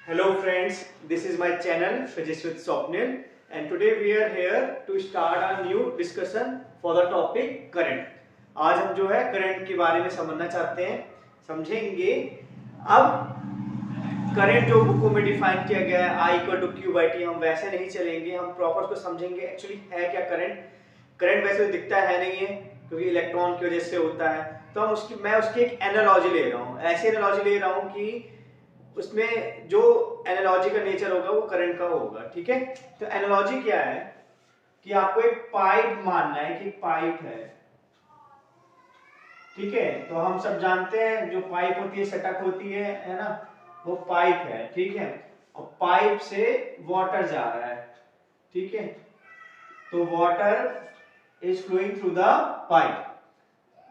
Hello friends, this is my channel Physics with Swapnil and today we are here to start a new discussion for the topic current. आज हम जो है current के बारे में समझना चाहते हैं, समझेंगे। अब करंट जो बुकों में डिफाइन किया गया है I equal to Q by T, हम वैसे नहीं चलेंगे, हम प्रॉपर उसको समझेंगे एक्चुअली है क्या करंट। करंट वैसे तो दिखता है नहीं है क्योंकि इलेक्ट्रॉन की वजह से होता है, तो मैं उसकी एक एनालॉजी ले रहा हूँ, ऐसी एनालॉजी ले रहा हूँ कि उसमें जो एनालॉजी का नेचर होगा वो करंट का होगा। ठीक है, तो एनालॉजी क्या है कि आपको एक पाइप मानना है कि पाइप है। ठीक है, तो हम सब जानते हैं जो पाइप होती है सटक होती है ना, वो पाइप है। ठीक है, और पाइप से वाटर जा रहा है। ठीक है, तो water is flowing through the pipe.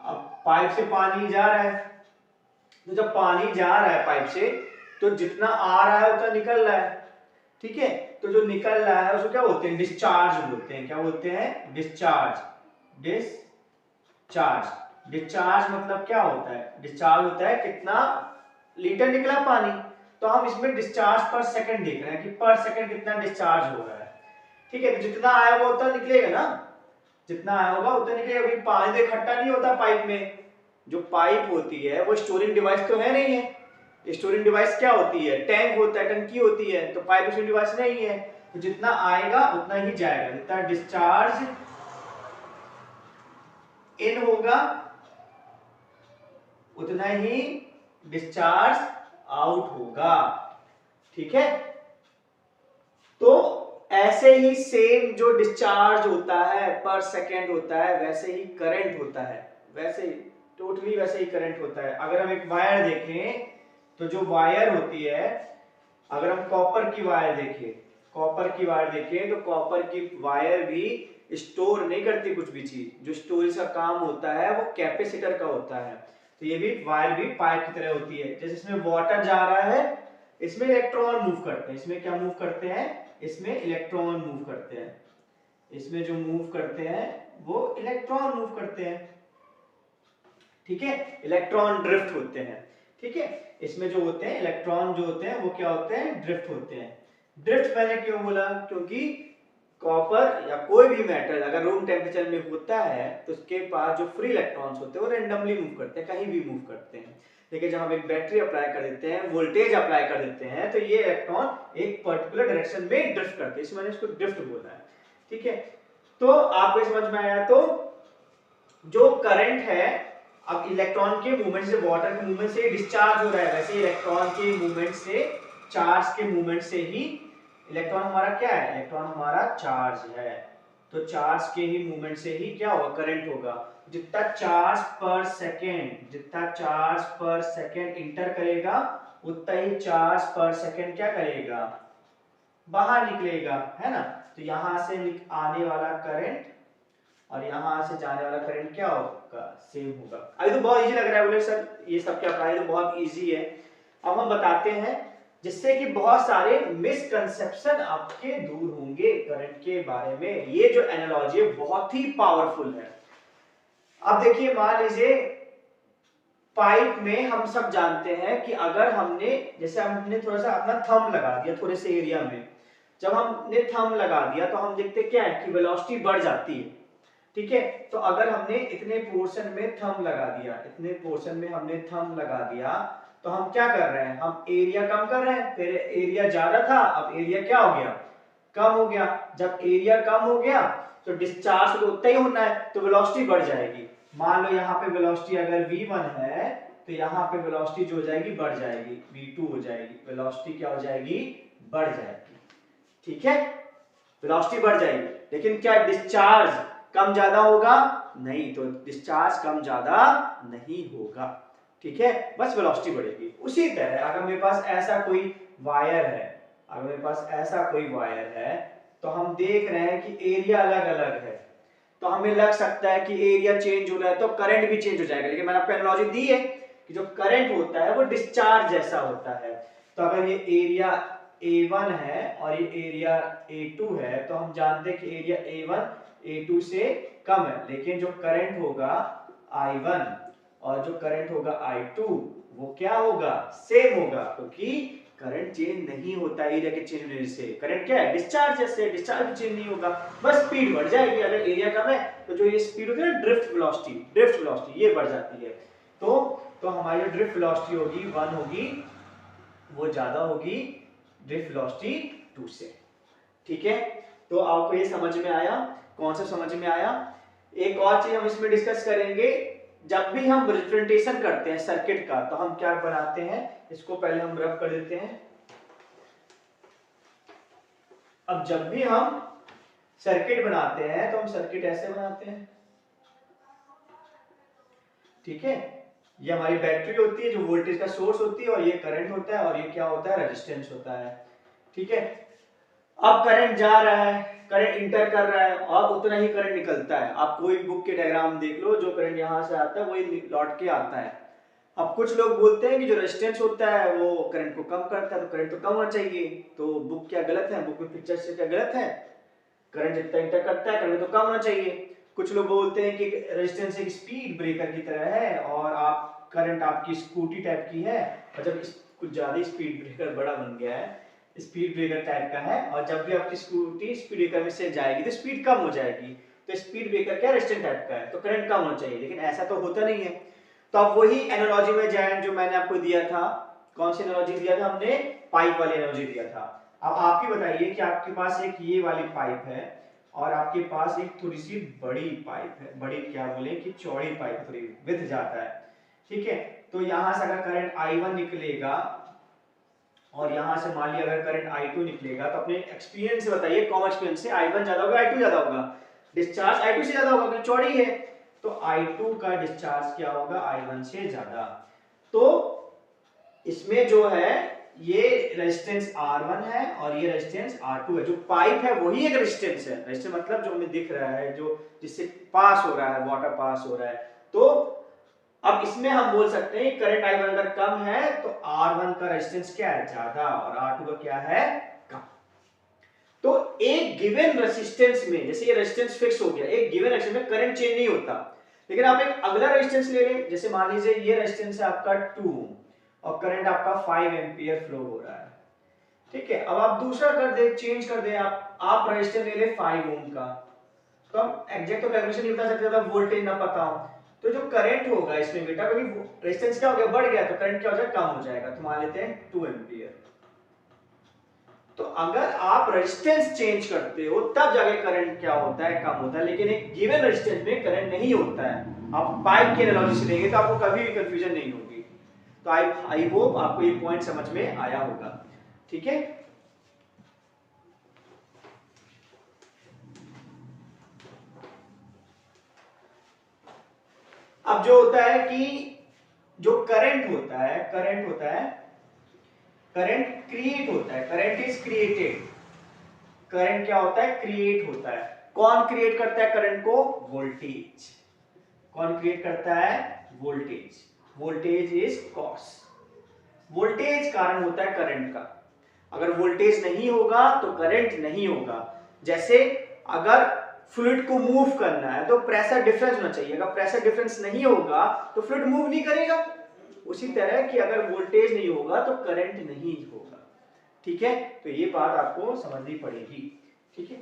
अब पाइप से पानी जा रहा है, तो जब पानी जा रहा है पाइप से तो जितना आ रहा है उतना निकल रहा है। ठीक है, तो जो निकल रहा है उसको क्या बोलते हैं? डिस्चार्ज बोलते हैं। क्या बोलते हैं? डिस्चार्ज। डिस्चार्ज डिस्चार्ज मतलब क्या होता है? डिस्चार्ज होता है कितना लीटर निकला पानी, तो हम इसमें डिस्चार्ज पर सेकंड देख रहे हैं कि पर सेकंड कितना डिस्चार्ज हो रहा है। ठीक है, तो जितना आया वो उतना निकलेगा ना, जितना आया होगा उतना निकलेगा। अभी पानी तो इकट्ठा नहीं होता पाइप में, जो पाइप होती है वो स्टोरिंग डिवाइस तो है नहीं है। स्टोरिंग डिवाइस क्या होती है? टैंक होता है, टंकी होती है, तो पाइप स्टोरिंग डिवाइस नहीं है। तो जितना आएगा उतना ही जाएगा, जितना डिस्चार्ज इन होगा उतना ही डिस्चार्ज आउट होगा। ठीक है, तो ऐसे ही सेम जो डिस्चार्ज होता है पर सेकेंड होता है, वैसे ही करंट होता है, वैसे ही टोटली वैसे ही करंट होता है। अगर हम एक वायर देखें तो जो वायर होती है, अगर हम कॉपर की वायर देखें, कॉपर की वायर देखें तो कॉपर की वायर भी स्टोर नहीं करती कुछ भी चीज। जो स्टोरेज का काम होता है वो कैपेसिटर का होता है। तो ये भी वायर भी पाइप की तरह होती है। जैसे इसमें वाटर जा रहा है, इसमें इलेक्ट्रॉन मूव करते हैं। इसमें क्या मूव करते हैं? इसमें इलेक्ट्रॉन मूव करते हैं। इसमें जो मूव करते हैं वो इलेक्ट्रॉन मूव करते हैं। ठीक है, इलेक्ट्रॉन ड्रिफ्ट होते हैं। ठीक है, इसमें जो होते हैं इलेक्ट्रॉन जो होते हैं वो क्या होते हैं? ड्रिफ्ट होते हैं। ड्रिफ्ट मैंने क्यों बोला? क्योंकि कॉपर या कोई भी मेटल अगर रूम टेम्परेचर में होता है तो उसके पास जो फ्री इलेक्ट्रॉन्स होते हैं वो रेंडमली मूव करते हैं, कहीं भी मूव करते हैं। लेकिन जब हम एक बैटरी अप्लाई कर देते हैं, वोल्टेज अप्लाई कर देते हैं, तो ये इलेक्ट्रॉन एक पर्टिकुलर डायरेक्शन में ड्रिफ्ट करते हैं। इसमें मैंने इसको ड्रिफ्ट बोला है। ठीक है, तो आपको समझ में आया? तो जो करंट है, अब इलेक्ट्रॉन के मूवमेंट से, वाटर के मूवमेंट से डिस्चार्ज हो रहा है, वैसे इलेक्ट्रॉन के मूवमेंट से, चार्ज के मूवमेंट से ही इलेक्ट्रॉन हमारा क्या है? इलेक्ट्रॉन हमारा चार्ज है। तो चार्ज के ही मूवमेंट से ही क्या होगा? करंट होगा। जितना चार्ज पर सेकेंड, जितना चार्ज पर सेकेंड इंटर करेगा उतना ही चार्ज पर सेकेंड क्या करेगा? बाहर निकलेगा, है ना। तो यहां से आने वाला करंट और यहां से जाने वाला करंट क्या होगा? सेम होगा। अभी तो बहुत इजी लग रहा है, बोले सर ये सब क्या पढ़ाई, तो बहुत इजी है। अब हम बताते हैं जिससे कि बहुत सारे मिसकंसेप्शन आपके दूर होंगे करंट के बारे में। ये जो एनालॉजी है बहुत ही पावरफुल है। अब देखिए, मान लीजिए पाइप में हम सब जानते हैं कि अगर हमने, जैसे हमने थोड़ा सा अपना थंब लगा दिया थोड़े से एरिया में, जब हमने थंब लगा दिया तो हम देखते क्या है कि वेलोसिटी बढ़ जाती है। ठीक है, तो अगर हमने इतने पोर्शन में थंब लगा दिया, इतने पोर्शन में हमने थंब लगा दिया, तो हम क्या कर रहे हैं? हम एरिया कम कर रहे हैं। फिर एरिया ज्यादा था, अब एरिया क्या हो गया? कम हो गया। जब एरिया कम हो गया तो डिस्चार्ज तो उतना ही होना है, तो वेलोसिटी बढ़ जाएगी। मान लो यहाँ पे वेलोसिटी अगर v1 है तो यहाँ पे वेलोसिटी जो हो जाएगी बढ़ जाएगी, v2 हो जाएगी। वेलोसिटी क्या हो जाएगी? बढ़ जाएगी। ठीक है, वेलोसिटी बढ़ जाएगी, लेकिन क्या डिस्चार्ज कम ज्यादा होगा? नहीं, तो डिस्चार्ज कम ज्यादा नहीं होगा। ठीक है, बस वेलोसिटी बढ़ेगी। उसी तरह अगर मेरे पास ऐसा कोई वायर है, अगर मेरे पास ऐसा कोई वायर है, तो हम देख रहे हैं कि एरिया अलग अलग है, तो हमें लग सकता है कि एरिया चेंज हो रहा है तो करंट भी चेंज हो जाएगा। लेकिन मैंने आपको एनालॉजी दी है कि जो करंट होता है वो डिस्चार्ज जैसा होता है। तो अगर ये एरिया A1 है और ये एरिया A2 है, तो हम जानते हैं कि एरिया A1 A2 से कम है, लेकिन जो करंट होगा I1 और जो करंट होगा I2 वो क्या होगा? सेम होगा, क्योंकि करंट चेंज नहीं होता एरिया के चेंज होने से। करंट क्या है? डिस्चार्ज, जैसे डिस्चार्ज भी चेंज नहीं होगा, बस स्पीड बढ़ जाएगी। अगर एरिया कम है तो जो ये स्पीड होती है ना, ड्रिफ्ट वेलोसिटी ये बढ़ जाती है। तो हमारी ड्रिफ्ट वेलोसिटी होगी 1 होगी, वो ज्यादा होगी ड्रिफ्ट वेलोसिटी 2 से। ठीक है, तो आपको ये समझ में आया? कॉन्सेप्ट समझ में आया? एक और चीज हम इसमें डिस्कस करेंगे, जब भी हम रिप्रेजेंटेशन करते हैं सर्किट का तो हम क्या बनाते हैं, इसको पहले हम रफ कर देते हैं। अब जब भी हम सर्किट बनाते हैं तो हम सर्किट ऐसे बनाते हैं। ठीक है, ये हमारी बैटरी होती है जो वोल्टेज का सोर्स होती है, और ये करंट होता है, और ये क्या होता है? रेजिस्टेंस होता है। ठीक है, अब करंट जा रहा है, करंट इंटर कर रहा है और उतना ही करंट निकलता है। आप कोई बुक के डायग्राम देख लो, जो करंट यहां से आता है वही लौट के आता है। अब कुछ लोग बोलते हैं कि जो रेजिस्टेंस होता है वो करंट को कम करता है, तो करंट तो कम होना चाहिए। तो बुक क्या गलत है? बुक में पिक्चर से क्या गलत है? करंट जितना इंटर करता है करंट तो कम होना चाहिए। कुछ लोग बोलते हैं कि रेजिस्टेंस एक स्पीड ब्रेकर की तरह है, और आप करंट आपकी स्कूटी टाइप की है, और जब कुछ ज्यादा स्पीड ब्रेकर बड़ा बन गया है, स्पीड ब्रेकर टाइप का है, और जब भी आपकी स्कूटी स्पीड ब्रेकर में से जाएगी तो स्पीड कम हो जाएगी। तो स्पीड ब्रेकर क्या? रेजिस्टेंस टाइप का है, तो करंट कम होना चाहिए, लेकिन ऐसा तो होता नहीं है। तो अब वही एनालॉजी में जाएं जो मैंने आपको दिया था। कौन सी एनालॉजी दिया था हमने? पाइप वाली एनालॉजी दिया था। अब आप ही बताइए कि आपके पास एक ये वाली पाइप है और आपके पास एक थोड़ी सी बड़ी पाइप है, बड़ी क्या बोले कि चौड़ी पाइप, थोड़ी विड्थ जाता है। ठीक है, तो यहां से अगर करंट I1 निकलेगा और यहां से मान लिया अगर करंट I2 निकलेगा, तो अपने एक्सपीरियंस से बताइए, कॉमन एक्सपीरियंस से I1 ज्यादा होगा I2 ज्यादा होगा? डिस्चार्ज I2 से ज्यादा होगा क्योंकि चौड़ी है, तो I2 का डिस्चार्ज क्या होगा? I1 से ज्यादा। तो इसमें जो है ये रेजिस्टेंस R1 है और ये रेजिस्टेंस R2 है। जो पाइप है वही एक रेजिस्टेंस है। रेजिस्टेंस मतलब जो हमें दिख रहा है, जो जिससे पास हो रहा है, वाटर पास हो रहा है। तो अब इसमें हम बोल सकते हैं करंट I1 अगर कम है तो R1 का रेजिस्टेंस क्या है? ज्यादा, और R2 का क्या है? कम। तो एक गिवन रेजिस्टेंस में, जैसे ये रेजिस्टेंस फिक्स हो गया, एक गिवन रेजिस्टेंस में करंट चेंज नहीं होता, लेकिन आप एक अगला रेजिस्टेंस ले लें, जैसे मान लीजिए ये रेजिस्टेंस है आपका 2 और करंट आपका 5 एम्पीयर फ्लो हो रहा है। ठीक है, अब आप दूसरा कर दे, चेंज कर दे, आप रेजिस्टेंस ले ले 5 ओम का। तो हम एग्जैक्ट तो कैलकुलेशन नहीं बता सकते जब वोल्टेज ना पता हो। तो जो करंट होगा इसमें बेटा, क्योंकि रेजिस्टेंस क्या हो गया? बढ़ गया, तो करंट क्या हो जाएगा? कम हो जाएगा। तो मान लेते हैं 2 एम्पीयर। तो अगर आप रेजिस्टेंस चेंज करते हो तब जाके करंट क्या होता है? कम होता है, लेकिन एक गिवन रेजिस्टेंस में करंट नहीं होता है। आप पाइप की एनालॉजी से लेंगे तो आपको कभी भी कंफ्यूजन नहीं होगी। तो आई होप आपको ये पॉइंट समझ में आया होगा। ठीक है, अब जो होता है कि जो करंट होता है, करंट क्रिएट होता है, करंट इज क्रिएटेड। करंट क्या होता है? क्रिएट होता है। कौन क्रिएट करता है करंट को? वोल्टेज। कौन क्रिएट करता है? Voltage. Voltage is cause. Voltage कारण होता है करंट का। अगर वोल्टेज नहीं होगा तो करंट नहीं होगा। जैसे अगर फ्लूइड को मूव करना है तो प्रेशर डिफरेंस होना चाहिए, अगर प्रेशर डिफरेंस नहीं होगा तो फ्लूइड मूव नहीं करेगा। उसी तरह कि अगर वोल्टेज नहीं होगा तो करंट नहीं होगा। ठीक है, तो ये बात आपको समझनी पड़ेगी। ठीक है,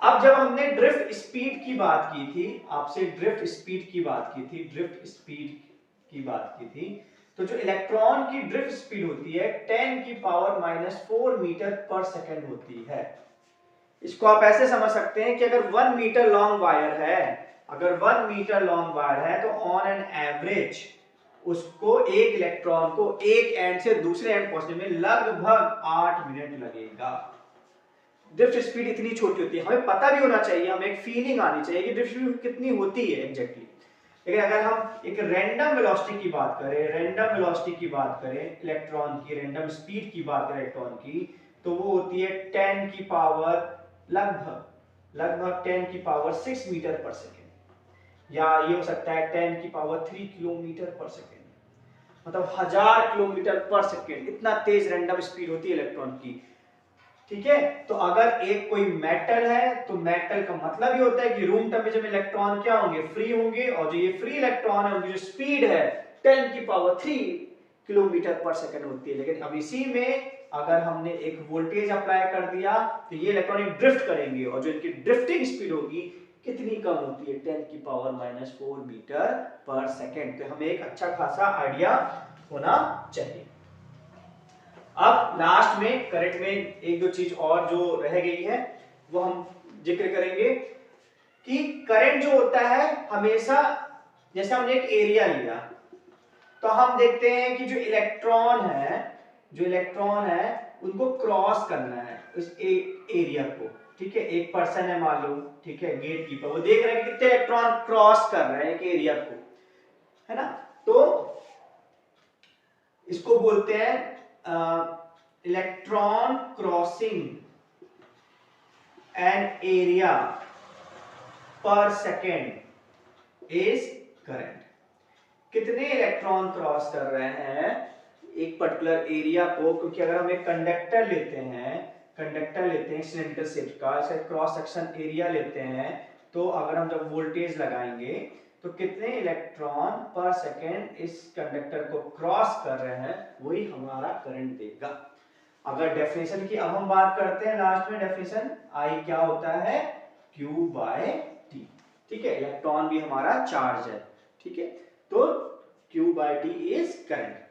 अब जब हमने ड्रिफ्ट स्पीड की बात की थी, आपसे ड्रिफ्ट स्पीड की बात की थी, तो जो इलेक्ट्रॉन की ड्रिफ्ट स्पीड होती है 10⁻⁻⁴ मीटर पर सेकंड होती है। इसको आप ऐसे समझ सकते हैं कि अगर 1 मीटर लॉन्ग वायर है, तो ऑन एन एवरेज उसको एक इलेक्ट्रॉन को एक एंड से दूसरे एंड पहुंचने में लगभग 8 मिनट लगेगा। ड्रिफ्ट स्पीड इतनी छोटी होती है, हमें पता भी होना चाहिए, हमें एक फीलिंग आनी चाहिए कि ड्रिफ्ट स्पीड कितनी होती है एग्जैक्टली। लेकिन अगर हम एक रैंडम वेलोसिटी की बात करें, इलेक्ट्रॉन की रैंडम स्पीड की बात करें इलेक्ट्रॉन की, तो वो होती है 10 की पावर लगभग 10 की पावर 6 मीटर पर सेकेंड, या ये हो सकता है 10 की पावर 3 किलोमीटर पर सेकेंड, मतलब 1000 किलोमीटर पर सेकेंड। इतना तेज रैंडम स्पीड होती है इलेक्ट्रॉन की। ठीक है, तो अगर एक कोई मेटल है तो मेटल का मतलब ये होता है कि रूम टेम्परेचर में इलेक्ट्रॉन क्या होंगे? फ्री होंगे, और जो ये फ्री इलेक्ट्रॉन है उनकी जो स्पीड है 10 की पावर 3 किलोमीटर पर सेकंड होती है। लेकिन अब इसी में अगर हमने एक वोल्टेज अप्लाई कर दिया तो ये इलेक्ट्रॉन ड्रिफ्ट करेंगे, और जो इनकी ड्रिफ्टिंग स्पीड होगी कितनी कम होती है, 10⁻⁴ मीटर पर सेकंड। तो हमें एक अच्छा खासा आइडिया होना चाहिए। अब लास्ट में करंट में एक दो चीज और जो रह गई है वो हम जिक्र करेंगे कि करंट जो होता है हमेशा, जैसे हमने एक एरिया लिया तो हम देखते हैं कि जो इलेक्ट्रॉन है उनको क्रॉस करना है उस एरिया को, ठीक है। एक पर्सन है मान लो, ठीक है, गेट कीपर, वो देख रहे हैं कि कितने इलेक्ट्रॉन क्रॉस कर रहे हैं एक एरिया को, है ना। तो इसको बोलते हैं इलेक्ट्रॉन क्रॉसिंग एन एरिया पर सेकेंड इज करंट। कितने इलेक्ट्रॉन क्रॉस कर रहे हैं एक पर्टिकुलर एरिया को, क्योंकि अगर हम एक कंडक्टर लेते हैं सिलेंडर शेप का, इसे क्रॉस सेक्शन एरिया लेते हैं, तो अगर हम जब वोल्टेज लगाएंगे तो कितने इलेक्ट्रॉन पर सेकेंड इस कंडक्टर को क्रॉस कर रहे हैं वही हमारा करंट देगा। अगर डेफिनेशन की अब हम बात करते हैं, लास्ट में डेफिनेशन आई क्या होता है, Q/T, ठीक है। इलेक्ट्रॉन भी हमारा चार्ज है, ठीक है, तो Q/T इज करंट।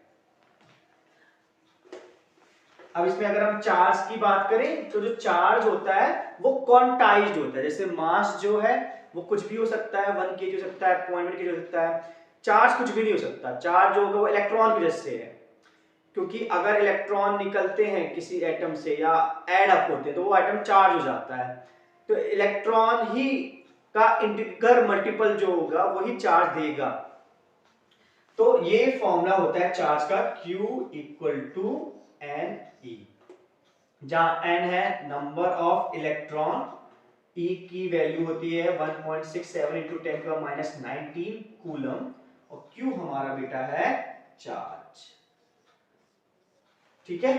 अब इसमें अगर हम चार्ज की बात करें तो जो चार्ज होता है वो क्वांटाइज्ड होता है। जैसे मास जो है वो कुछ भी हो सकता है, 1 kg हो सकता है, 0.1 kg हो सकता है। चार्ज कुछ भी नहीं हो सकता। चार्ज जो होगा वो इलेक्ट्रॉन की वजह से है, क्योंकि अगर इलेक्ट्रॉन निकलते हैं किसी एटम से या एड अप होते हैं तो वो एटम चार्ज हो जाता है। तो इलेक्ट्रॉन ही का इंटीग्रल मल्टीपल जो होगा वही चार्ज देगा। तो ये फॉर्मूला होता है चार्ज का, Q = NE, जहां N है नंबर ऑफ इलेक्ट्रॉन, E की वैल्यू होती है 1.67 × 10⁻⁹ कूलम, और Q हमारा बेटा है चार्ज, ठीक है।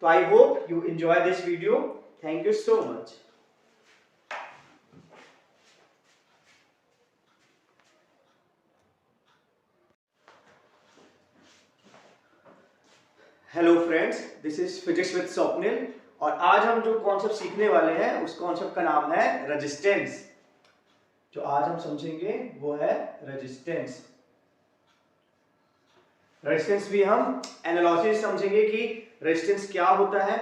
तो I hope you enjoy this video. Thank you so much. Hello friends, this is physics with Swapnil, और आज हम जो कॉन्सेप्ट सीखने वाले हैं उस कॉन्सेप्ट का नाम है रेजिस्टेंस। जो आज हम समझेंगे वो है रेजिस्टेंस। रेजिस्टेंस भी हम एनालॉजी समझेंगे कि रेजिस्टेंस क्या होता है।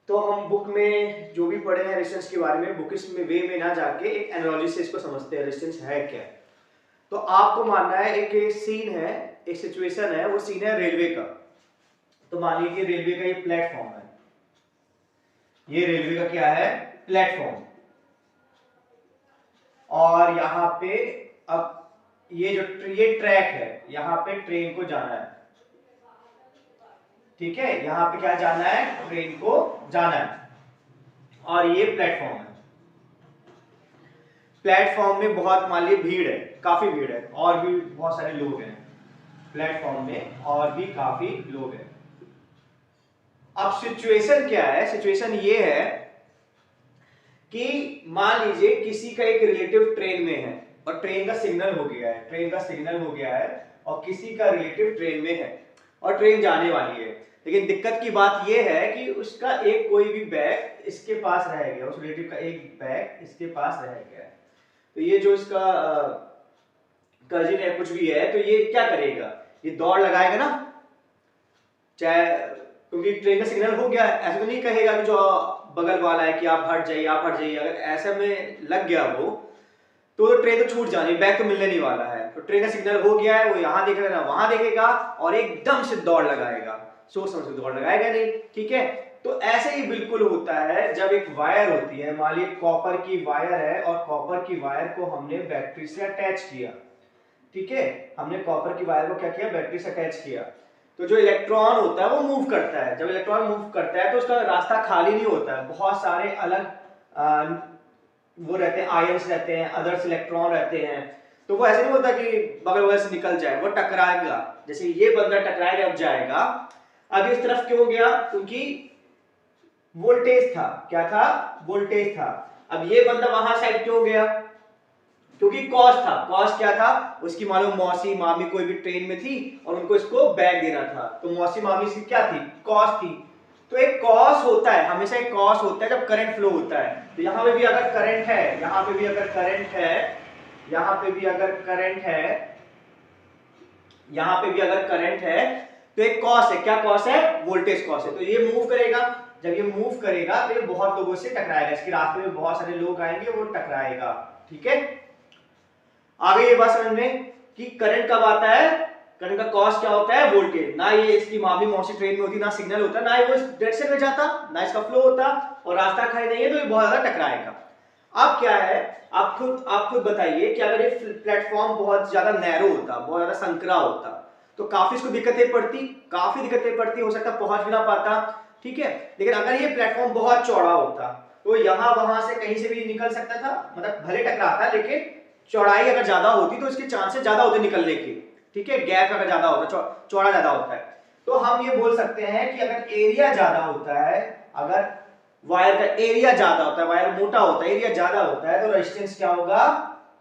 तो हम बुक में जो भी पढ़े हैं रेजिस्टेंस के बारे में, बुक में वे में ना जाके एक एनालॉजी से इसको समझते हैं रेजिस्टेंस है क्या। तो आपको मानना है एक सीन है, एक सिचुएशन है, वो सीन है रेलवे का। तो मान लीजिए रेलवे का ये प्लेटफॉर्म है, ये रेलवे का क्या है, प्लेटफॉर्म, और यहाँ पे अब ये ट्रैक है, यहाँ पे ट्रेन को जाना है, ठीक है, यहाँ पे क्या जाना है, ट्रेन को जाना है, और ये प्लेटफॉर्म है। प्लेटफॉर्म में बहुत मान लीजिए भीड़ है, काफी भीड़ है, और भी बहुत सारे लोग हैं प्लेटफॉर्म में, और भी काफी लोग हैं। अब सिचुएशन क्या है, सिचुएशन ये है कि मान लीजिए किसी का एक रिलेटिव ट्रेन में है और ट्रेन का सिग्नल हो गया है, और किसी का रिलेटिव ट्रेन में है और ट्रेन जाने वाली है। लेकिन दिक्कत की बात यह है कि उसका एक कोई भी बैग इसके पास रह गया, उस रिलेटिव का एक बैग इसके पास रह गया। तो ये जो इसका कजिन है, कुछ भी है, तो ये क्या करेगा, ये दौड़ लगाएगा ना, चाहे, क्योंकि ट्रेन का सिग्नल हो गया है, ऐसा तो नहीं कहेगा कि जो बगल वाला है कि आप हट जाइए, आप हट जाइए। अगर ऐसे में लग गया वो, तो ट्रेन तो छूट जानी, बैग तो मिलने नहीं वाला है। तो ट्रेन का सिग्नल हो गया है, वो यहाँ देखेगा ना वहां देखेगा, और एकदम से दौड़ लगाएगा, सोच समझ के दौड़ लगाएगा नहीं, ठीक है। तो ऐसे ही बिल्कुल होता है जब एक वायर होती है, मान लीजिए कॉपर की वायर है, और कॉपर की वायर को हमने बैटरी से अटैच किया, ठीक है, हमने कॉपर की वायर को क्या किया, बैटरी से अटैच किया। तो जो इलेक्ट्रॉन होता है वो मूव करता है। जब इलेक्ट्रॉन मूव करता है तो उसका रास्ता खाली नहीं होता है, बहुत सारे अलग वो रहते हैं, आयंस रहते हैं, अदर्स इलेक्ट्रॉन रहते हैं। तो वो ऐसे नहीं होता कि बगल बगल से निकल जाए, वो टकराएगा। जैसे ये बंदा टकराएगा, अब जाएगा, अब इस तरफ क्यों गया, क्योंकि वोल्टेज था, क्या था, वोल्टेज था। अब ये बंदा वहां साइड क्यों गया, क्योंकि कॉस्ट था, कॉस्ट क्या था, उसकी मालूम मौसी मामी कोई भी ट्रेन में थी और उनको इसको बैग देना था, तो मौसी मामी की क्या थी, कॉस्ट थी। तो एक कॉस्ट होता है, हमेशा एक कॉस्ट होता है जब करंट फ्लो होता है। तो यहाँ पे भी अगर करंट है, यहाँ पे भी अगर करंट है, यहाँ पे भी अगर करंट है, यहाँ पे भी अगर करंट है, तो एक कॉस्ट है, क्या कॉस्ट है, वोल्टेज कॉस्ट है। तो ये मूव करेगा, जब ये मूव करेगा तो ये बहुत लोगों से टकराएगा, इसके रास्ते में बहुत सारे लोग आएंगे, वो टकराएगा। ठीक है, आगे ये बात समझ में कि करंट कब आता है, करंट का कॉस्ट क्या होता है, वोल्टेज। ना ये इसकी मामी मौसी ट्रेन में होती, ना सिग्नल होता, ना वो इस डायरेक्शन में जाता, ना इसका फ्लो होता, और रास्ता खाली नहीं है, तो ये बहुत ज्यादा टकराएगा। अब क्या है, आप खुद बताइए कि अगर ये प्लेटफॉर्म बहुत ज्यादा नैरो होता, बहुत ज्यादा संकरा होता, तो काफी इसको दिक्कतें पड़ती, हो सकता पहुंच भी ना पाता। ठीक है, लेकिन अगर ये प्लेटफॉर्म बहुत चौड़ा होता तो यहाँ वहां से कहीं से भी निकल सकता था, मतलब भले टकराता, लेकिन चौड़ाई अगर ज्यादा होती तो इसके चांसेस ज्यादा होते निकलने के। ठीक है, गैप अगर ज्यादा होता, चौड़ा ज्यादा होता है, तो हम ये बोल सकते हैं कि अगर एरिया ज्यादा होता है, अगर वायर का एरिया ज्यादा होता है, वायर मोटा होता है, एरिया ज्यादा होता है, तो रेजिस्टेंस क्या होगा,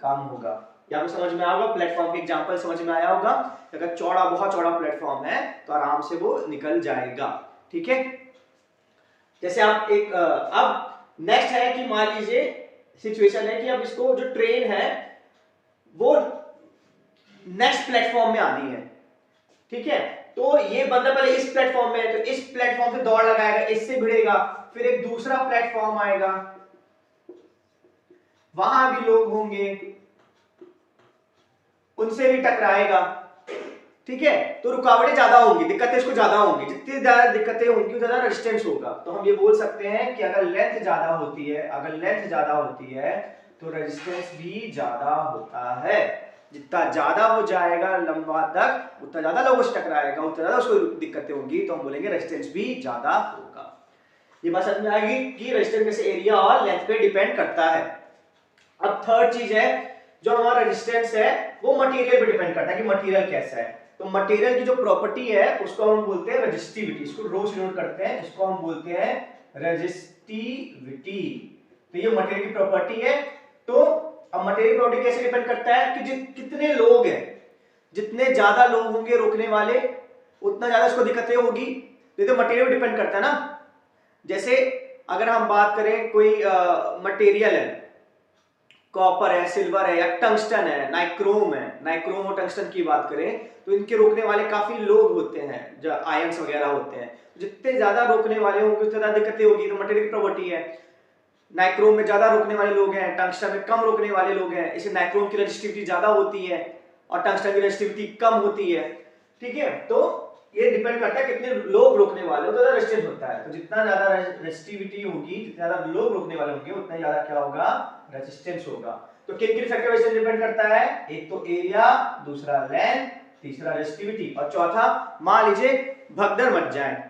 कम होगा। यहाँ पे समझ में आया होगा, प्लेटफॉर्म के एग्जांपल समझ में आया होगा। अगर चौड़ा, बहुत चौड़ा प्लेटफॉर्म है तो आराम से वो निकल जाएगा। ठीक है, जैसे आप एक अब नेक्स्ट है कि मान लीजिए सिचुएशन है कि अब इसको जो ट्रेन है वो नेक्स्ट प्लेटफॉर्म में आनी है। ठीक है, तो ये बंदा पहले इस प्लेटफॉर्म में है, तो इस प्लेटफॉर्म से दौड़ लगाएगा, इससे भिड़ेगा, फिर एक दूसरा प्लेटफॉर्म आएगा, वहां भी लोग होंगे, उनसे भी टकराएगा। ठीक है, तो रुकावटें ज्यादा होंगी, दिक्कतें इसको ज्यादा होंगी, जितनी ज्यादा दिक्कतें होंगी ज्यादा रेजिस्टेंस होगा। तो हम ये बोल सकते हैं कि अगर लेंथ ज्यादा होती है, तो रेजिस्टेंस भी ज्यादा होता है। जितना ज्यादा वो जाएगा लंबा तक, उतना ज्यादा लोगों से टकराएगा, उतना ज्यादा उसको दिक्कतें होंगी, तो हम बोलेंगे रेजिस्टेंस भी ज्यादा होगा। ये बात समझ में आएगी कि रेजिस्टेंस कैसे एरिया और लेंथ पे डिपेंड करता है। अब थर्ड चीज है, जो हमारा रेजिस्टेंस है वो मटेरियल पे डिपेंड करता है कि मटेरियल कैसा है। तो मटेरियल की जो प्रॉपर्टी है उसको हम बोलते हैं रेजिस्टिविटी, इसको रोज नोट करते हैं, इसको हम बोलते हैं रेजिस्टिविटी। तो ये मटेरियल की प्रॉपर्टी है। तो अब मटेरियल प्रॉपर्टी कैसे डिपेंड करता है कि कितने लोग हैं, जितने ज्यादा लोग होंगे रोकने वाले, उतना ज्यादा इसको दिक्कतें होगी। तो मटेरियल पे डिपेंड करता है ना। जैसे अगर हम बात करें कोई मटेरियल है, कॉपर है, सिल्वर है, या टंगस्टन है, नाइक्रोम है, नाइक्रोम और टंगस्टन की बात करें तो इनके रोकने वाले काफी लोग होते हैं, जो आयंस वगैरह होते हैं। जितने ज्यादा रोकने वाले होंगे उतनी ज्यादा दिक्कतें होगी। तो मटेरियल की प्रॉपर्टी है, नाइक्रोम में ज्यादा रोकने वाले लोग हैं, टंगस्टन में कम रोकने वाले लोग हैं, इसे नाइक्रोम की रेजिस्टिविटी ज्यादा होती है और टंगस्टन की रेजिस्टिविटी कम होती है। ठीक है, तो ये डिपेंड करता है कितने लोग रोकने वाले हो, तो ज्यादा रेजिस्टेंस होता है। तो जितना ज्यादा रेजिस्टिविटी होगी, जितना ज्यादा लोग रोकने वाले होंगे, उतना ज्यादा क्या होगा, रेजिस्टेंस होगा। तो किन किन फैक्टर से डिपेंड करता है, एक तो एरिया, दूसरा लेंथ, तीसरा रेजिस्टिविटी, और चौथा मान लीजिए भगदड़ मच जाए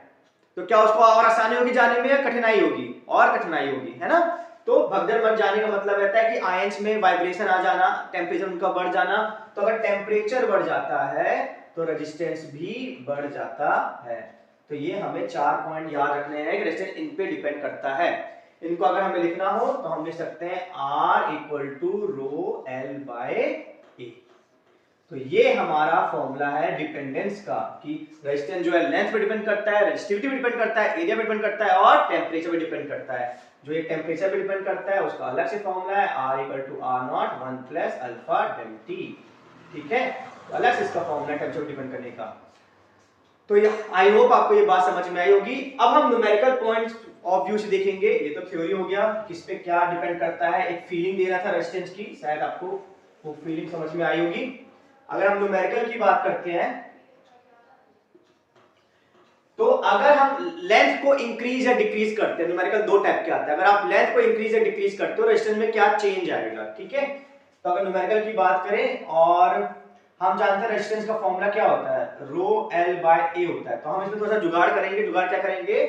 तो क्या उसको और आसानी होगी जाने में या कठिनाई होगी, और कठिनाई होगी, है ना। तो भगदड़ मच जाने का मतलब रहता है कि आयंस में वाइब्रेशन आ जाना, टेम्परेचर उनका बढ़ जाना। तो अगर टेम्परेचर बढ़ जाता है तो रेजिस्टेंस भी बढ़ जाता है। तो ये हमें 4 पॉइंट याद रखने हैं कि रेजिस्टेंस इन पे डिपेंड करता है। इनको अगर हमें लिखना हो तो हम लिख सकते हैं R = ρL/A। तो ये हमारा फॉर्मूला है डिपेंडेंस का, कि रेजिस्टेंस जो है लेंथ पे डिपेंड करता है, रेजिस्टिविटी पे डिपेंड करता है, एरिया पे डिपेंड करता है, और टेम्परेचर पे डिपेंड करता है। जो ये टेम्परेचर पे डिपेंड करता है उसका अलग से फॉर्मूला है, R = R0 1 + α∆T। ठीक है, तो अलग से इसका फॉर्मूला टेम्परेचर पे डिपेंड करने का। तो ये आई होप आपको ये बात समझ में आई होगी। अब हम न्यूमेरिकल पॉइंट्स ऑफ व्यू से देखेंगे। ये तो थ्योरी हो गया, किस पे क्या डिपेंड करता है, एक फीलिंग दे रहा था रेजिस्टेंस की, शायद आपको वो फीलिंग समझ में आई होगी। अगर हम न्यूमेरिकल की बात करते हैं तो अगर हम लेंथ को इंक्रीज या डिक्रीज करते हैं, न्यूमेरिकल 2 टाइप के आते हैं। अगर आप लेंथ को इंक्रीज या डिक्रीज करते हो रेजिस्टेंस में क्या चेंज आएगा। ठीक है, तो अगर न्यूमेरिकल की बात करें, और हम जानते हैं रेजिस्टेंस का फॉर्मूला क्या होता है, ρL/A होता है। तो हम इसमें थोड़ा सा जुगाड़ करेंगे। जुगाड़ क्या करेंगे,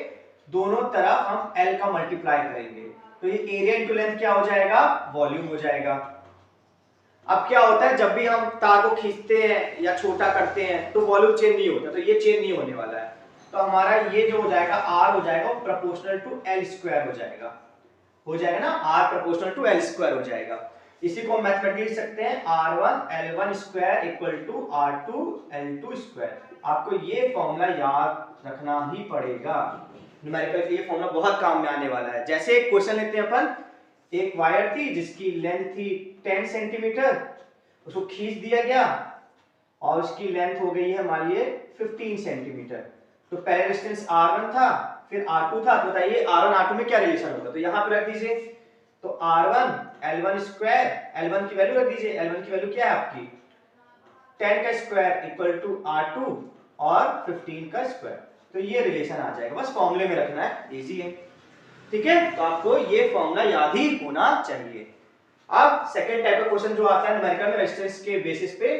दोनों तरफ हम L का मल्टीप्लाई करेंगे, तो ये एरिया इनटू लेंथ क्या हो जाएगा, वॉल्यूम हो जाएगा। अब क्या होता है, जब भी हम तार को खींचते हैं या छोटा करते हैं तो वॉल्यूम चेंज नहीं होता, तो ये चेंज नहीं होने वाला है। तो हमारा ये जो हो जाएगा R हो जाएगा प्रोपोर्शनल टू L² हो जाएगा ना, R प्रोपोर्शनल टू L² हो जाएगा। इसी को हम मैथमेटिकली लिख सकते हैं R1L1 square equal to R2L2 square. आपको ये फॉर्मूला याद रखना ही पड़ेगा, न्यूमेरिकल के ये फॉर्मूला बहुत काम में आने वाला है। जैसे एक क्वेश्चन लेते हैं अपन, एक वायर थी जिसकी लेंथ थी 10 सेंटीमीटर, उसको खींच दिया गया और उसकी लेंथ हो गई है मान लीजिए 15 सेंटीमीटर। तो पहले रेजिस्टेंस R1 था, फिर R2 था। तो बताइए R1 R2 में क्या रिलेशन होगा? तो यहाँ पे रख दीजिए, तो R1L1 स्क्वायर, L1 की वैल्यू रख दीजिए, L1 की वैल्यू क्या है आपकी 10 का स्क्वायर इक्वल टू R2 और 15 का स्क्वायर। तो ये रिलेशन आ जाएगा, बस फॉर्मूले में रखना है, इजी है। ठीक है, तो आपको ये फॉर्मूला याद ही होना चाहिए। अब सेकंड टाइप का क्वेश्चन जो आता है न्यूमेरिकल में रेजिस्टेंस के बेसिस पे,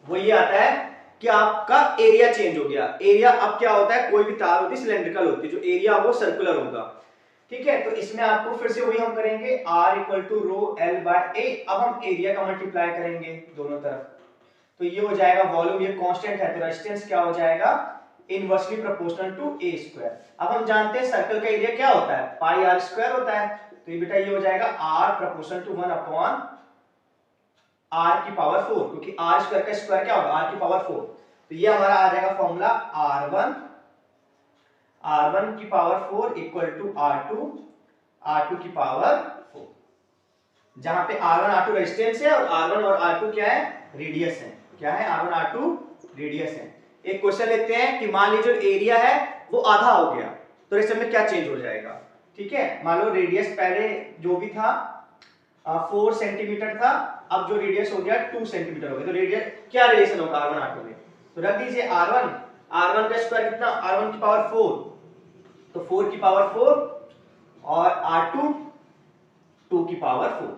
वो ये आता है कि आपका एरिया चेंज हो गया। एरिया अब क्या होता है, कोई भी तार होती है सिलेंड्रिकल होती है, जो एरिया वो सर्कुलर होगा। ठीक है, तो इसमें आपको फिर से वही हम करेंगे R equal to rho L by A. अब हम एरिया का मल्टीप्लाई करेंगे दोनों तरफ, तो ये हो जाएगा वॉल्यूम, ये कांस्टेंट है तो रेजिस्टेंस क्या हो जाएगा inversely proportional to A square. अब हम जानते हैं सर्कल का एरिया क्या होता है पाई आर स्क्वायर होता है, तो ये बेटा ये हो जाएगा R proportional to 1 upon R की पावर 4, क्योंकि R स्क्वायर का स्क्वायर क्या होगा R की पावर 4। तो ये हमारा आ जाएगा फॉर्मूला R1 की पावर 4 इक्वल टू R2 की पावर 4, जहां पे R1 R2 रेजिस्टेंस है और R1 और R2 क्या है रेडियस है। क्या है R1 R2 रेडियस है। एक क्वेश्चन लेते हैं कि मान लीजिए जो एरिया है वो आधा हो गया, तो रेजिस्टेंस में क्या चेंज हो जाएगा। ठीक है, मान लो रेडियस पहले जो भी था 4 सेंटीमीटर था, अब जो रेडियस हो गया 2 सेंटीमीटर हो गया, तो रेडियस क्या रिलेशन होगा R1 R2 में। तो रख दीजिए R1 का स्क्वायर कितना R1 की पावर 4, तो 4 की पावर 4 और R2 2 की पावर 4।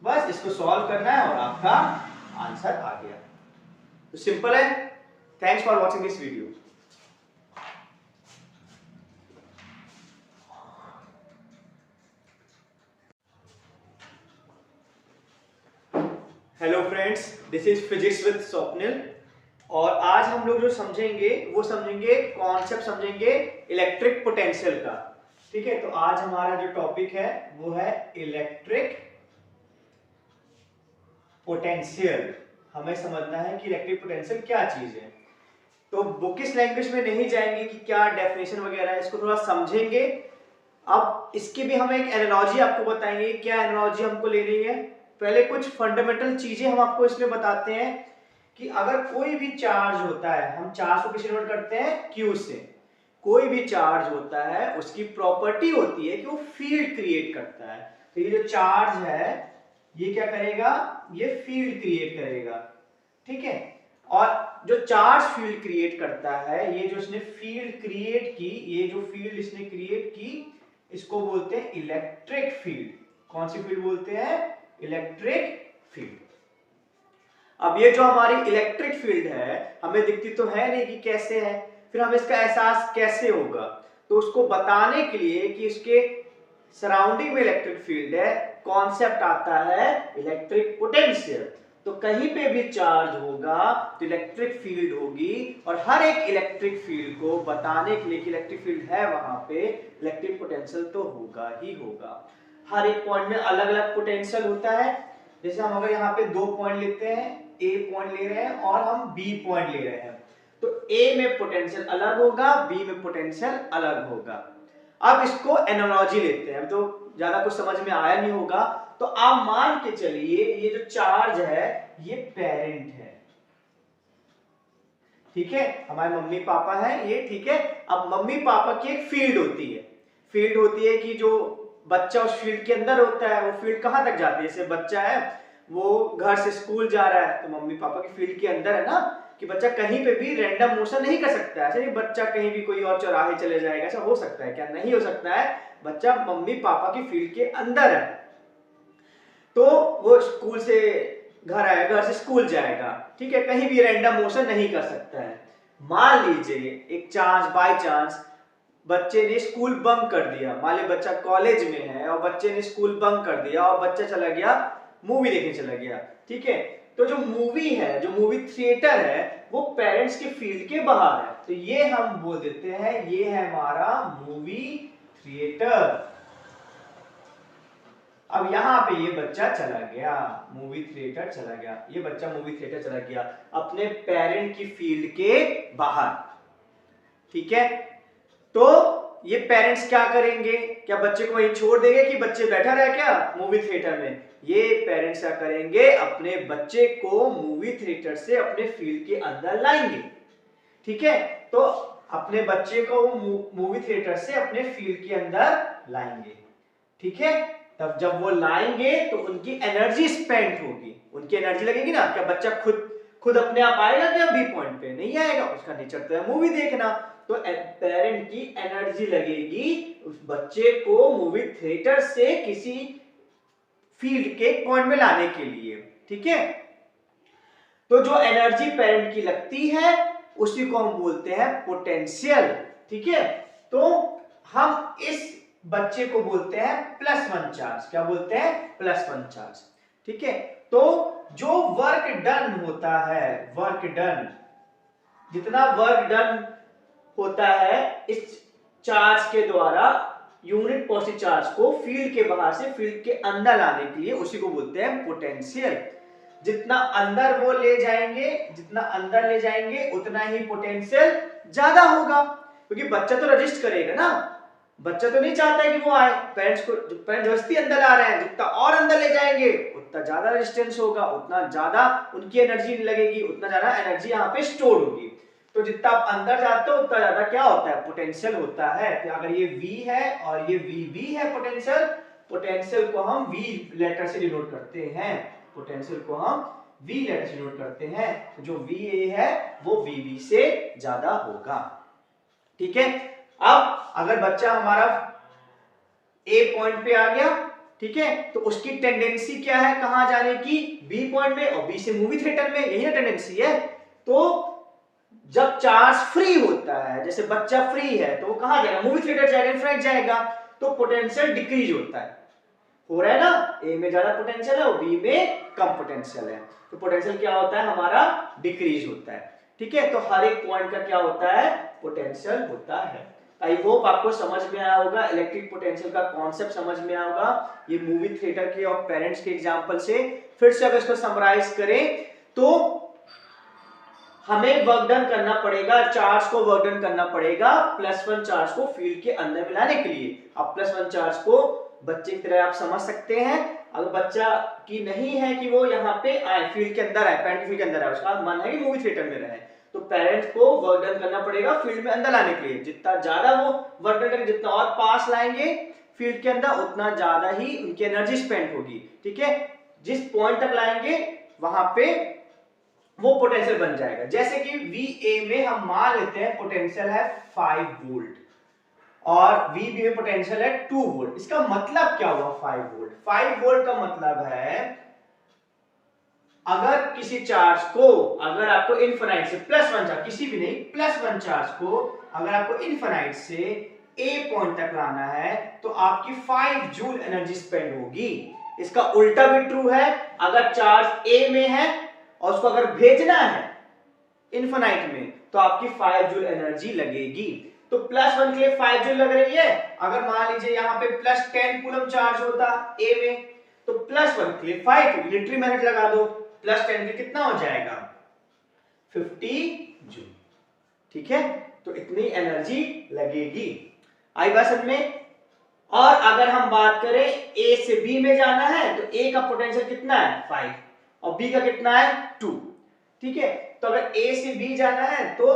बस इसको सॉल्व करना है और आपका आंसर आ गया। तो सिंपल है। Thanks for watching this video. Hello friends, this is physics with Swapnil, और आज हम लोग जो समझेंगे वो समझेंगे कॉन्सेप्ट, समझेंगे इलेक्ट्रिक पोटेंशियल का। ठीक है, तो आज हमारा जो टॉपिक है वो है इलेक्ट्रिक पोटेंशियल। हमें समझना है कि इलेक्ट्रिक पोटेंशियल क्या चीज है। तो बुकिश लैंग्वेज में नहीं जाएंगे कि क्या डेफिनेशन वगैरह है, इसको थोड़ा समझेंगे। अब इसकी भी हम एक एनालॉजी आपको बताएंगे, क्या एनालॉजी हमको लेनी है। पहले कुछ फंडामेंटल चीजें हम आपको इसमें बताते हैं कि अगर कोई भी चार्ज होता है, हम चार्ज को किससे नोट करते हैं Q से। कोई भी चार्ज होता है उसकी प्रॉपर्टी होती है कि वो फील्ड क्रिएट करता है। तो ये जो चार्ज है ये क्या करेगा, ये फील्ड क्रिएट करेगा। ठीक है, और जो चार्ज फील्ड क्रिएट करता है, ये जो इसने फील्ड क्रिएट की, ये जो फील्ड इसने क्रिएट की, इसको बोलते हैं इलेक्ट्रिक फील्ड। कौन सी फील्ड बोलते हैं, इलेक्ट्रिक फील्ड। अब ये जो हमारी इलेक्ट्रिक फील्ड है हमें दिखती तो है नहीं कि कैसे है, फिर हमें इसका एहसास कैसे होगा। तो उसको बताने के लिए कि इसके सराउंडिंग में इलेक्ट्रिक फील्ड है, कॉन्सेप्ट आता है इलेक्ट्रिक पोटेंशियल। तो कहीं पे भी चार्ज होगा तो इलेक्ट्रिक फील्ड होगी, और हर एक इलेक्ट्रिक फील्ड को बताने के लिए कि इलेक्ट्रिक फील्ड है वहां पे, इलेक्ट्रिक पोटेंशियल तो होगा ही होगा। हर एक पॉइंट में अलग अलग पोटेंशियल होता है। जैसे हम अगर यहाँ पे 2 पॉइंट लेते हैं, ए पॉइंट ले रहे हैं और हम बी पॉइंट ले रहे हैं, तो ए में पोटेंशियल अलग होगा, बी में पोटेंशियल अलग होगा। अब इसको एनालॉजी लेते हैं, अब तो ज्यादा कुछ समझ में आया नहीं होगा। तो आप मान के चलिए ये जो चार्ज है ये पेरेंट है। ठीक है, हमारे मम्मी पापा है ये। ठीक है, अब मम्मी पापा की एक फील्ड होती है। फील्ड होती है कि जो बच्चा उस फील्ड के अंदर होता है, वो फील्ड कहां तक जाती है। जैसे बच्चा है वो घर से स्कूल जा रहा है, तो मम्मी पापा की फील्ड के अंदर है ना, कि बच्चा कहीं पे भी रैंडम मोशन नहीं कर सकता है। ऐसे नहीं बच्चा कहीं भी कोई और चौराहे चले जाएगा, ऐसा हो सकता है क्या, नहीं हो सकता है। बच्चा मम्मी पापा की फील्ड के अंदर है, तो वो स्कूल से घर आएगा, घर से स्कूल जाएगा। ठीक है, कहीं भी रैंडम मोशन नहीं कर सकता है। मान लीजिए एक चांस, बाय चांस बच्चे ने स्कूल बंक कर दिया। मान लीजिए बच्चा कॉलेज में है और बच्चे ने स्कूल बंक कर दिया और बच्चा चला गया मूवी देखने चला गया। ठीक है, तो जो मूवी है, जो मूवी थिएटर है, वो पेरेंट्स के फील्ड के बाहर है, तो ये हम बोल देते हैं ये है हमारा मूवी थिएटर। अब यहाँ पे ये बच्चा चला गया, मूवी थिएटर चला गया, ये बच्चा मूवी थिएटर चला गया अपने पेरेंट की फील्ड के बाहर, ठीक है। तो ये पेरेंट्स क्या करेंगे, क्या बच्चे को वहीं छोड़ देंगे कि बच्चे बैठा रहे क्या मूवी थिएटर में? ये पेरेंट्स क्या करेंगे, अपने बच्चे को मूवी थिएटर से अपने फील्ड के अंदर लाएंगे, ठीक है। तो अपने बच्चे को मूवी थिएटर से अपने फील्ड के अंदर लाएंगे, ठीक है। तब जब वो लाएंगे तो उनकी एनर्जी स्पेंड होगी, उनकी एनर्जी लगेगी ना। क्या बच्चा खुद अपने आप आएगा क्या बी पॉइंट पे? नहीं आएगा, उसका नेचर तो है मूवी देखना। तो पेरेंट की एनर्जी लगेगी उस बच्चे को मूवी थिएटर से किसी फील्ड के पॉइंट में लाने के लिए, ठीक है। तो जो एनर्जी पेरेंट की लगती है उसी को हम बोलते हैं पोटेंशियल, ठीक है। तो हम इस बच्चे को बोलते हैं +1 चार्ज। क्या बोलते हैं? +1 चार्ज, ठीक है। तो जो वर्क डन होता है, वर्क डन, जितना वर्क डन होता है इस चार्ज के द्वारा यूनिट पॉजिटिव चार्ज को फील्ड के बाहर से फील्ड के अंदर लाने के लिए, उसी को बोलते हैं पोटेंशियल। जितना अंदर वो ले जाएंगे, जितना अंदर ले जाएंगे उतना ही पोटेंशियल ज्यादा होगा, क्योंकि बच्चा तो रजिस्ट करेगा ना, बच्चा तो नहीं चाहता है कि वो आए, पेरेंट्स जबरदस्ती अंदर ला रहे हैं, जितना और अंदर ले जाएंगे उतना ज्यादा रेजिस्टेंस होगा, उतना ज्यादा उनकी एनर्जी लगेगी, उतना ज्यादा एनर्जी यहाँ पे स्टोर होगी। तो जितना आप अंदर जाते हो उतना ज्यादा क्या होता है? पोटेंशियल होता है। तो अगर ये V है और ये VB है पोटेंशियल, पोटेंशियल को हम V लेटर से डिनोट करते हैं, पोटेंशियल को हम V लेटर से डिनोट करते हैं। तो जो VA है वो VB से ज्यादा होगा, ठीक है। अब अगर बच्चा हमारा A पॉइंट पे आ गया, ठीक है, तो उसकी टेंडेंसी क्या है कहां जाने की? B पॉइंट में, और B से मूवी थिएटर में, यही ना टेंडेंसी है। तो जब चार्ज फ्री होता है, जैसे बच्चा फ्री है तो वो कहां जाएगा? मूवी थिएटर जाएगा, इनफिनिट जाएगा, तो पोटेंशियल डिक्रीज होता है, हो रहा है ना। ए में ज्यादा पोटेंशियल है और बी में कम पोटेंशियल है, तो पोटेंशियल क्या होता है हमारा? डिक्रीज होता है, ठीक है। तो हर एक पॉइंट का क्या होता है? पोटेंशियल होता है। आई होप आपको समझ में आया होगा, इलेक्ट्रिक पोटेंशियल का कॉन्सेप्ट समझ में आया होगा, ये मूवी थिएटर के और पेरेंट्स के एग्जांपल से। फिर से अगर इसको समराइज करें तो हमें वर्क डन करना पड़ेगा, चार्ज को वर्क डन करना पड़ेगा +1 चार्ज को फील्ड के अंदर मिलाने के लिए। अब +1 चार्ज को बच्चे की तरह आप समझ सकते हैं। अगर बच्चा की नहीं है कि वो यहाँ पे आए, फील्ड के अंदर आए, पेरेंट फील्ड के अंदर आए, उसका मन है कि मूवी थिएटर में रहे, तो पेरेंट्स को वर्क डन करना पड़ेगा फील्ड में अंदर लाने के लिए। जितना ज्यादा वो वर्क डन करेंगे, जितना और पास लाएंगे फील्ड के अंदर, उतना ज्यादा ही उनकी एनर्जी स्पेंड होगी, ठीक है। जिस पॉइंट तक लाएंगे वहां पे वो पोटेंशियल बन जाएगा। जैसे कि VA में हम मान लेते हैं पोटेंशियल है 5 वोल्ट और VB में पोटेंशियल है 2 वोल्ट। इसका मतलब क्या हुआ 5 वोल्ट? 5 वोल्ट का मतलब है अगर किसी चार्ज को, अगर आपको इनफिनाइट से +1 चार्ज, किसी भी नहीं, +1 चार्ज को अगर आपको इनफिनाइट से A पॉइंट तक लाना है तो आपकी 5 जूल एनर्जी स्पेंड होगी। इसका उल्टा भी ट्रू है, अगर चार्ज A में है और उसको अगर भेजना है इनफिनाइट में तो आपकी 5 जूल एनर्जी लगेगी। तो +1 के लिए 5 जूल लग रही है। अगर मान लीजिए यहाँ पे +10 कूलम चार्ज होता A में, तो +1 के लिए 5, यूनिटरी मेथड लगा दो, +10 के कितना हो जाएगा? 50 जूल, ठीक है। तो इतनी एनर्जी लगेगी। आई बात समझ में? और अगर हम बात करें A से B में जाना है तो A का पोटेंशियल कितना है? 5 और B का कितना है? 2, ठीक है। तो अगर A से B जाना है तो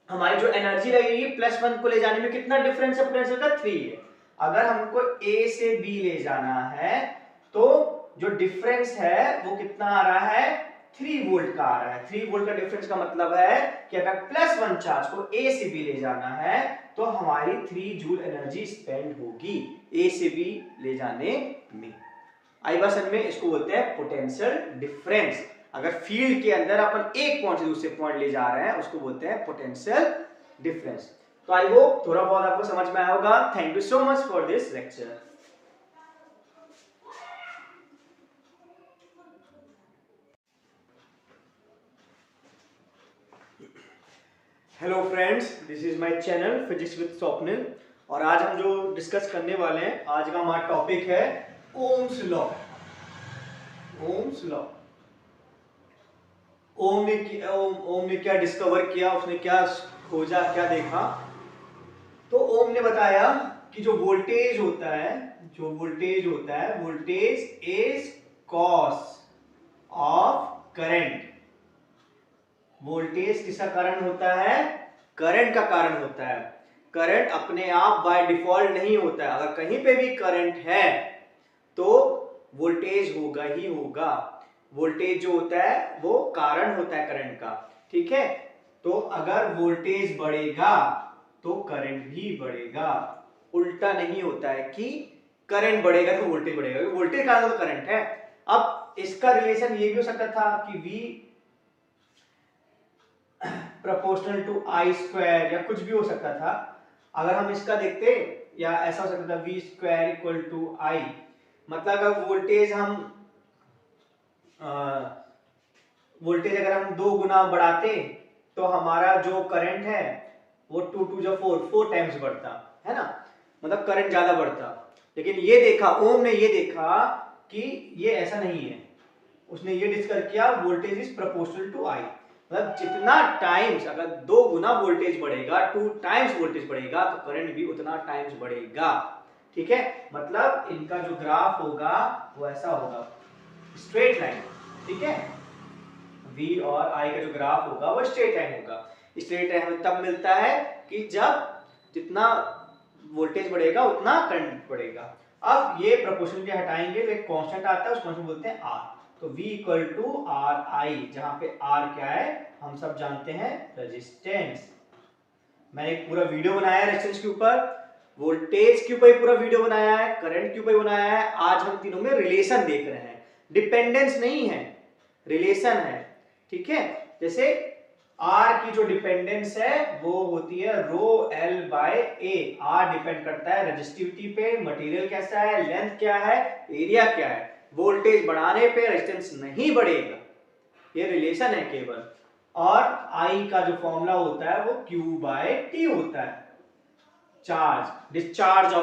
हमारी जो एनर्जी लगेगी +1 को ले जाने में कितना डिफरेंस है पोटेंशियल का? 3 है। अगर हमको A से B ले जाना है तो जो डिफरेंस है वो कितना आ रहा है? 3 वोल्ट का आ रहा है। 3 वोल्ट का डिफरेंस का मतलब है कि अगर +1 चार्ज को A से B ले जाना है तो हमारी 3 जूल एनर्जी स्पेंड होगी A से B ले जाने में। आई बात समझ में? इसको बोलते हैं पोटेंशियल डिफरेंस। अगर फील्ड के अंदर अपन एक पॉइंट से दूसरे पॉइंट ले जा रहे हैं उसको बोलते हैं पोटेंशियल डिफरेंस। तो आई होप थोड़ा बहुत आपको समझ में आया होगा। Thank you so much for this lecture. Hello friends, this is my channel physics with Swapnil और आज हम जो डिस्कस करने वाले हैं, आज का हमारा टॉपिक है Ohm's law. Ohm's law. Ohm ने क्या डिस्कवर किया, उसने क्या खोजा, क्या देखा? तो ओम ने बताया कि जो वोल्टेज होता है, voltage is cos of current. Voltage किसका कारण होता है? करंट का कारण होता है। करंट अपने आप बाय डिफॉल्ट नहीं होता है। अगर कहीं पे भी करंट है तो वोल्टेज होगा ही होगा। वोल्टेज जो होता है वो कारण होता है करंट का, ठीक है? तो अगर वोल्टेज बढ़ेगा तो करंट भी बढ़ेगा। उल्टा नहीं होता है कि करंट बढ़ेगा तो वोल्टेज बढ़ेगा। वोल्टेज कारण तो करंट है। अब इसका रिलेशन ये भी हो सकता था कि V proportional to I square या कुछ भी हो सकता था। अगर हम इसका देखते, या ऐसा हो सकता था V स्क्वायर इक्वल टू आई, मतलब अगर वोल्टेज अगर हम 2 गुना बढ़ाते तो हमारा जो करंट है वो 2 2 जो 4 टाइम्स बढ़ता है ना, मतलब करंट ज्यादा बढ़ता। लेकिन ये देखा, ओम ने ये देखा कि ये ऐसा नहीं है। उसने ये डिस्कवर किया वोल्टेज इज प्रोपोर्शनल टू आई, मतलब जितना टाइम्स, अगर 2 गुना वोल्टेज बढ़ेगा, 2 टाइम्स वोल्टेज बढ़ेगा, तो करंट भी उतना टाइम्स बढ़ेगा। ठीक है? मतलब इनका जो ग्राफ होगा वो ऐसा होगा, स्ट्रेट लाइन। ठीक है? V और I का जो ग्राफ होगा वो स्ट्रेट लाइन होगा। स्ट्रेट लाइन हमें तब मिलता है कि जब जितना वोल्टेज बढ़ेगा उतना करंट बढ़ेगा। अब ये प्रोपोर्शनलिटी हटाएंगे तो एक कांस्टेंट आता है, उस कांस्टेंट बोलते हैं R। तो V equal to R I, जहां पे R क्या है हम सब जानते हैं, रेजिस्टेंस। मैंने एक पूरा वीडियो बनाया है रेजिस्टेंस के ऊपर, वोल्टेज के ऊपर पूरा वीडियो बनाया है, करंट के ऊपर बनाया है। आज हम तीनों में रिलेशन देख रहे हैं, डिपेंडेंस नहीं है, रिलेशन है। ठीक है? जैसे R की जो डिपेंडेंस है वो होती है rho L by A। R depend करता है रेजिस्टिविटी पे, मटेरियल कैसा है, लेंथ क्या है, एरिया क्या है। वोल्टेज बढ़ाने पे रेजिस्टेंस नहीं बढ़ेगा, ये रिलेशन है केवल। और I का जो फॉर्मूला होता है वो Q बाय T होता है। चार्ज, डिस्चार्ज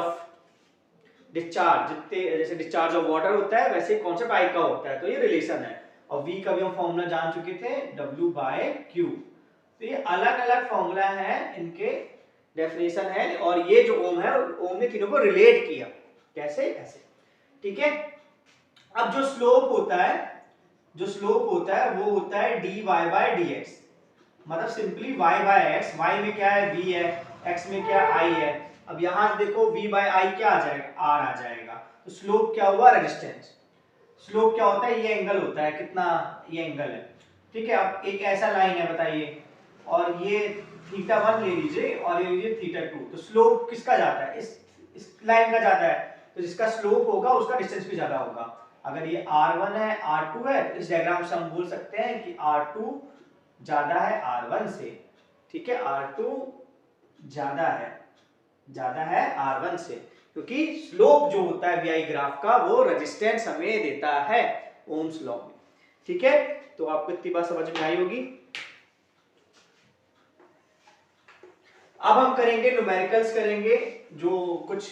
जितने, जैसे डिस्चार्ज ऑफ वाटर होता है वैसे कॉन्सेप्ट I का होता है। तो ये रिलेशन है। और V का भी हम फॉर्मूला जान चुके थे, W बाय Q। तो ये अलग अलग फॉर्मूला है, इनके डेफिनेशन है। और ये जो ओम है, ओम ने तीनों को रिलेट किया। कैसे? ऐसे। ठीक है? अब जो स्लोप होता है वो होता है dy बाय dx। मतलब simply y by x। y में क्या है? v है, x में क्या? I है। अब यहां से देखो v बाय I क्या आ जाएगा? R आ जाएगा। तो स्लोप क्या हुआ? रेजिस्टेंस। स्लोप क्या होता है? ये एंगल होता है, कितना? ये एंगल है। ठीक है? अब एक ऐसा लाइन है, बताइए, और ये θ1 ले लीजिए और ये लीजिए θ2। तो स्लोप किसका जाता है? इस लाइन का जाता है। तो जिसका स्लोप होगा उसका डिस्टेंस भी ज्यादा होगा। अगर ये R1 है, R2 है, तो इस डायग्राम से हम बोल सकते हैं कि R2 ज्यादा है R1 से। ठीक है? R2 ज्यादा है R1 से, क्योंकि स्लोप जो होता है VI ग्राफ का वो रेजिस्टेंस हमें देता है ओम्स लॉ में। ठीक है? तो आपको इतनी बात समझ में आई होगी। अब हम करेंगे न्यूमेरिकल्स, करेंगे जो कुछ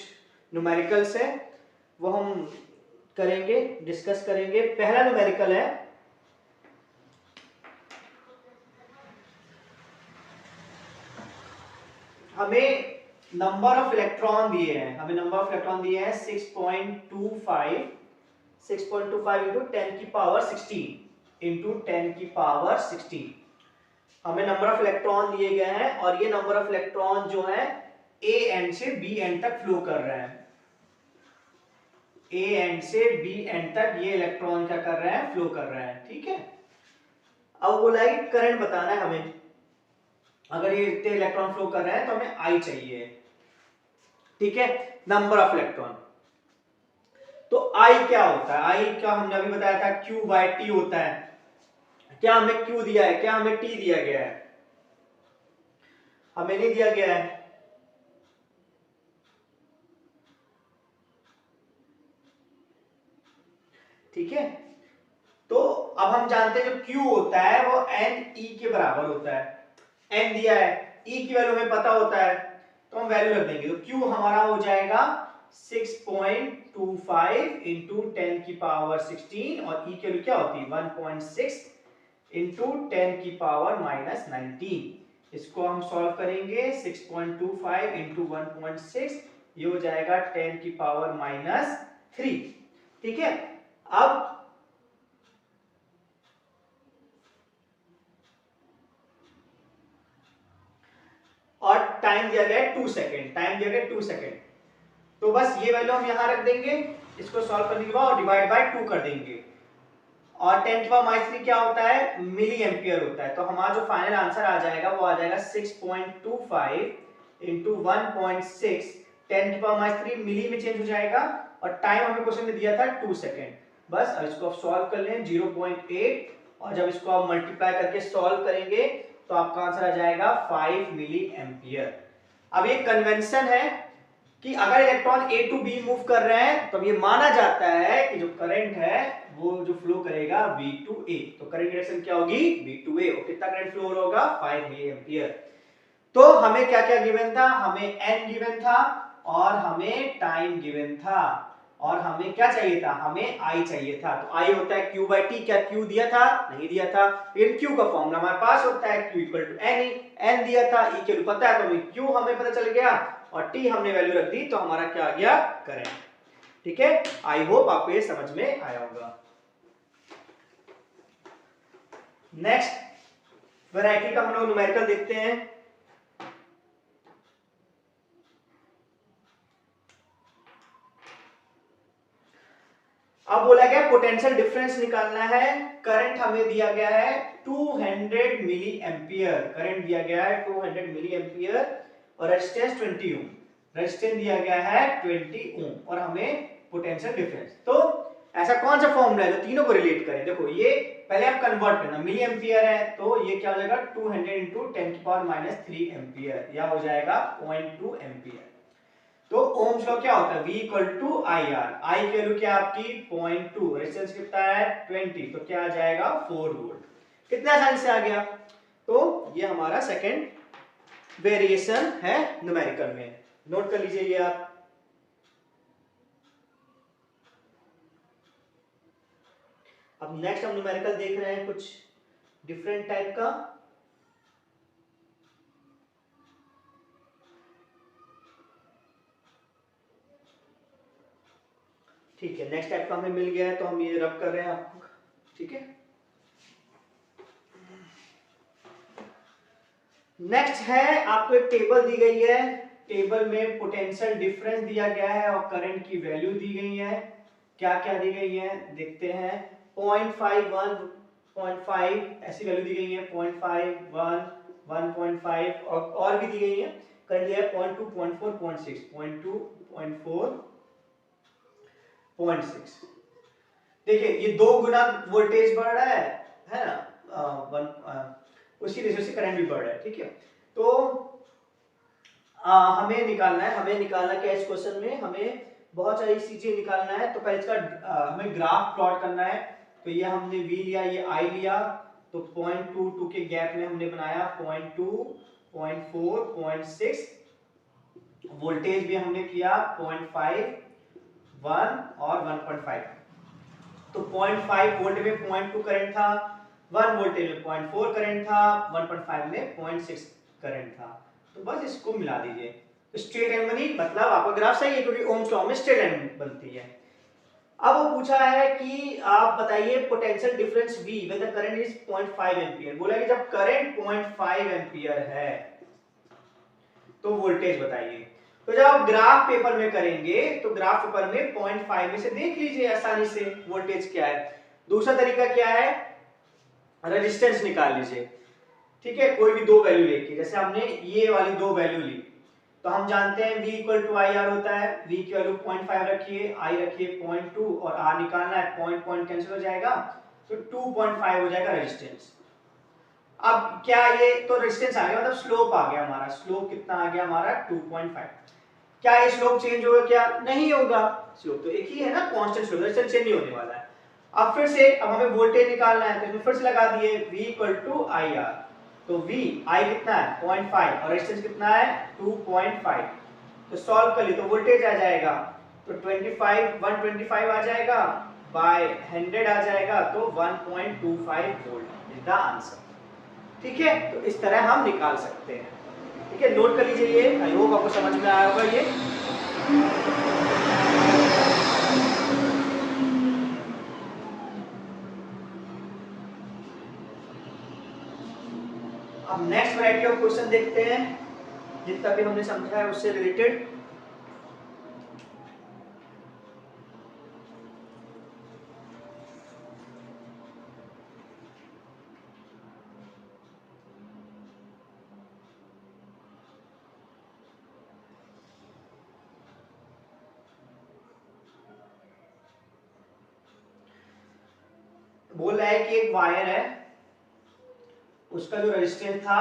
न्यूमेरिकल्स है वो हम करेंगे, डिस्कस करेंगे। पहला न्यूमेरिकल है, हमें नंबर ऑफ इलेक्ट्रॉन दिए हैं, 6.25 इंटू 10 की पावर 16 इंटू 10 की पावर 16 हमें नंबर ऑफ इलेक्ट्रॉन दिए गए हैं। और ये नंबर ऑफ इलेक्ट्रॉन जो है ए एंड से बी एंड तक फ्लो कर रहे हैं। ए एंड से बी एंड तक ये इलेक्ट्रॉन क्या कर रहे हैं? फ्लो कर रहे हैं। ठीक है? अब बोला है कि करंट बताना है हमें। अगर ये इतने इलेक्ट्रॉन फ्लो कर रहे हैं तो हमें आई चाहिए। ठीक है? Number of electron. तो आई क्या होता है? आई का हमने अभी बताया था Q बाय T होता है। क्या हमें Q दिया है? क्या हमें T दिया गया है? हमें नहीं दिया गया है। ठीक है? तो अब हम जानते हैं जो Q होता है वो N E के बराबर होता है। N दिया है, E की वैल्यू हमें पता होता है। तो हम वैल्यू रख देंगे। तो Q हमारा हो जाएगा 6.25 इंटू 10 की पावर 16 और E की वैल्यू क्या होती है 1.6 इंटू 10 की पावर माइनस 19। इसको हम सॉल्व करेंगे 6.25 इंटू 1.6 ये हो जाएगा 10 की पावर माइनस 3। ठीक है, अब और टाइम दिया गया है 2 सेकेंड, टाइम दिया गया है 2 सेकेंड। तो बस ये वैल्यू हम यहां रख देंगे, इसको सॉल्व करने के बाद और डिवाइड बाय 2 कर देंगे। और 10 की पावर माइनस 3 क्या होता है मिली एम्पियर होता है। तो हमारा जो फाइनल आंसर आ जाएगा वो आ जाएगा 6.25 इंटू 1.6 10 की पावर माइनस 3 मिली में चेंज हो जाएगा और टाइम हमें क्वेश्चन में दिया था 2 सेकेंड। बस अब इसको आप सॉल्व कर लें 0.8 और जब इसको आप मल्टीप्लाई करके सॉल्व करेंगे तो आपका आंसर आ जाएगा 5 मिली एम्पियर। अब ये कन्वेंशन है कि अगर electron A to B move कर रहे हैं तो ये माना जाता है कि जो करंट है वो जो फ्लो करेगा B टू A। तो करंट डायरेक्शन क्या होगी B टू A और कितना करंट फ्लो होगा 5 मिली एम्पियर। तो हमें क्या क्या गिवन था, हमें n गिवन था और हमें टाइम गिवन था और हमें क्या चाहिए था, हमें I चाहिए था। तो I होता है Q/T, क्या Q दिया था, नहीं दिया था। इन Q का फॉर्मूला हमारे पास होता है Q = NE, n दिया था, E के पता है तो हमें Q हमें पता चल गया और T हमने वैल्यू रख दी तो हमारा क्या आ गया करंट। ठीक है, आई होप आपको ये समझ में आया होगा। नेक्स्ट वैरायटी का हम लोग न्यूमेरिकल देखते हैं। अब बोला गया पोटेंशियल डिफरेंस निकालना है। करंट हमें दिया गया है 200 मिली एम्पियर, करंट दिया गया है 200 मिली एम्पियर और रेजिस्टेंस 20 ओम, रेजिस्टेंस दिया गया है 20 ओम और हमें पोटेंशियल डिफरेंस। तो ऐसा कौन सा फॉर्मूला है जो तीनों को रिलेट करे। देखो ये पहले आप कन्वर्ट करना, मिली एम्पियर है तो ये क्या हो जाएगा 200 इंटू 10 की पावर माइनस 3 एम्पियर या हो जाएगा 0.2 एम्पियर। तो ओम्स लॉ क्या होता है V = IR, I की वैल्यू क्या आपकी 0.2, रेजिस्टेंस कितना है 20 तो क्या आ जाएगा 4 वोल्ट। कितना आसानी से आ गया। तो ये हमारा सेकंड वेरिएशन है न्यूमेरिकल में, नोट कर लीजिए ये आप। अब नेक्स्ट हम न्यूमेरिकल देख रहे हैं कुछ डिफरेंट टाइप का। ठीक है, नेक्स्ट टाइप का हमें मिल गया है तो हम ये रब कर रहे हैं आपको। ठीक है, नेक्स्ट है आपको एक टेबल दी गई है, टेबल में पोटेंशियल डिफरेंस दिया गया है और करंट की वैल्यू दी गई है। क्या क्या दी गई है देखते हैं। 0.5 1.5 ऐसी वैल्यू दी गई है, 0.5 1 1.5 और भी दी गई है। करंट दिया है 0.2 0.4 0.6 0.2 0.4 0.6। देखिए ये 2 गुना वोल्टेज बढ़ रहा है ना, उसी रेशियो से करंट भी बढ़ रहा है। ठीक है, तो हमें निकालना क्या इस क्वेश्चन में, हमें बहुत सारी चीजें निकालना है। तो पहले इसका हमें ग्राफ प्लॉट करना है। तो ये हमने V लिया, ये I लिया, तो 0.22 के गैप में हमने बनाया 0.2 0.4 0.6, वोल्टेज भी हमने किया 0.5 1 और 1.5। तो 0.5 वोल्ट में 0.2 करंट था, 1 वोल्टेज में 0.4 करंट था, 1.5 में 0.6 करंट था। तो बस इसको मिला दीजिए, स्ट्रेट लाइन बनी, मतलब आपका ग्राफ सही है क्योंकि ओम्स लॉ में स्ट्रेट लाइन बनती है। अब वो पूछा है कि आप बताइए potential difference V when the current is 0.5 ampere. बोला कि जब करंट 0.5 एम्पियर है तो वोल्टेज बताइए। तो जब आप ग्राफ पेपर में करेंगे तो ग्राफ पेपर में 0.5 में से देख लीजिए आसानी से वोल्टेज क्या है। दूसरा तरीका क्या है, रेजिस्टेंस निकाल लीजिए। ठीक है, कोई भी दो वैल्यू लेके, जैसे हमने ये वाली दो वैल्यू ली तो हम जानते हैं V = IR होता है। V की वैल्यू 0.5 रखिए, I रखिए 0.2 और R निकालना है, पॉइंट कैंसिल हो जाएगा तो 2.5 हो जाएगा रेजिस्टेंस। अब क्या ये तो रेजिस्टेंस आ गया, मतलब स्लोप आ गया हमारा, स्लोप कितना आ गया हमारा 2.5। क्या ये स्लोप चेंज होगा, क्या नहीं होगा, स्लोप तो एक ही है ना, कांस्टेंट स्लोप, रेजिस्टेंस चेंज नहीं होने वाला है। अब फिर से अब हमें वोल्टेज निकालना है तो इसमें फिर से लगा दिए V = IR। तो V I कितना है 0.5 और रेजिस्टेंस कितना है 2.5। तो सॉल्व कर ली तो वोल्टेज आ जाएगा, तो 125 आ जाएगा बाय 100 आ जाएगा, तो 1.25 वोल्ट इज द आंसर। ठीक है, तो इस तरह हम निकाल सकते हैं। ठीक है, नोट कर लीजिए ये, आई होप आपको समझ में आया होगा ये। अब नेक्स्ट वैरायटी ऑफ क्वेश्चन देखते हैं, जितना भी हमने समझा है उससे रिलेटेड। बोल रहा है कि एक वायर है, उसका जो रेजिस्टेंस था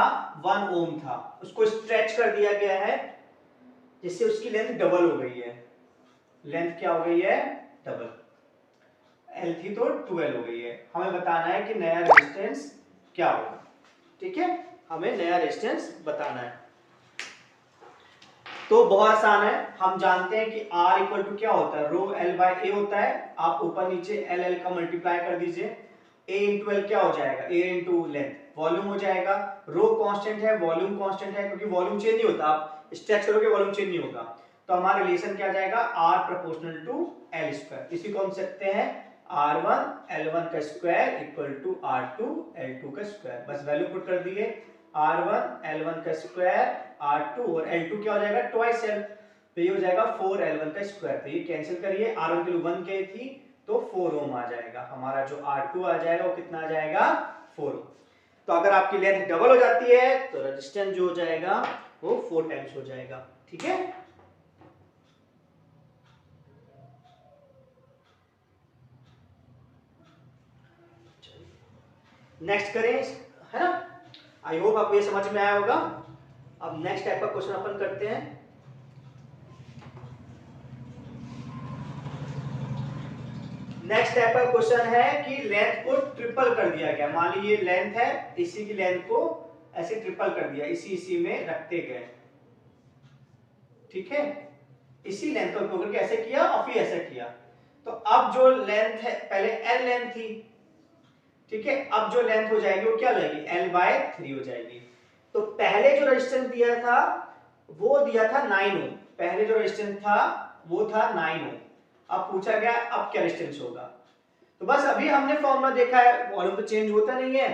1 ओम था, उसको स्ट्रेच कर दिया गया है जिससे उसकी लेंथ डबल हो गई है। लेंथ क्या हो गई है डबल, L थी तो 12 हो गई है। हमें बताना है कि नया रेजिस्टेंस क्या होगा। ठीक है, हमें नया रेजिस्टेंस बताना है। तो बहुत आसान है, हम जानते हैं कि R इक्वल टू क्या होता है, रो L बाय A होता है। आप ऊपर नीचे L L का मल्टीप्लाई कर दीजिए, A इंटू L क्या हो जाएगा, A इंटू लेंथ, वॉल्यूम हो जाएगा। रो कांस्टेंट है, वॉल्यूम कांस्टेंट है, क्योंकि वॉल्यूम चेंज नहीं होता, आप स्ट्रेच करोगे वॉल्यूम चेंज नहीं होगा। तो हमारा रिलेशन क्या जाएगा, R proportional to L square. इसी को हम सकते हैं R1 L1 का square equal to R2 L2 का स्क्वायर। बस वैल्यू पुट कर दिए, R1 L1 का स्क्वायर R2 और L2 क्या हो जाएगा ट्वाइस L, तो ये हो जाएगा 4 L1 का स्क्वायर। तो ये कैंसिल करिए, R1 की वैल्यू 1 के थी तो 4 ओम आ जाएगा। हमारा जो R2 आ जाएगा वो कितना आ जाएगा 4 ओम। तो अगर आपकी लेंथ डबल हो जाती है तो रेजिस्टेंस जो हो जाएगा वो 4 टाइम्स हो जाएगा। ठीक है, नेक्स्ट करें, है ना। आई होप आपको ये समझ में आया होगा। अब नेक्स्ट टाइप का क्वेश्चन अपन करते हैं। नेक्स्ट टाइप का क्वेश्चन है कि लेंथ को ट्रिपल कर दिया गया। मान लीजिए लेंथ है, इसी की लेंथ को ऐसे ट्रिपल कर दिया, इसी में रखते गए। ठीक है, इसी लेंथ को उपयोग करके ऐसे किया और फिर ऐसे किया। तो अब जो लेंथ है, पहले L लेंथ थी, ठीक है, अब जो लेंथ हो जाएगी वो क्या हो जाएगी L बाय 3 हो जाएगी। तो पहले जो रेजिस्टेंस दिया था वो दिया था 9 ओम, पहले जो रेजिस्टेंस था वो था 9 ओम। अब पूछा गया अब क्या रेजिस्टेंस होगा। तो बस अभी हमने फॉर्मूला देखा है, वॉल्यूम तो चेंज होता नहीं है,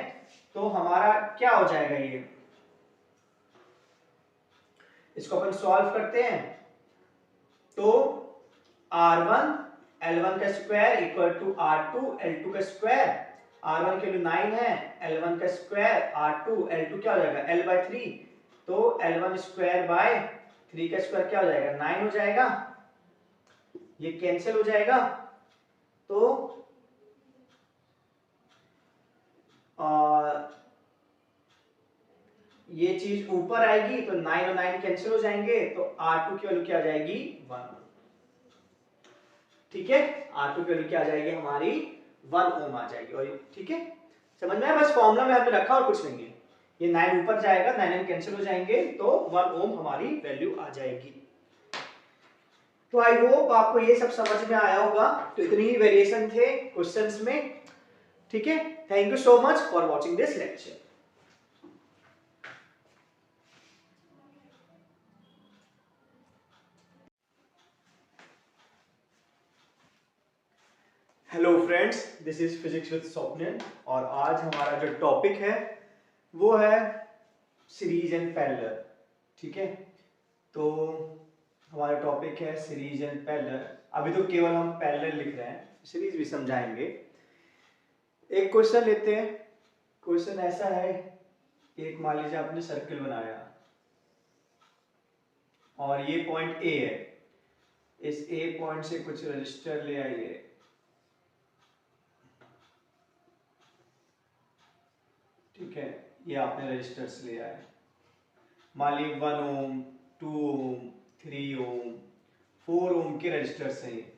तो हमारा क्या हो जाएगा, ये इसको अपन सॉल्व करते हैं। तो R1 L1 का square equal to R2 L2 का स्क्वायर। R1 की वैल्यू 9 है, L1 का स्क्वायर R2 L2 क्या हो जाएगा L बाय 3, तो L1 स्क्वायर बाय 3 का स्क्वायर क्या हो जाएगा 9 हो जाएगा, ये कैंसिल हो जाएगा। तो ये चीज ऊपर आएगी तो 9 और 9 कैंसिल हो जाएंगे, तो R2 की वैल्यू क्या आ जाएगी 1। ठीक है, R2 की वैल्यू क्या आ जाएगी हमारी 1 ओम आ जाएगी। और ठीक है, समझ में आया, बस फॉर्मूला में हमने रखा और कुछ नहीं है। ये 9 ऊपर जाएगा, 9 कैंसिल हो जाएंगे, तो 1 ओम हमारी वैल्यू आ जाएगी। तो आई होप आपको ये सब समझ में आया होगा। तो इतनी ही वेरिएशन थे क्वेश्चंस में। ठीक है, thank you so much for watching this lecture. Hello friends, this is physics with Swapnil, और आज हमारा जो टॉपिक है वो है सीरीज एंड पैरेलल। ठीक है, तो हमारा टॉपिक है सीरीज एंड पैरेलल। अभी तो केवल हम पैरेलल लिख रहे हैं, सीरीज भी समझाएंगे। एक क्वेश्चन लेते हैं। क्वेश्चन ऐसा है, एक मान लीजिए आपने सर्किल बनाया और ये पॉइंट ए है, इस ए पॉइंट से कुछ रजिस्टर ले आइए। ठीक है, ये आपने रजिस्टर्स ले आए, मान ली 1 ओम 2 ओम 3 ओम 4 ओम के रजिस्टर्स हैं,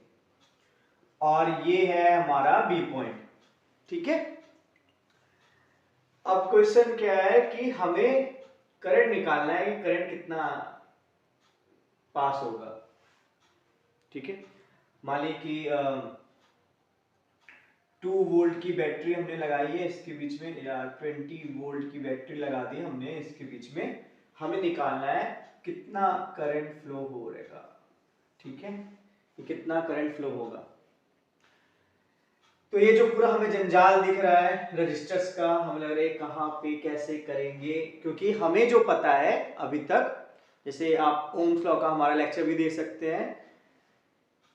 और ये है हमारा बी पॉइंट। ठीक है, अब क्वेश्चन क्या है कि हमें करंट निकालना है कि करंट कितना पास होगा। ठीक है, मान लीजिए कि 2 वोल्ट की बैटरी हमने लगाई है इसके बीच में, या 20 वोल्ट की बैटरी लगा दी हमने इसके बीच में, हमें निकालना है कितना करंट फ्लो हो रहेगा। ठीक है, ये कितना करंट फ्लो होगा। तो ये जो पूरा हमें जंजाल दिख रहा है रजिस्टर्स का, हमें लग रहा है कहाँ पे कैसे करेंगे, क्योंकि हमें जो पता है अभी तक, जैसे आप ओम्स लॉ का हमारा लेक्चर भी देख सकते हैं,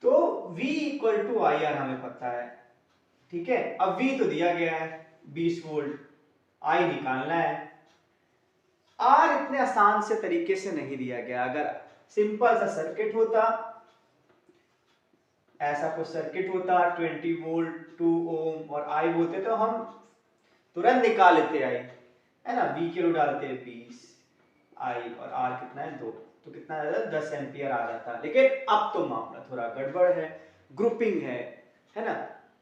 तो V equal to I R हमें पता है। ठीक है, अब V तो दिया गया है 20 वोल्ट, I निकालना है। R इतने आसान से तरीके से नहीं दिया गया। अगर सिंपल सा सर्किट होता, ऐसा कुछ सर्किट होता 20 वोल्ट 2 ओम और I बोलते तो हम तुरंत निकाल लेते I, है ना। V के रो डालते 20, I और R कितना है 2, तो कितना आ जाता 10 एम्पियर आ जाता। लेकिन अब तो मामला थोड़ा गड़बड़ है, ग्रुपिंग है ना,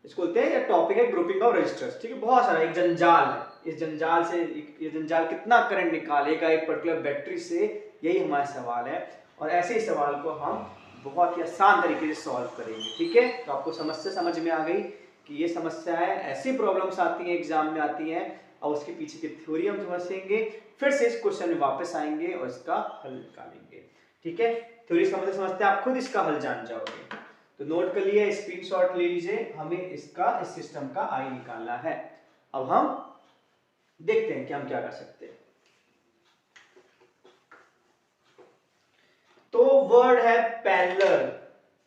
इसको बोलते हैं, ये टॉपिक है ग्रुपिंग ऑफ रजिस्टर्स। ठीक है, बहुत सारा एक जंजाल है, इस जंजाल से ये जंजाल कितना करंट निकालेगा एक पर्टिकुलर बैटरी से, यही हमारा सवाल है। और ऐसे ही सवाल को हम बहुत ही आसान तरीके से सॉल्व करेंगे। ठीक है, तो आपको समस्या समझ में आ गई कि ये समस्या है, ऐसी प्रॉब्लम्स आती हैं एग्जाम में आती हैं, और उसके पीछे की थ्योरी हम समझेंगे, फिर से इस क्वेश्चन में वापस आएंगे और इसका हल निकालेंगे। ठीक है, थ्योरी समझते आप खुद इसका हल जान जाओगे। तो नोट कर लिए, स्क्रीनशॉट ले लीजिए, हमें इसका इस सिस्टम का आई निकालना है। अब हम देखते हैं कि हम क्या कर सकते हैं। तो वर्ड है पैरेलल।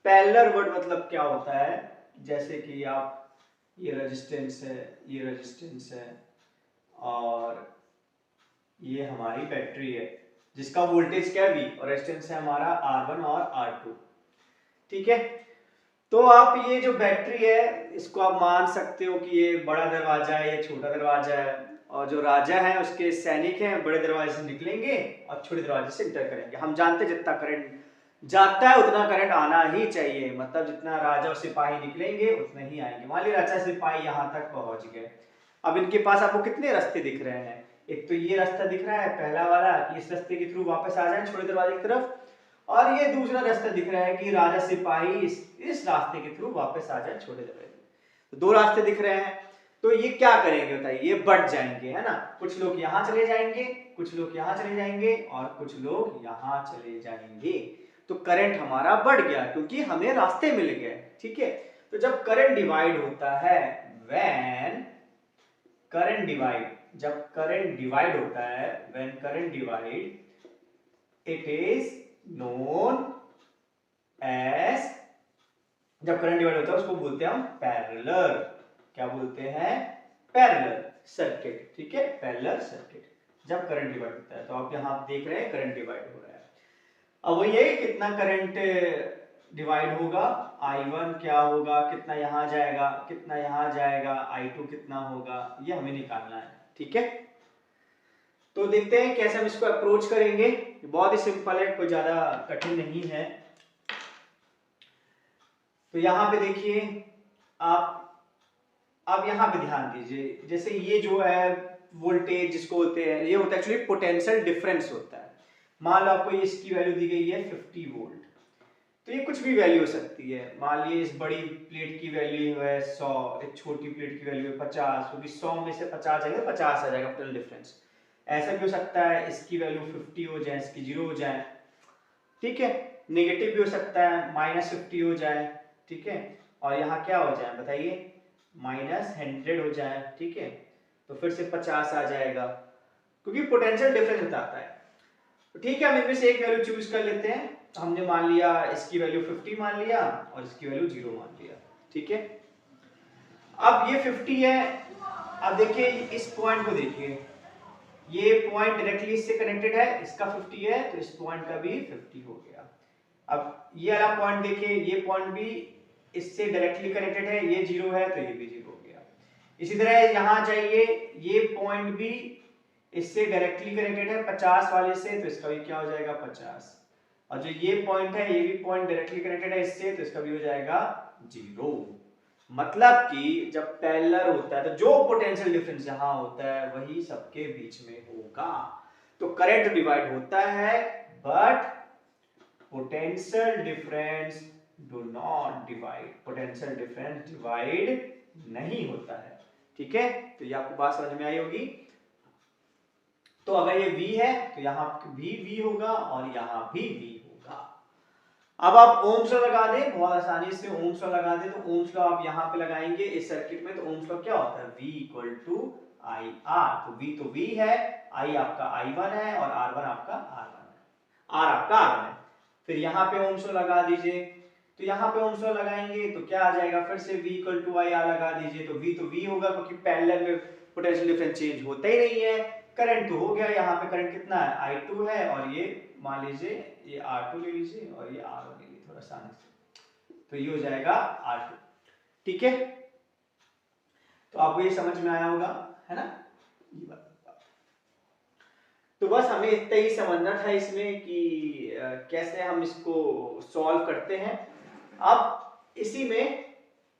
पैरेलल वर्ड मतलब क्या होता है, जैसे कि आप, ये रेजिस्टेंस है, ये रेजिस्टेंस है, और ये हमारी बैटरी है जिसका वोल्टेज क्या है V, और रेजिस्टेंस है हमारा R1 और R2। ठीक है, तो आप ये जो बैटरी है इसको आप मान सकते हो कि ये बड़ा दरवाजा है, ये छोटा दरवाजा है, और जो राजा है उसके सैनिक हैं बड़े दरवाजे से निकलेंगे और छोटे दरवाजे से इंटर करेंगे। हम जानते हैं जितना करंट जाता है उतना करंट आना ही चाहिए, मतलब जितना राजा और सिपाही निकलेंगे उतने ही आएंगे। मान लीजिए राजा सिपाही यहाँ तक पहुंच गए, अब इनके पास आपको कितने रास्ते दिख रहे हैं, एक तो ये रास्ता दिख रहा है पहला वाला कि इस रास्ते के थ्रू वापस आ जाए छोटे दरवाजे की तरफ, और ये दूसरा रास्ता दिख रहा है कि राजा सिपाही इस रास्ते के थ्रू वापस आ जाए छोटे दरवाजे। तो दो रास्ते दिख रहे हैं, तो ये क्या करेंगे बताइए, ये बढ़ जाएंगे, है ना। कुछ लोग यहाँ चले जाएंगे, कुछ लोग यहाँ चले जाएंगे, और कुछ लोग यहाँ चले जाएंगे। तो करंट हमारा बढ़ गया क्योंकि हमें रास्ते मिल गए। ठीक है, तो जब करंट डिवाइड होता है, व्हेन करंट डिवाइड, जब करंट डिवाइड होता है, when current divide, it is known as, जब करंट डिवाइड होता है उसको बोलते हैं हम पैरेलल। क्या बोलते हैं, पैरेलल सर्किट। ठीक है, पैरेलल सर्किट जब करंट डिवाइड होता है। तो आप यहां देख रहे हैं करंट डिवाइड हो रहा है। अब वो ये कितना करंट डिवाइड होगा, I1 क्या होगा, कितना यहां जाएगा, कितना यहां जाएगा, I2 कितना होगा, ये हमें निकालना है। ठीक है, तो देखते हैं कैसे हम इसको अप्रोच करेंगे। बहुत ही सिंपल है, कोई ज्यादा कठिन नहीं है। तो यहां पे देखिए, आप यहां पे ध्यान दीजिए, जैसे ये जो है वोल्टेज जिसको बोलते हैं, ये होता है एक्चुअली पोटेंशियल डिफरेंस होता है। मान लो आपको इसकी वैल्यू दी गई है 50 वोल्ट, तो ये कुछ भी वैल्यू हो सकती है। मान लीजिए इस बड़ी प्लेट की वैल्यू है 100, एक छोटी प्लेट की वैल्यू है 50, क्योंकि 100 में से 50 जाएंगे 50 आ जाएगा पोटेंशियल डिफरेंस। ऐसा भी हो सकता है इसकी वैल्यू 50 हो जाए, इसकी 0 हो जाए। ठीक है, नेगेटिव भी हो सकता है, -50 हो जाए। ठीक है, और यहाँ क्या हो जाए बताइए, -100 हो जाए। ठीक है, तो फिर से 50 आ जाएगा, क्योंकि पोटेंशियल डिफरेंस बताता है। तो ठीक है, हम इनमें से एक वैल्यू चूज कर लेते हैं। हमने मान लिया इसकी वैल्यू 50 मान लिया और इसकी वैल्यू 0 मान लिया। ठीक है, अब ये 50 है। अब देखिए इस पॉइंट को देखिए, ये पॉइंट डायरेक्टली इससे कनेक्टेड है, इसका 50 है तो इस पॉइंट का भी 50 हो गया। अब ये वाला पॉइंट देखिए, ये पॉइंट भी इससे डायरेक्टली कनेक्टेड है, ये 0 है तो ये भी 0 हो गया। इसी तरह यहां जाइए, ये पॉइंट भी इससे डायरेक्टली कनेक्टेड है 50 वाले से, तो इसका भी क्या हो जाएगा 50। और जो ये पॉइंट है, ये भी पॉइंट डायरेक्टली कनेक्टेड है इससे, तो इसका भी हो जाएगा 0। मतलब कि जब पैरेलल होता है तो जो पोटेंशियल डिफरेंस यहाँ होता है वही सबके बीच में होगा। तो करंट डिवाइड होता है but potential difference do not divide, potential difference divide नहीं होता है। ठीक है, तो ये आपको बात समझ में आई होगी। तो अगर ये V है तो यहाँ भी V होगा और यहाँ भी V होगा। अब आप ओम्स लॉ लगा दें, बहुत आसानी से ओम्स लॉ लगा दें। तो ओम्स लॉ आप यहाँ पे लगाएंगे इस सर्किट में, तो ओम्स लॉ क्या होता है, V equal to I R. तो V है, I आपका I1 है और R1 आपका R1 है, R आपका R1 है। फिर यहाँ पे ओम्स लॉ लगा दीजिए, तो यहाँ पे ओम्स लॉ लगाएंगे तो क्या आ जाएगा, फिर से V equal to I R लगा दीजिए। तो V होगा क्योंकि पैरेलल में पोटेंशियल डिफरेंस चेंज होता ही नहीं है। करंट तो हो गया, यहाँ पे करंट कितना है, I2 है, और ये मान लीजिए ये R2 ले लीजिए और ये R1 ले लीजिए थोड़ा आसानी से, तो ये हो जाएगा R2। ठीक है, तो आपको ये समझ में आया होगा, है ना ये बात। तो बस हमें इतना ही समझना था इसमें कि कैसे हम इसको सॉल्व करते हैं। अब इसी में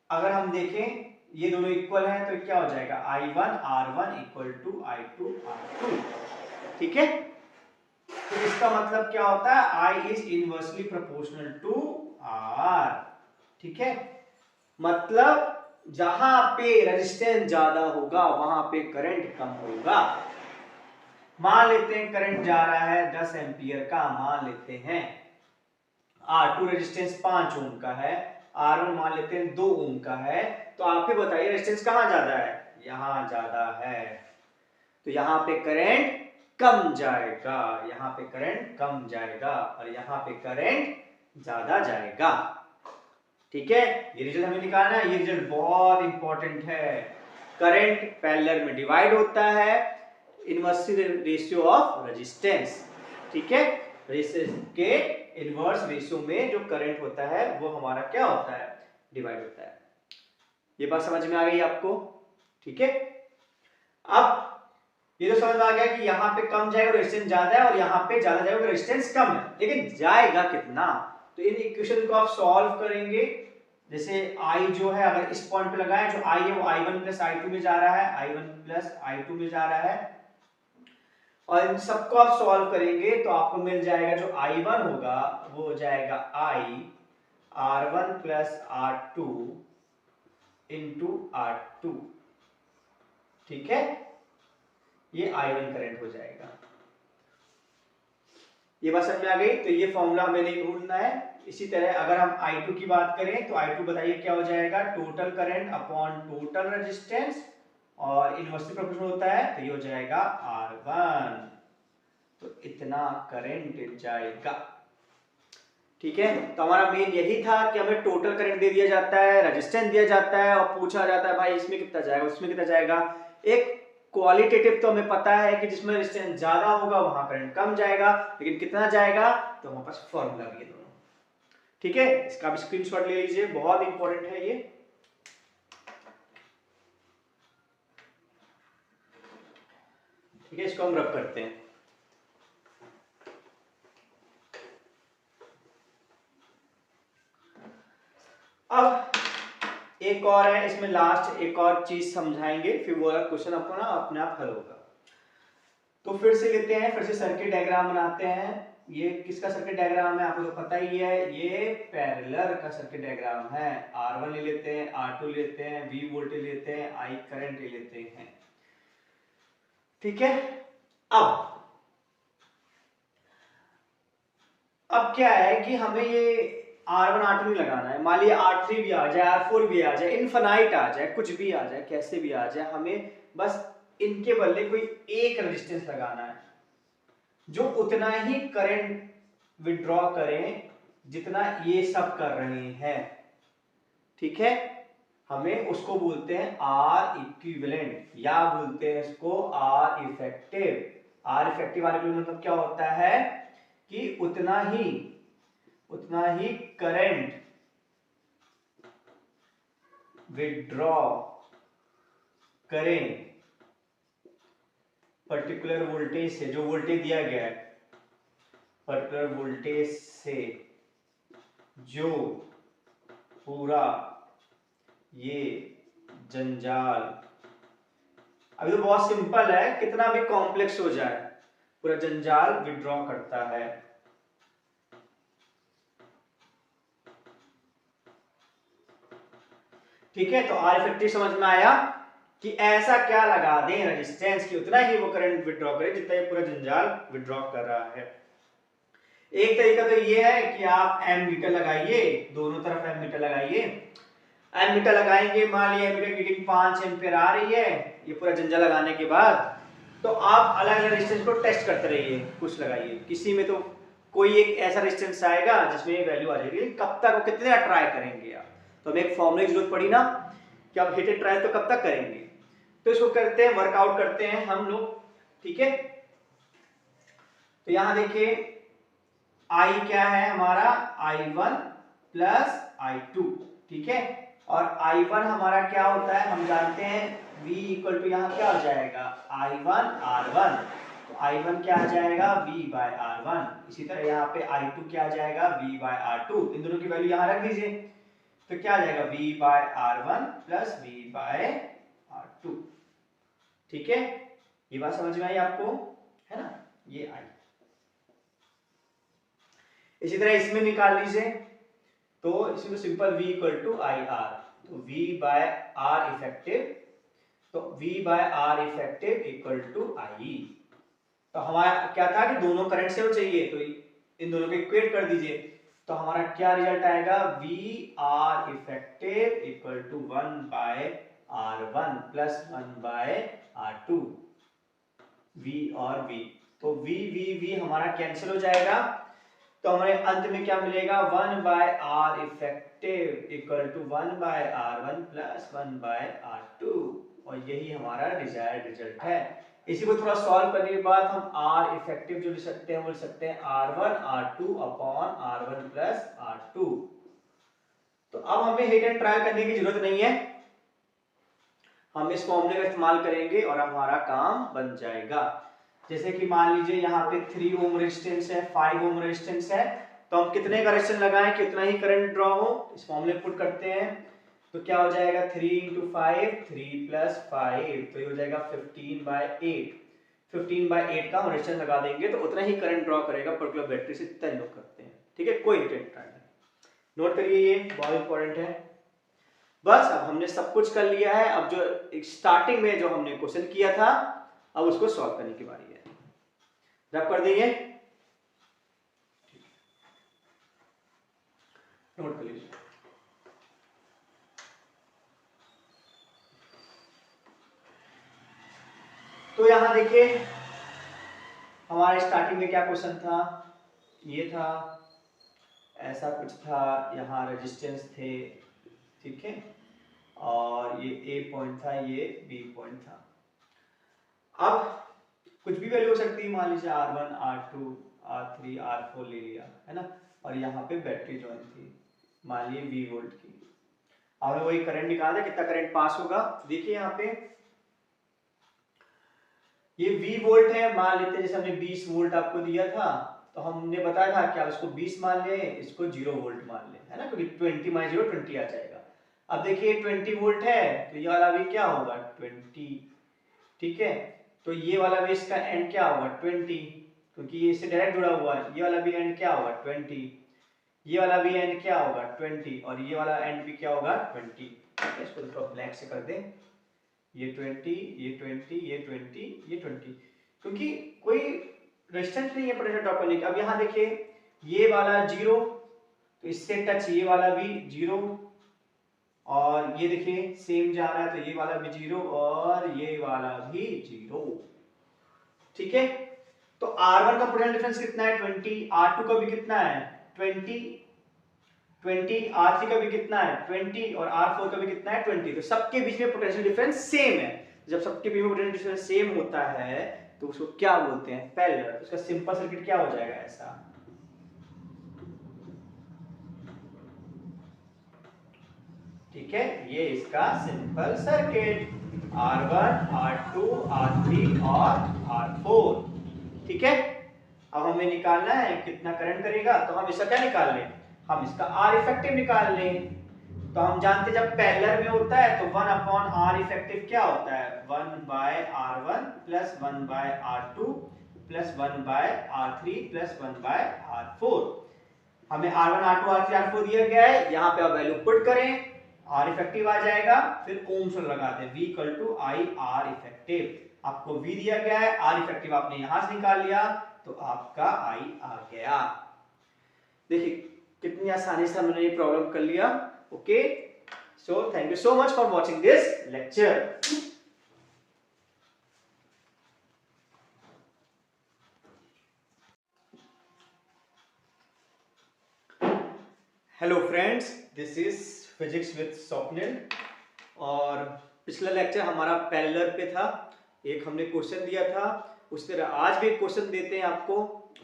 अगर हम देखें ये दोनों इक्वल हैं तो क्या हो जाएगा, I1 R1 equal to I2 R2। ठीक है, तो इसका मतलब क्या होता है, I is inversely proportional to R। ठीक है, मतलब जहां पे रेजिस्टेंस ज्यादा होगा वहां पे करंट कम होगा। मान लेते हैं करंट जा रहा है 10 एम्पियर का, मान लेते हैं R2 रेजिस्टेंस 5 ओम का है, R1 मान लेते हैं 2 ओम का है। तो आप ही बताइए रेजिस्टेंस कहां ज्यादा है, यहां ज्यादा है, तो यहां पे करंट कम जाएगा, यहां पे करंट कम जाएगा और यहां पे करंट ज्यादा जाएगा। ठीक है, ये रिजल्ट हमें निकालना है, ये रिजल्ट बहुत इंपॉर्टेंट है। करंट पैरेलल में डिवाइड होता है इनवर्सली रेशियो ऑफ रेजिस्टेंस। ठीक है, रेजिस्टेंस के इनवर्स रेशियो में जो करंट होता है वो हमारा क्या होता है, डिवाइड होता है। ये बात समझ में आ गई आपको। ठीक है, अब ये तो समझ में आ गया कि यहाँ पे कम जाएगा रेजिस्टेंस ज्यादा है और यहाँ पे ज्यादा जाएगा रेजिस्टेंस कम है, लेकिन जाएगा कितना। तो इन इक्वेशन को आप सॉल्व करेंगे, जैसे I जो है अगर इस पॉइंट पे लगाएं, जो I है वो I1 प्लस I2 में जा रहा है, I1 प्लस I2 में जा रहा है, और इन सबको आप सॉल्व करेंगे तो आपको मिल जाएगा जो I1 होगा वो हो जाएगा I R1 plus R2 into R2। ठीक है, ये I1 करंट हो जाएगा। ये बात समझ में आ गई, तो ये फॉर्मूला हमें नहीं भूलना है। इसी तरह अगर हम I2 की बात करें तो I2 बताइए क्या हो जाएगा, total current upon total resistance, और इनवर्सली प्रोपोर्शनल होता है तो ये हो जाएगा R1, तो इतना करंट जाएगा। ठीक है, तो हमारा मेन यही था कि हमें टोटल करंट दे दिया जाता है, रेजिस्टेंस दिया जाता है और पूछा जाता है भाई इसमें कितना जाएगा उसमें कितना जाएगा। एक क्वालिटेटिव तो हमें पता है कि जिसमें रेजिस्टेंस ज्यादा होगा वहां करंट कम जाएगा, लेकिन कितना जाएगा तो हमारे पास फॉर्मूला भी है दोनों। ठीक है, इसका भी स्क्रीनशॉट ले लीजिए, बहुत इंपॉर्टेंट है ये। ठीक है, इसको हम रब करते हैं। अब एक और है, इसमें लास्ट एक और चीज समझाएंगे, फिर वो वाला क्वेश्चन आपको ना अपने आप हल होगा। तो फिर से लेते हैं, फिर से सर्किट डायग्राम बनाते हैं। ये किसका सर्किट डायग्राम है आपको तो पता ही है, ये पैरेलल का सर्किट डायग्राम है। R1 ले लेते हैं, R2 लेते हैं, V वोल्टेज लेते हैं, I करंट ले लेते हैं। ठीक है, अब क्या है कि हमें ये R1 R2 नहीं लगाना है। मान लिया R3 भी आ जाए, R4 भी आ जाए, इनफाइनाइट आ जाए, कुछ भी आ जाए, कैसे भी आ जाए, हमें बस इनके बदले कोई एक रेजिस्टेंस लगाना है जो उतना ही करंट विड्रॉ करें जितना ये सब कर रहे हैं। ठीक है, हमें उसको बोलते हैं R इक्विवेलेंट, या बोलते हैं इसको R इफेक्टिव। R इफेक्टिव मतलब क्या होता है कि उतना ही करंट विड्रॉ करें पर्टिकुलर वोल्टेज से, जो वोल्टेज दिया गया है पर्टिकुलर वोल्टेज से, जो पूरा ये जंजाल, अभी तो बहुत सिंपल है, कितना भी कॉम्प्लेक्स हो जाए पूरा जंजाल विड्रॉ करता है। ठीक है, तो आर इफेक्टिव समझ में आया कि ऐसा क्या लगा दें रेजिस्टेंस की उतना ही वो करंट विड्रॉ करे जितना ये पूरा जंजाल विड्रॉ कर रहा है। एक तरीका तो ये है कि आप एमीटर लगाइए, दोनों तरफ एमीटर लगाइए। एमीटर लगाएंगे, मान लीजिए एमीटर रीडिंग 5 एम्पीयर आ रही है, ये पूरा जंजाल लगाने के बाद तो आप अलग अलग रेजिस्टेंस को टेस्ट करते रहिए, कुछ लगाइए, किसी में तो कोई एक ऐसा रेजिस्टेंस आएगा जिसमें ये वैल्यू आ जाएगी, कब तक वो कितने ट्राई करेंगे आप, तो हमें एक फॉर्मूले की जरूरत पड़ी ना कि आप हिट एंड ट्रायल तो कब तक करेंगे, तो इसको करते हैं, वर्कआउट करते हैं हम लोग। ठीक है, तो यहां देखिए आई क्या है हमारा, I1 प्लस I2। ठीक है, और I1 हमारा क्या होता है हम जानते हैं, V इक्वल टू यहाँ क्या हो जाएगा I1 R1, तो I1 क्या आ जाएगा V बाय R1। इसी तरह यहाँ पे I2 क्या आ जाएगा V बाय R2, इन दोनों की वैल्यू यहाँ रख दीजिए, तो क्या आ जाएगा V by R1 plus V by R2। ठीक है, ये बात समझ में आई आपको, है ना, ये आई। इसी तरह इसमें निकाल लीजिए, तो इसमें simple V equal to I R, तो V बाय आर इफेक्टिव, तो V by R effective equal to I. तो हमारा क्या था कि दोनों करंट सेम चाहिए, तो इन दोनों को इक्वेट कर दीजिए, तो हमारा क्या रिजल्ट आएगा, V R effective equal to 1 by R1 plus 1 by R2, V और V, तो V हमारा कैंसिल हो जाएगा, तो हमारे अंत में क्या मिलेगा, 1 by R effective equal to 1 by R1 plus 1 by R2, और यही हमारा डिजायर्ड रिजल्ट है। इसी को थोड़ा सॉल्व करने के बाद हम आर इफेक्टिव जो लिख सकते हैं वो लिख सकते हैं R1 R2 upon R1 plus R2। तो अब हमें हिट एंड ट्राई करने की जरूरत नहीं है, हम इस फॉर्मूले का इस्तेमाल करेंगे और हमारा काम बन जाएगा। जैसे कि मान लीजिए यहाँ पे 3 ओम रेजिस्टेंस है, 5 ओम रेजिस्टेंस है, तो हम कितने का रेजिस्टेंस लगाएं कि उतना ही करंट ड्रॉ हो, इस फॉर्मूले पुट करते हैं, तो क्या हो जाएगा 3 × 5 3 प्लस 5, तो ये हो जाएगा 15 बाय 8। 15 बाय 8 का हम रेजिस्टेंस लगा देंगे तो उतना ही करंट ड्रॉ करेगा पर्टिकुलर बैटरी से, इतना लोग करते हैं। ठीक है, कोई हिट नहीं, नोट करिए, ये बहुत इंपॉर्टेंट है। बस अब हमने सब कुछ कर लिया है, अब जो स्टार्टिंग में जो हमने क्वेश्चन किया था अब उसको सॉल्व करने की बारी है, रब कर देंगे, नोट कर लीजिए। तो यहां देखिए हमारे स्टार्टिंग में क्या क्वेश्चन था, ये था, ऐसा कुछ था, यहाँ रेजिस्टेंस थे, ठीक है, और ये ए पॉइंट था, ये बी पॉइंट था। अब कुछ भी वैल्यू हो सकती है, मान लीजिए R1 R2 R3 R4 ले लिया, है ना, और यहाँ पे बैटरी जॉइन थी, मान लीजिए 20 वोल्ट की। अब हमें वही करंट निकालना है, कितना करंट पास होगा, देखिए यहाँ पे ये 20 वोल्ट है, मान लेते हैं जैसे हमने 20 वोल्ट आपको दिया था, तो हमने बताया था कि आप इसको 20 मान ले, इसको 0 वोल्ट मान ले, है ना, क्योंकि 20 माइनस 0 20 आ जाएगा। अब देखिए 20 वोल्ट है, तो ये वाला भी क्या होगा 20, ठीक है, तो ये वाला भी इसका एंड क्या होगा 20, क्योंकि ये इससे डायरेक्ट जुड़ा हुआ है, ये वाला भी एंड क्या होगा 20, ये वाला भी एंड क्या होगा 20, और ये वाला एंड भी क्या होगा 20। इसको थोड़ा ब्लैक से कर दें, ये 20 ये 20 ये 20 ये 20, क्योंकि कोई रेजिस्टेंस नहीं है पोटेंशियल ड्रॉप करने की। अब यहाँ देखिए ये वाला 0, तो इससे टच ये वाला भी 0, और ये देखिए सेम जा रहा है, तो ये वाला भी 0 और ये वाला भी 0। ठीक है, तो R1 का पोटेंशियल डिफरेंस कितना है 20, R2 का भी कितना है 20, R3 का भी कितना है 20, और R4 का भी कितना है 20। तो सबके बीच में पोटेंशियल डिफरेंस सेम है। जब सबके बीच में पोटेंशियल डिफरेंस सेम होता है तो उसको क्या बोलते हैं पैरेलल। उसका सिंपल सर्किट क्या हो जाएगा ऐसा, ठीक है, ये इसका simple circuit R1 R2 R3 और R4। ठीक है, अब हमें निकालना है कितना करंट करेगा, तो हम इसका क्या निकाल लें, हम इसका R इफेक्टिव निकाल लें। तो हम जानते जब पैरेलल में होता है तो 1 अपॉन आर इफेक्टिव क्या होता है, 1/r1 plus 1/r2 plus 1/r3 plus 1/r4। हमें r1 r2 r3 r4 दिया गया है, यहाँ पे आप वैल्यू पुट करें, R इफेक्टिव आ जाएगा, फिर ओम्स लॉ लगाते हैं, V equal to I R effective. आपको V दिया गया है, R इफेक्टिव आपने यहां से निकाल लिया तो आपका I आ गया। देखिए कितनी आसानी से हमने ये प्रॉब्लम कर लिया। Okay, so thank you so much for watching this lecture. Hello friends, this is physics with Swapnil. और पिछला लेक्चर हमारा पैरेलल पे था, एक हमने क्वेश्चन दिया था, उस तरह आज भी एक क्वेश्चन देते हैं आपको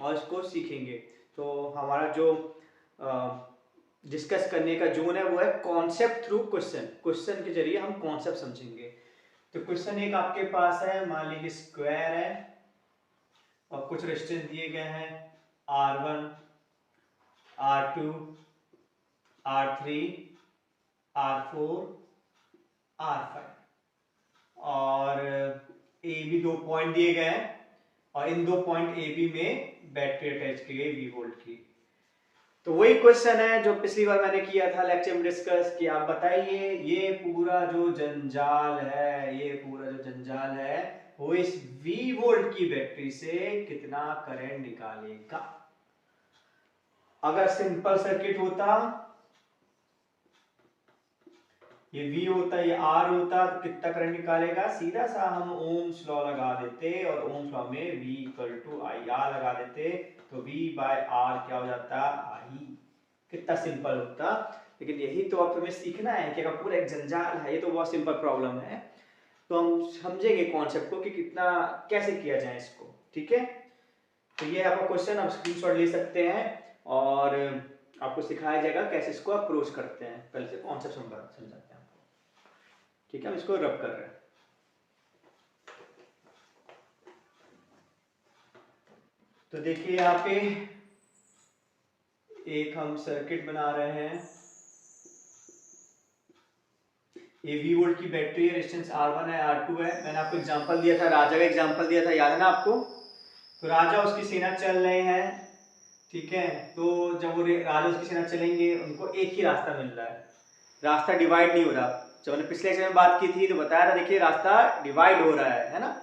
और इसको सीखेंगे। तो हमारा जो डिस्कस करने का जोन है वो है कॉन्सेप्ट थ्रू क्वेश्चन। क्वेश्चन के जरिए हम कॉन्सेप्ट समझेंगे। तो क्वेश्चन एक आपके पास है, मान लीजिए स्क्वायर है और कुछ रेजिस्टेंस दिए गए हैं R1 R2 R3 R4 R5 और ए बी 2 पॉइंट दिए गए हैं और इन 2 पॉइंट ए बी में बैटरी अटैच की गई V वोल्ट की। तो वही क्वेश्चन है जो पिछली बार मैंने किया था लेक्चर में डिस्कस कि आप बताइए ये पूरा जो जंजाल है वो इस V वोल्ट की बैटरी से कितना करंट निकालेगा। अगर सिंपल सर्किट होता, ये V होता, ये R होता, तो कितना करंट निकालेगा, सीधा सा हम ओम्स लॉ लगा देते और ओम्स लॉ में V equal to I R लगा देते तो V बाय आर क्या हो जाता, I। कितना सिंपल होता। लेकिन यही तो अब हमें सीखना है कि अगर पूरा एक जंजाल है, ये तो बहुत सिंपल प्रॉब्लम है, तो हम समझेंगे कॉन्सेप्ट को कि कितना कैसे किया जाए इसको। ठीक है, तो ये आपका क्वेश्चन, आप स्क्रीनशॉट ले सकते हैं और आपको सिखाया जाएगा कैसे इसको अप्रोच करते हैं। पहले से कॉन्सेप्ट समझाते हैं आपको। ठीक है, हम इसको रब कर रहे हैं। तो देखिए यहाँ पे एक हम सर्किट बना रहे हैं, ये V वोल्ट की बैटरी है, रेजिस्टेंस R1 है, R2 है। मैंने आपको एग्जांपल दिया था, राजा का एग्जांपल दिया था, याद है ना आपको। तो राजा उसकी सेना चल रहे हैं, ठीक है। तो जब वो राजा उसकी सेना चलेंगे, उनको एक ही रास्ता मिल रहा है, रास्ता डिवाइड नहीं हो रहा। जब मैंने पिछले लेक्चर में बात की थी तो बताया था, देखिए रास्ता डिवाइड हो रहा है ना।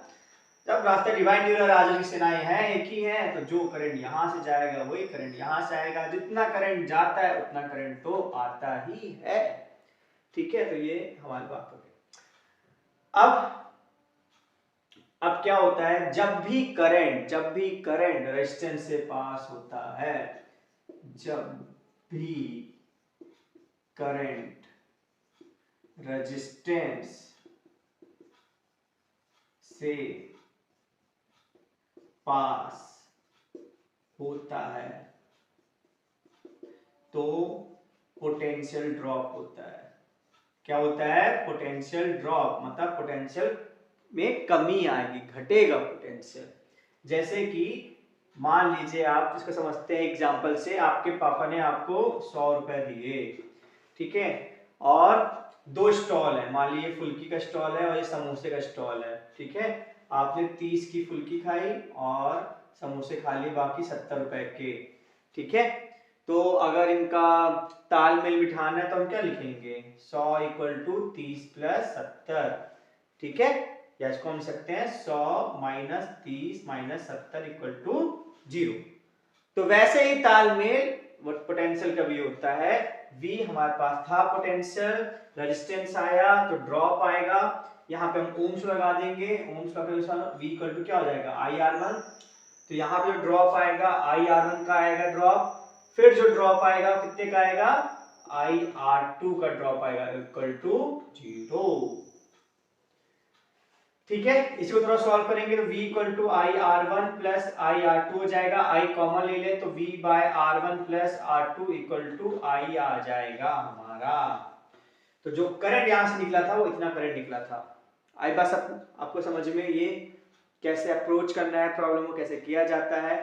जब रास्ता डिवाइड नहीं हो रहा, राजा की सेनाएं हैं एक ही है, तो जो करंट यहाँ से जाएगा वही करंट यहाँ से आएगा। जितना करंट जाता है उतना करंट तो आता ही है। ठीक है, तो ये हमारी बात हो गई। अब क्या होता है, जब भी करंट रेजिस्टेंस से पास होता है, जब भी करंट रेजिस्टेंस से पास होता है तो पोटेंशियल ड्रॉप होता है। क्या होता है, पोटेंशियल ड्रॉप, मतलब पोटेंशियल में कमी आएगी, घटेगा पोटेंशियल। जैसे कि मान लीजिए आप इसको समझते हैं एग्जांपल से, आपके पापा ने आपको 100 रुपए दिए, ठीक है, और 2 स्टॉल है, मान लीजिए फुल्की का स्टॉल है और ये समोसे का स्टॉल है, ठीक है। आपने 30 की फुल्की खाई और समोसे खा लिए बाकी 70 रुपए के, ठीक है। तो अगर इनका तालमेल बिठाना है तो हम क्या लिखेंगे, 100 इक्वल टू 30 प्लस 70, ठीक है। या इसको हम सकते हैं 100 माइनस 30 माइनस 70 इक्वल टू 0। तो वैसे ही तालमेल पोटेंशियल का भी होता है। V हमारे पास था पोटेंशियल, रेजिस्टेंस आया तो ड्रॉप आएगा, यहाँ पे हम ओम्स लगा देंगे, ओम्स का V इक्वल टू क्या हो जाएगा, IR1। तो यहाँ पे जो ड्रॉप आएगा IR1 का आएगा ड्रॉप, फिर जो ड्रॉप आएगा कितने का आएगा, IR2 का ड्रॉप आएगा इक्वल टू 0। ठीक है, इसको थोड़ा सॉल्व करेंगे तो V equal to IR1 plus IR2 हो जाएगा, I कॉमन ले ले तो V by R1 plus R2 equal to I आ जाएगा हमारा। तो जो करंट यहां से निकला था वो इतना करंट निकला था। आई बस आपको समझ में ये कैसे अप्रोच करना है, प्रॉब्लम को कैसे किया जाता है।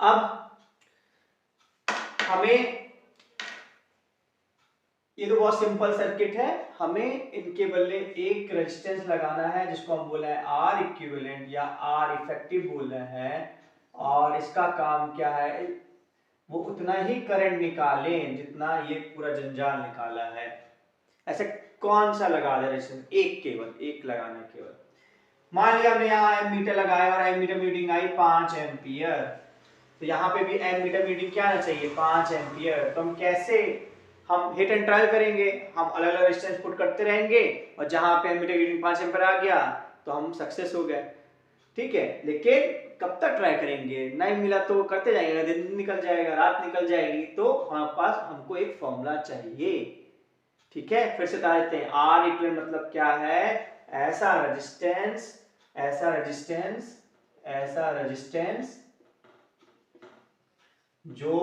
अब हमें ये तो बहुत सिंपल सर्किट है, हमें इनके बदले एक रेजिस्टेंस लगाना है जिसको हम बोला है आर इक्विवेलेंट या आर इफेक्टिव बोल रहे हैं, और इसका काम क्या है, वो उतना ही करंट निकालें जितना ये पूरा जंजाल निकाला है। ऐसे कौन सा लगा दे रेजिस्टेंस, एक, केवल एक लगाना है केवल। मान लिया हमने यहाँ एमीटर लगाया और एमीटर रीडिंग आई 5 एम्पियर, तो यहाँ पे भी एमीटर रीडिंग क्या आना चाहिए, 5 एम्पियर। तो हम कैसे, हम हिट एंड ट्रायल करेंगे, हम अलग अलग रेजिस्टेंस पुट करते रहेंगे और जहां पे एमीटर रीडिंग 5 एम्पियर आ गया तो हम सक्सेस हो गए। ठीक है, लेकिन कब तक ट्राई करेंगे, नहीं मिला तो करते जाएंगे, दिन निकल जाएगा, रात निकल जाएगी, तो हमारे पास हमको एक फॉर्मूला चाहिए। ठीक है, फिर से बता देते हैं, आर इक्विवेलेंट मतलब क्या है, ऐसा रेजिस्टेंस, ऐसा रेजिस्टेंस, ऐसा रेजिस्टेंस जो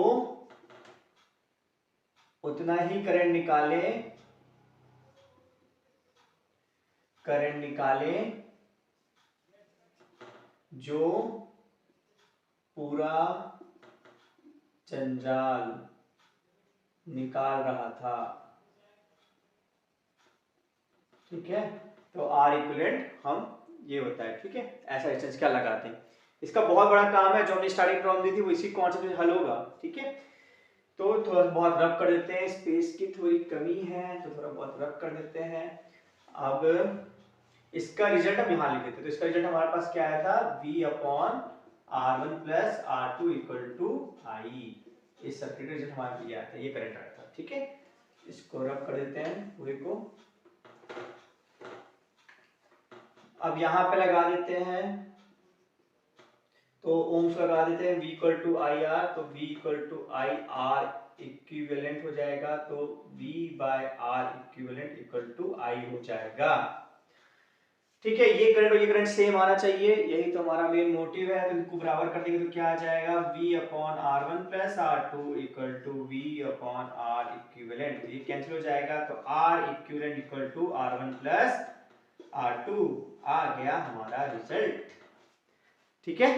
उतना ही करंट निकाले, करंट निकाले जो पूरा जंजाल निकाल रहा था। ठीक है, तो आर इक्विवेलेंट हम ये होता है। ठीक है, ऐसा रेजिस्टेंस क्या लगाते हैं, इसका बहुत बड़ा काम है, जो हमने स्टार्टिंग प्रॉब्लम दी थी वो इसी कॉन्सेप्ट में हल होगा। ठीक है, तो थोड़ा बहुत रब कर देते हैं, स्पेस की थोड़ी कमी है तो थोड़ा बहुत रब कर देते हैं। अब इसका रिजल्ट हम यहाँ लिख देते हैं, तो इसका रिजल्ट हमारे पास क्या आया था, V upon R1 plus R2 equal to I। इस सर्किट का रिजल्ट हमारे लिए आया था, ये करंट आया था। ठीक है, इसको रब कर देते हैं पूरे को। अब यहाँ पे लगा देते हैं, तो ओम्स लगा देते हैं, V equal to I R, तो V equal to I R equivalent हो जाएगा, तो V by R equivalent equal to I हो जाएगा। ठीक है, ये करंट और ये करंट सेम आना चाहिए, यही तो हमारा मेन मोटिव है। तो इनको बराबर कर देंगे तो क्या आ जाएगा, V upon R1 plus R2 equal to V upon R equivalent. ये कैंसिल हो जाएगा, तो R equivalent equal to R1 plus R2 आ गया हमारा रिजल्ट। ठीक है,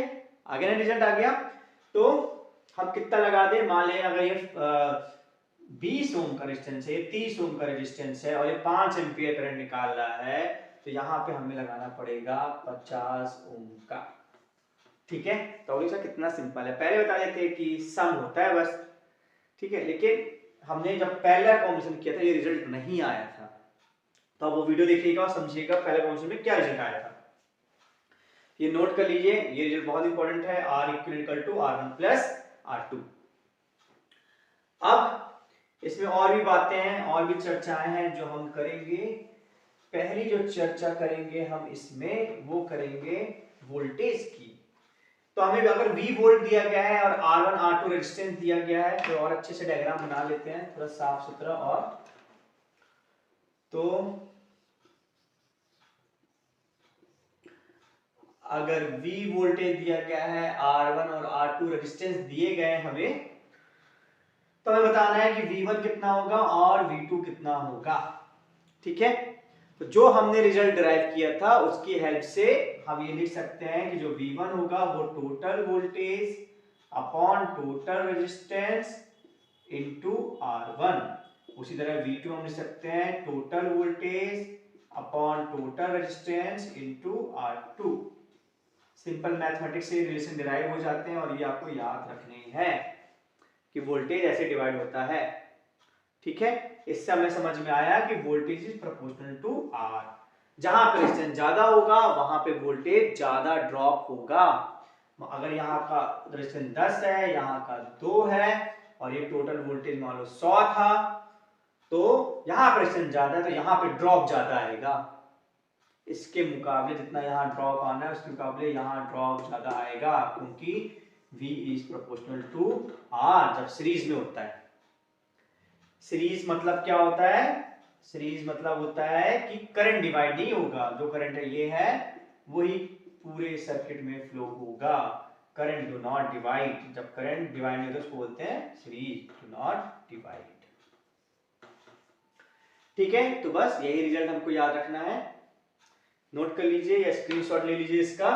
आ गया ना, रिजल्ट आ गया। तो हम कितना लगा दें, मान लें अगर ये 20 ओम का रेजिस्टेंस है, 30 ओम का रेजिस्टेंस है और ये 5 एम्पियर करंट निकाल रहा है, तो यहाँ पे हमें लगाना पड़ेगा 50 ओम का। ठीक है, तो कितना सिंपल है, पहले बता देते कि सम होता है बस। ठीक है, लेकिन हमने जब पहला कॉम्बिनेशन किया था ये रिजल्ट नहीं आया था, तो आप वो वीडियो देखिएगा और समझिएगा पहले कॉम्बिनेशन में क्या रिजल्ट आया था। ये नोट कर लीजिए, ये रिजल्ट बहुत इंपॉर्टेंट है, R equal to R1 plus R2। अब इसमें और भी बातें हैं, और भी चर्चाएं हैं जो हम करेंगे। पहली जो चर्चा करेंगे हम इसमें, वो करेंगे वोल्टेज की। तो हमें अगर V वोल्ट दिया गया है और R1 R2 रेजिस्टेंस दिया गया है, तो और अच्छे से डायग्राम बना लेते हैं थोड़ा साफ सुथरा। और तो अगर V वोल्टेज दिया गया है, R1 और R2 रेजिस्टेंस दिए गए हमें, तो हमें बताना है कि V1 कितना होगा और V2 कितना होगा। ठीक है, तो जो हमने रिजल्ट डिराइव किया था उसकी हेल्प से हम ये लिख सकते हैं कि जो V1 होगा वो total voltage upon total resistance into R1। उसी तरह V2 हम लिख सकते हैं total voltage upon total resistance into R2। Simple mathematics से रिलेशन डिराइव हो जाते हैं और ये आपको याद रखने हैं कि वोल्टेज ऐसे डिवाइड होता है। ठीक है, इससे हमें समझ में आया कि voltage is proportional to R. जहां पे रेजिस्टेंस ज्यादा होगा वहां पे वोल्टेज ज्यादा ड्रॉप होगा। अगर यहाँ का रेजिस्टेंस 10 है, यहाँ का 2 है और ये टोटल वोल्टेज मान लो 100 था, तो यहाँ पे रेजिस्टेंस ज्यादा है तो यहाँ पे ड्रॉप ज्यादा आएगा। इसके मुकाबले जितना यहाँ ड्रॉप आना है उसके मुकाबले यहाँ ड्रॉप ज्यादा आएगा, क्योंकि V is proportional to R जब सीरीज में होता है। सीरीज मतलब क्या होता है, सीरीज मतलब होता है कि करंट डिवाइड नहीं होगा, जो करंट है ये है वही पूरे सर्किट में फ्लो होगा। करंट डू नॉट डिवाइड, जब करंट डिवाइड नहीं होता उसको बोलते हैं सीरीज डू नॉट डिवाइड। ठीक है, तो बस यही रिजल्ट हमको याद रखना है, नोट कर लीजिए या स्क्रीनशॉट ले लीजिए इसका।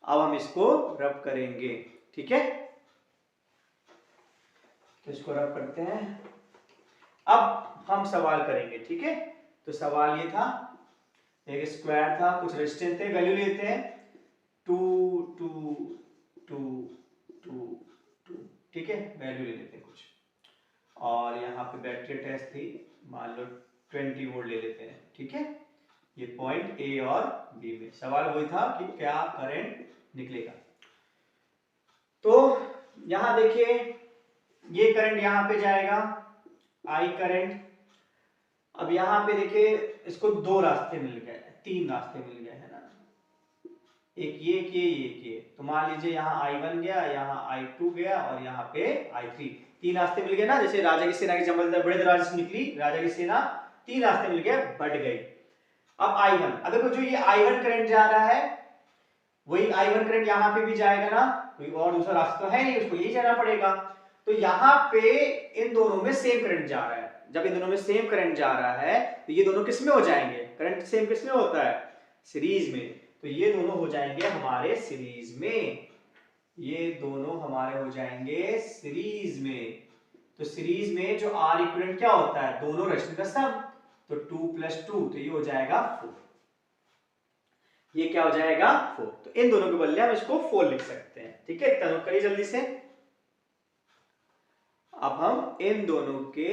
अब हम इसको रब करेंगे। ठीक है, तो इसको रब करते हैं। अब हम सवाल करेंगे, ठीक है। तो सवाल ये था, एक स्क्वायर था, कुछ रेजिस्टेंस थे, वैल्यू लेते हैं 2 2 2 2 2, ठीक है, वैल्यू ले लेते हैं कुछ। और यहाँ पे बैटरी टेस्ट थी, मान लो 20 वोल्ट ले लेते हैं, ठीक है। ये पॉइंट ए और बी में सवाल वही था कि क्या करंट निकलेगा। तो यहां देखिए, ये करंट यहां पे जाएगा, आई करंट। अब यहां पे देखिए, इसको दो रास्ते मिल गए, तीन रास्ते मिल गए, है ना, एक ये, एक ये। तो मान लीजिए यहाँ I1 गया, यहाँ I2 गया और यहाँ पे I3, तीन रास्ते मिल गए ना। जैसे राजा की सेना की जमलदार बड़े दरवाजे से निकली राजा की सेना, तीन रास्ते मिल गए, बढ़ गई। अब I1, अब देखो जो ये I1 करंट जा रहा है, वही I1 करंट यहाँ पे भी जाएगा ना, कोई और दूसरा रास्ता तो है नहीं, उसको यही जाना पड़ेगा। तो यहाँ पे इन दोनों में सेम करंट जा रहा है। जब इन दोनों में सेम करंट जा रहा है तो ये दोनों किस में हो जाएंगे, करंट सेम किस में होता है, सीरीज में। तो ये दोनों हो जाएंगे हमारे सीरीज में, ये दोनों हमारे हो जाएंगे सीरीज में। तो सीरीज में जो आर इक्विवेलेंट क्या होता है, दोनों रेजिस्टेंस का सम। तो 2 + 2, तो ये हो जाएगा 4। ये क्या हो जाएगा 4। तो इन दोनों के बदले हम इसको 4 लिख सकते हैं, ठीक है। इतना नोट करिए जल्दी से। अब हम इन दोनों के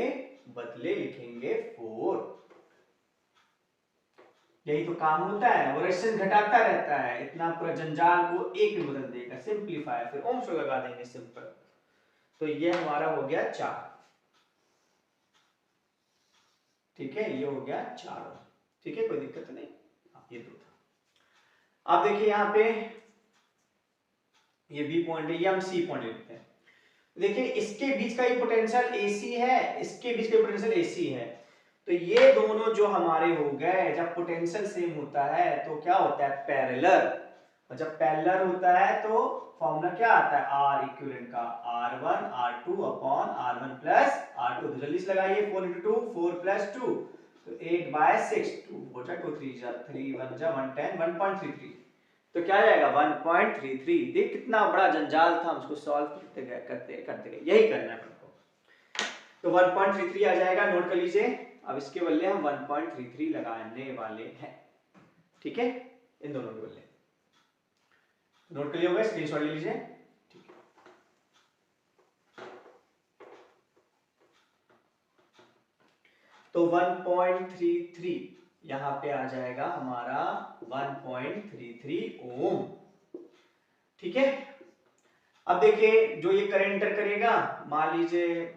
बदले लिखेंगे 4। यही तो काम होता है, वो रेजिस्टेंस घटाता रहता है, इतना पूरा जंजाल को एक में बदल देगा, सिंपलीफाई, फिर ओम्स लॉ लगा देंगे, सिंपल। तो ये हमारा हो गया 4, ठीक है, ये हो गया 4, ठीक है, कोई दिक्कत नहीं। ये 2 था। अब देखिए यहाँ पे ये बी पॉइंट है, ये हम सी पॉइंट लेते हैं। देखिए इसके बीच का ये पोटेंशियल AC है, इसके बीच का पोटेंशियल AC है। तो ये दोनों जो हमारे हो गए, जब पोटेंशियल सेम होता है तो क्या होता है, पैरेलल। और जब पैरेलल होता है तो फॉर्मूला क्या आता है, R इक्विवेलेंट का, R1 R2 upon R1 plus R2। तो जल्दी से लगाइए, 4 × 2 4 + 2, तो 8/6, 2 4 2 3 3 1 110, 1.33। तो क्या जाएगा 1.33। देख कितना बड़ा जंजाल था, हम उसको सॉल्व करते गए, करते गए, यही करना है हमको। तो 1.33 आ जाएगा, नोट कर लीजिए। अब इसके बदले हम 1.33 लगाने वाले हैं, ठीक है, इन दोनों के बदले। नोट कर लिया होगा, स्क्रीनशॉट ले लीजिए, ठीक है। तो 1.33 यहां पे आ जाएगा हमारा 1.33 ओम, ठीक है। अब देखिए जो ये करंट एंटर करेगा, मान लीजिए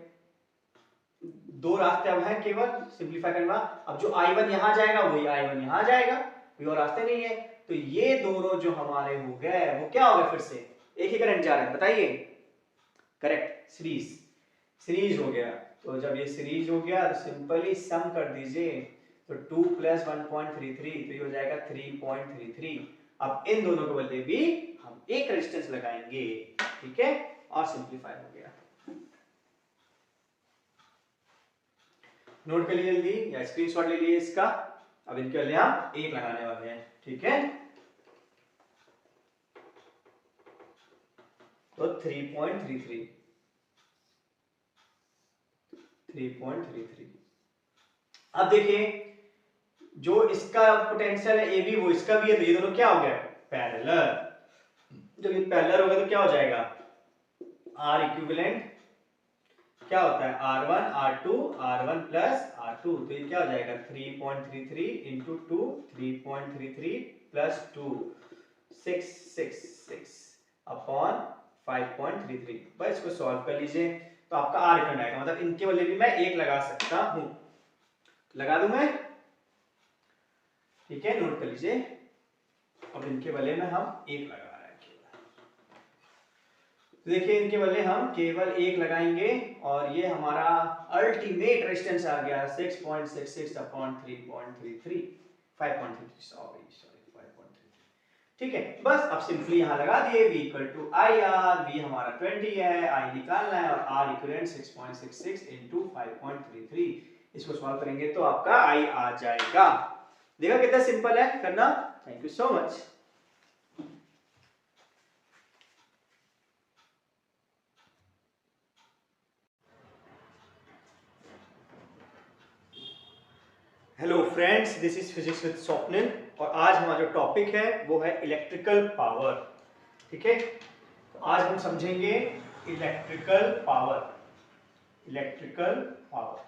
दो रास्ते अब हैं केवल, सिंपलीफाई करना। अब जो I1 यहां जाएगा वही I1 यहां जाएगा, कोई और रास्ते नहीं है। तो ये दोनों जो हमारे हो गए वो क्या हो गए, फिर से एक ही करंट जा रहा है, बताइए। करेक्ट, सीरीज हो गया। तो जब ये सीरीज हो गया तो सिंपली सम कर दीजिए, तो 2 + 1.33, तो ये हो जाएगा 3.33। अब इन दोनों के बदले भी हम एक रेजिस्टेंस लगाएंगे, ठीक है, और सिंपलीफाई हो गया। नोट कर लीजिए जल्दी, या स्क्रीनशॉट ले लीजिए इसका। अब इनके बदले हम एक लगाने वाले हैं, ठीक है। तो 3.33 अब देखिए जो इसका पोटेंशियल है AB, वो इसका भी है, तो ये दोनों क्या हो गया, पैरेलल। जब ये पैरेलल होगा तो क्या हो जाएगा, R इक्विवेलेंट क्या होता है, R1 R2 R1 plus R2। तो ये क्या हो जाएगा 3.33 × 2, 3.33 + 2 666 अपॉन 5.33। बस इसको सॉल्व कर लीजिए तो आपका R इक्विवेलेंट आएगा। मतलब इनके बदले भी मैं एक लगा सकता हूं, लगा दूं मैं, ठीक है, नोट कर लीजिए। अब इनके बदले में हम एक लगा रहे हैं केवल। तो देखिए इनके बदले हम केवल एक लगाएंगे और ये हमारा अल्टीमेट रेजिस्टेंस आ गया 6.66 अपॉन 3.33, 5.33, सॉरी 5.33, ठीक है। बस अब सिंपली यहां लगा दिए, V = IR, V हमारा 20 है, I निकालना है, और R इक्विवेलेंट 6.66 × 5.33। इसको सॉल्व करेंगे तो आपका I आ जाएगा। देखा कितना सिंपल है करना। Thank you so much. Hello friends, this is physics with Swapnil और आज हमारा जो टॉपिक है वो है इलेक्ट्रिकल पावर। ठीक है, तो आज हम समझेंगे इलेक्ट्रिकल पावर। इलेक्ट्रिकल पावर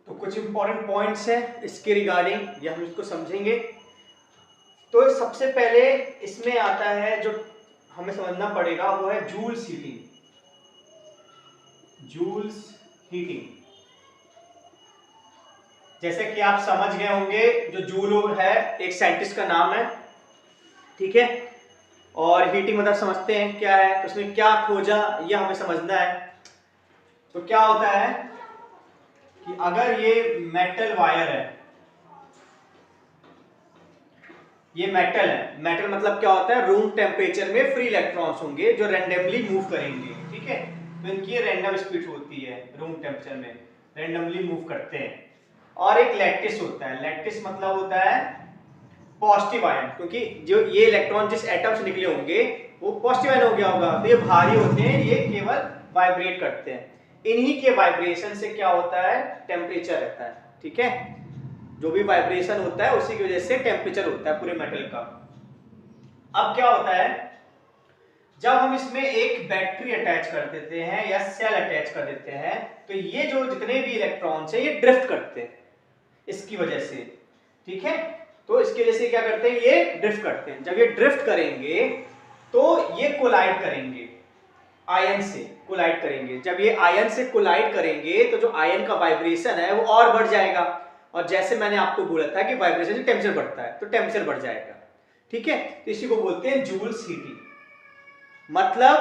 तो कुछ इंपॉर्टेंट पॉइंट्स हैं इसके रिगार्डिंग, ये हम इसको समझेंगे। तो सबसे पहले इसमें आता है जो हमें समझना पड़ेगा वो है जूल्स हीटिंग। जूल्स हीटिंग, जैसे कि आप समझ गए होंगे, जो जूल है एक साइंटिस्ट का नाम है। ठीक है, और हीटिंग मतलब समझते हैं क्या है, तो उसने क्या खोजा यह हमें समझना है। तो क्या होता है कि अगर ये मेटल वायर है, ये मेटल है, मेटल मतलब क्या होता है, रूम टेम्परेचर में फ्री इलेक्ट्रॉन्स होंगे जो रैंडमली मूव करेंगे। ठीक है, तो इनकी रैंडम स्पीड होती है, रूम टेम्परेचर में रैंडमली मूव करते हैं। और एक लैटिस होता है, लैटिस मतलब होता है पॉजिटिव आयन, क्योंकि जो ये इलेक्ट्रॉन जिस एटम से निकले होंगे वो पॉजिटिव आयन हो गया होगा, तो ये भारी होते हैं, ये केवल वाइब्रेट करते हैं। इन्हीं के वाइब्रेशन से क्या होता है, टेम्परेचर रहता है। ठीक है, जो भी वाइब्रेशन होता है उसी की वजह से टेम्परेचर होता है पूरे मेटल का। अब क्या होता है, जब हम इसमें एक बैटरी अटैच कर देते हैं या सेल अटैच कर देते हैं, तो ये जो जितने भी इलेक्ट्रॉन्स हैं ये ड्रिफ्ट करते हैं इसकी वजह से। ठीक है, तो इसकी वजह से क्या करते हैं, ये ड्रिफ्ट करते हैं। जब ये ड्रिफ्ट करेंगे तो ये कोलाइड करेंगे, आयन से कोलाइड करेंगे। जब ये आयन से कोलाइड करेंगे तो जो आयन का वाइब्रेशन है वो और बढ़ जाएगा, और जैसे मैंने आपको बोला था कि वाइब्रेशन से टेम्परेचर बढ़ता है, तो टेम्परेचर बढ़ जाएगा। ठीक है, तो इसी को बोलते हैं जूल्स हीटिंग। मतलब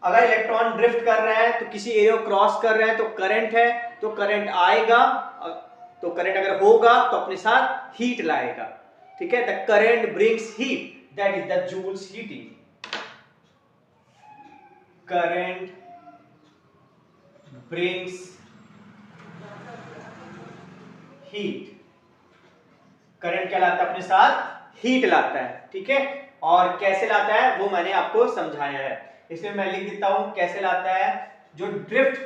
अगर इलेक्ट्रॉन ड्रिफ्ट कर रहा है तो किसी एरिया को क्रॉस कर रहे हैं तो करंट है, तो करंट आएगा, तो करंट अगर होगा तो अपने साथ हीट लाएगा। ठीक है, the current brings heat, that is the Joule's heating. Current brings heat, current क्या लाता है, अपने साथ हीट लाता है। ठीक है, और कैसे लाता है वो मैंने आपको समझाया है, इसमें मैं लिख देता हूं कैसे लाता है। जो ड्रिफ्ट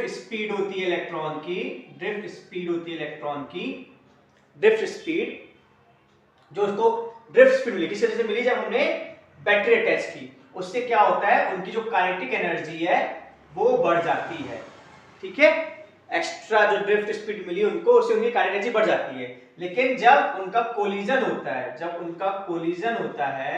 स्पीड होती है इलेक्ट्रॉन की, ड्रिफ्ट स्पीड होती है इलेक्ट्रॉन की, ड्रिफ्ट स्पीड, जो उसको ड्रिफ्ट स्पीड मिली किस वजह से मिली, जब हमने बैटरी अटैच की, उससे क्या होता है, उनकी जो काइनेटिक एनर्जी है वो बढ़ जाती है। ठीक है, एक्स्ट्रा जो ड्रिफ्ट स्पीड मिली उनको, उससे उनकी काइनेटिक एनर्जी बढ़ जाती है। लेकिन जब उनका कोलिजन होता है, जब उनका कोलिजन होता है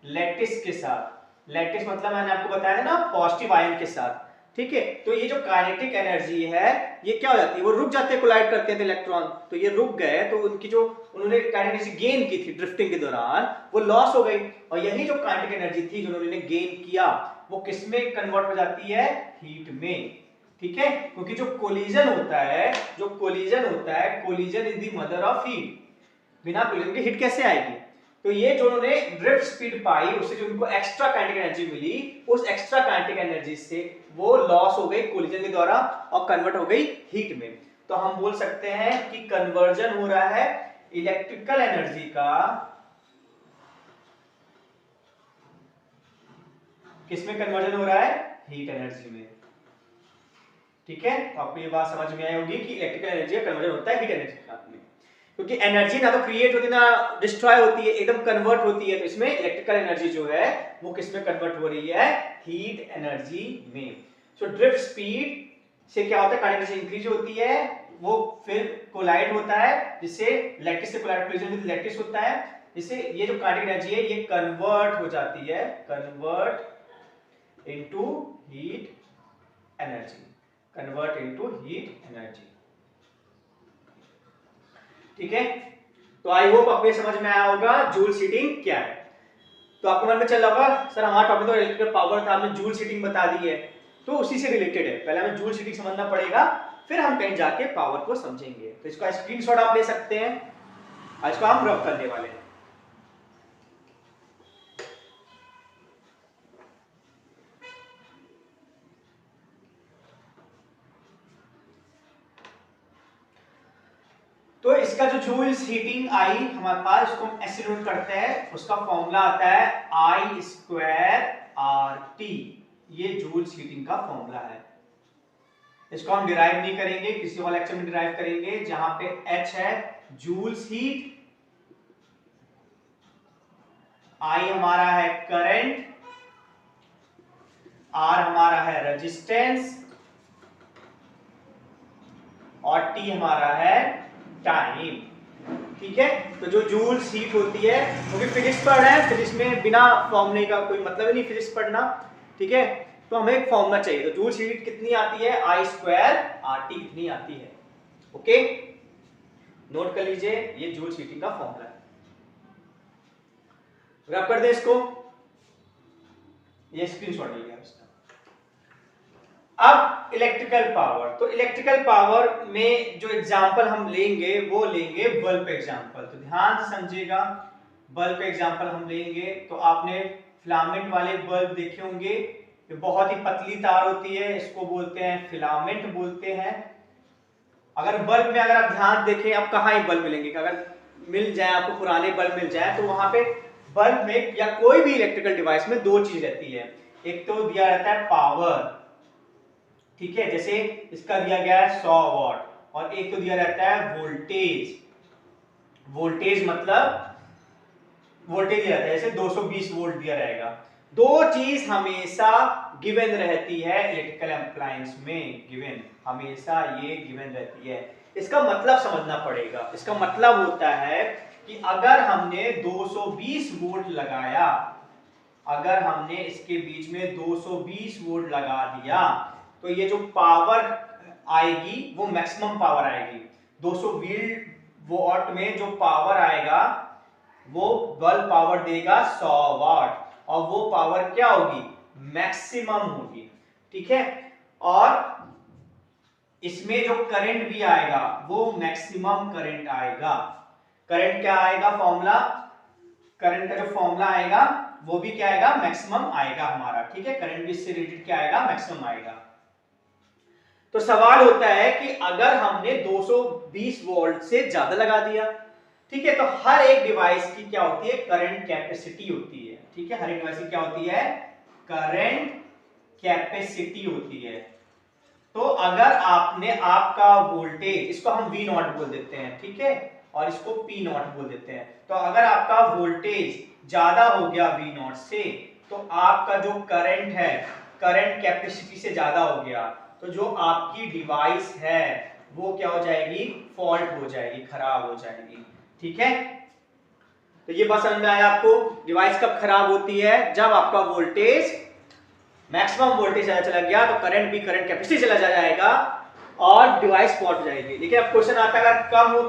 लैटिस के साथ, लैटिस मतलब मैंने आपको बताया है ना, पॉजिटिव आयन के साथ। ठीक है, तो ये जो काइनेटिक एनर्जी है ये क्या हो जाती है, वो रुक जाते हैं, कोलाइड करते हैं इलेक्ट्रॉन, तो ये रुक गए, तो उनकी जो उन्होंने काइनेटिक एनर्जी गेन की थी ड्रिफ्टिंग के दौरान वो लॉस हो गई, और यही जो काइनेटिक एनर्जी थी जो उन्होंने गेन किया वो किस में कन्वर्ट हो जाती है, हीट में। ठीक है, क्योंकि जो कोलिजन होता है, जो कोलिजन होता है, collision is the mother of heat. बिना कोलिजन के हीट कैसे आएगी, तो ये जो उन्होंने ड्रिफ्ट स्पीड पाई उससे जो उनको एक्स्ट्रा काइनेटिक एनर्जी मिली, उस एक्स्ट्रा काइनेटिक एनर्जी से वो लॉस हो गई कोलिजन के द्वारा और कन्वर्ट हो गई हीट में। तो हम बोल सकते हैं कि कन्वर्जन हो रहा है इलेक्ट्रिकल एनर्जी का, किसमें कन्वर्जन हो रहा है, हीट एनर्जी में। ठीक है, तो आपको ये बात समझ में आई होगी कि इलेक्ट्रिकल एनर्जी का कन्वर्जन होता है हीट एनर्जी में, क्योंकि एनर्जी ना तो क्रिएट होती ना डिस्ट्रॉय होती है, एकदम कन्वर्ट होती है। तो इसमें इलेक्ट्रिकल एनर्जी जो है वो किसमें कन्वर्ट हो रही है, हीट एनर्जी में। सो ड्रिफ्ट स्पीड से क्या होता है, काइनेटिक एनर्जी इंक्रीज होती है, वो फिर कोलाइड होता है, जिससे लैटिस से कोलाइड कोलिजन विद लैटिस होता है, जिससे ये जो काइनेटिक एनर्जी है ये कन्वर्ट हो जाती है, convert into heat energy, convert into heat energy. ठीक है, तो आई होप आपको समझ में आया होगा जूल्स हीटिंग क्या है। तो आपको मन में चल रहा होगा सर हमारा टॉपिक तो इलेक्ट्रिकल पावर था, आपने जूल्स हीटिंग बता दी है, तो उसी से रिलेटेड है। पहले हमें जूल्स हीटिंग समझना पड़ेगा, फिर हम कहीं जाके पावर को समझेंगे। तो इसका स्क्रीनशॉट आप ले सकते हैं, आज को हम रब करने वाले हैं। तो इसका जो जूल्स हीटिंग आई हमारे पास, उसको हम ऐसे नोट करते हैं, उसका फॉर्मूला आता है I² RT, ये जूल्स हीटिंग का फॉर्मूला है। इसको हम डिराइव नहीं करेंगे, किसी और लेक्चर में डिराइव करेंगे। जहां पे H है जूल्स हीट, I हमारा है करंट, R हमारा है रेजिस्टेंस और T हमारा है टाइम। ठीक है, तो जो जूल्स हीट होती है, क्योंकि फिजिक्स पढ़ रहे हैं, फिजिक्स में बिना फॉर्मूले का कोई मतलब ही नहीं फिजिक्स पढ़ना। ठीक है, तो हमें एक फॉर्मूला चाहिए। तो जूल्स हीट कितनी आती है, I स्क्वायर RT कितनी आती है। ओके, नोट कर लीजिए, ये जूल्स हीटिंग का फॉर्मूला है। रब कर दे इसको, ये स्क्रीनशॉट ले लिया इसका। अब इलेक्ट्रिकल पावर, तो इलेक्ट्रिकल पावर में जो एग्जांपल हम लेंगे वो लेंगे बल्ब एग्जांपल। तो ध्यान से समझिएगा, बल्ब एग्जांपल हम लेंगे। तो आपने फिलामेंट वाले बल्ब देखे होंगे, ये बहुत ही पतली तार होती है, इसको बोलते हैं फिलामेंट बोलते हैं। अगर बल्ब में अगर आप ध्यान देखें, अब कहाँ ही बल्ब मिलेंगे, अगर मिल जाए आपको पुराने बल्ब मिल जाए, तो वहां पे बल्ब में या कोई भी इलेक्ट्रिकल डिवाइस में दो चीज रहती है। एक तो दिया रहता है पावर, ठीक है, जैसे इसका दिया गया है 100 वॉट, और एक तो दिया रहता है वोल्टेज। वोल्टेज मतलब वोल्टेज दिया रहता है, जैसे 220 वोल्ट दिया रहेगा। दो चीज हमेशा गिवन रहती है इलेक्ट्रिकल अप्लायंस में, गिवन हमेशा ये गिवन रहती है। इसका मतलब समझना पड़ेगा। इसका मतलब होता है कि अगर हमने 220 वोल्ट लगाया, अगर हमने इसके बीच में 220 वोल्ट लगा दिया, तो ये जो पावर आएगी वो मैक्सिमम पावर आएगी। 220 वॉट में जो पावर आएगा वो बल्ब पावर देगा 100 वाट, और वो पावर क्या होगी, मैक्सिमम होगी। ठीक है, और इसमें जो करंट भी आएगा वो मैक्सिमम करंट आएगा। करंट क्या आएगा, फॉर्मूला, करंट का जो फॉर्मूला आएगा वो भी क्या आएगा, मैक्सिमम आएगा हमारा। ठीक है, करंट भी इससे रिलेटेड क्या आएगा, मैक्सिमम आएगा। तो सवाल होता है कि अगर हमने 220 वोल्ट से ज्यादा लगा दिया, ठीक है, तो हर एक डिवाइस की क्या होती है, करंट कैपेसिटी होती है। ठीक है, हर एक डिवाइस की क्या होती है, करंट कैपेसिटी होती है। तो अगर आपने आपका वोल्टेज, इसको हम V नॉट बोल देते हैं, ठीक है, और इसको P नॉट बोल देते हैं। तो अगर आपका वोल्टेज ज्यादा हो गया V नॉट से, तो आपका जो करंट है, करंट कैपेसिटी से ज्यादा हो गया, तो जो आपकी डिवाइस है वो क्या हो जाएगी, फॉल्ट हो जाएगी, खराब हो जाएगी। ठीक है, तो ये बात समझ में आया आपको। डिवाइस कब खराब होती है, जब आपका वोल्टेज मैक्सिमम वोल्टेज चला गया, तो करंट भी करंट कैपेसिटी चला जाएगा और डिवाइस फॉल्ट हो जाएगी। लेकिन अब क्वेश्चन आता है अगर कम हो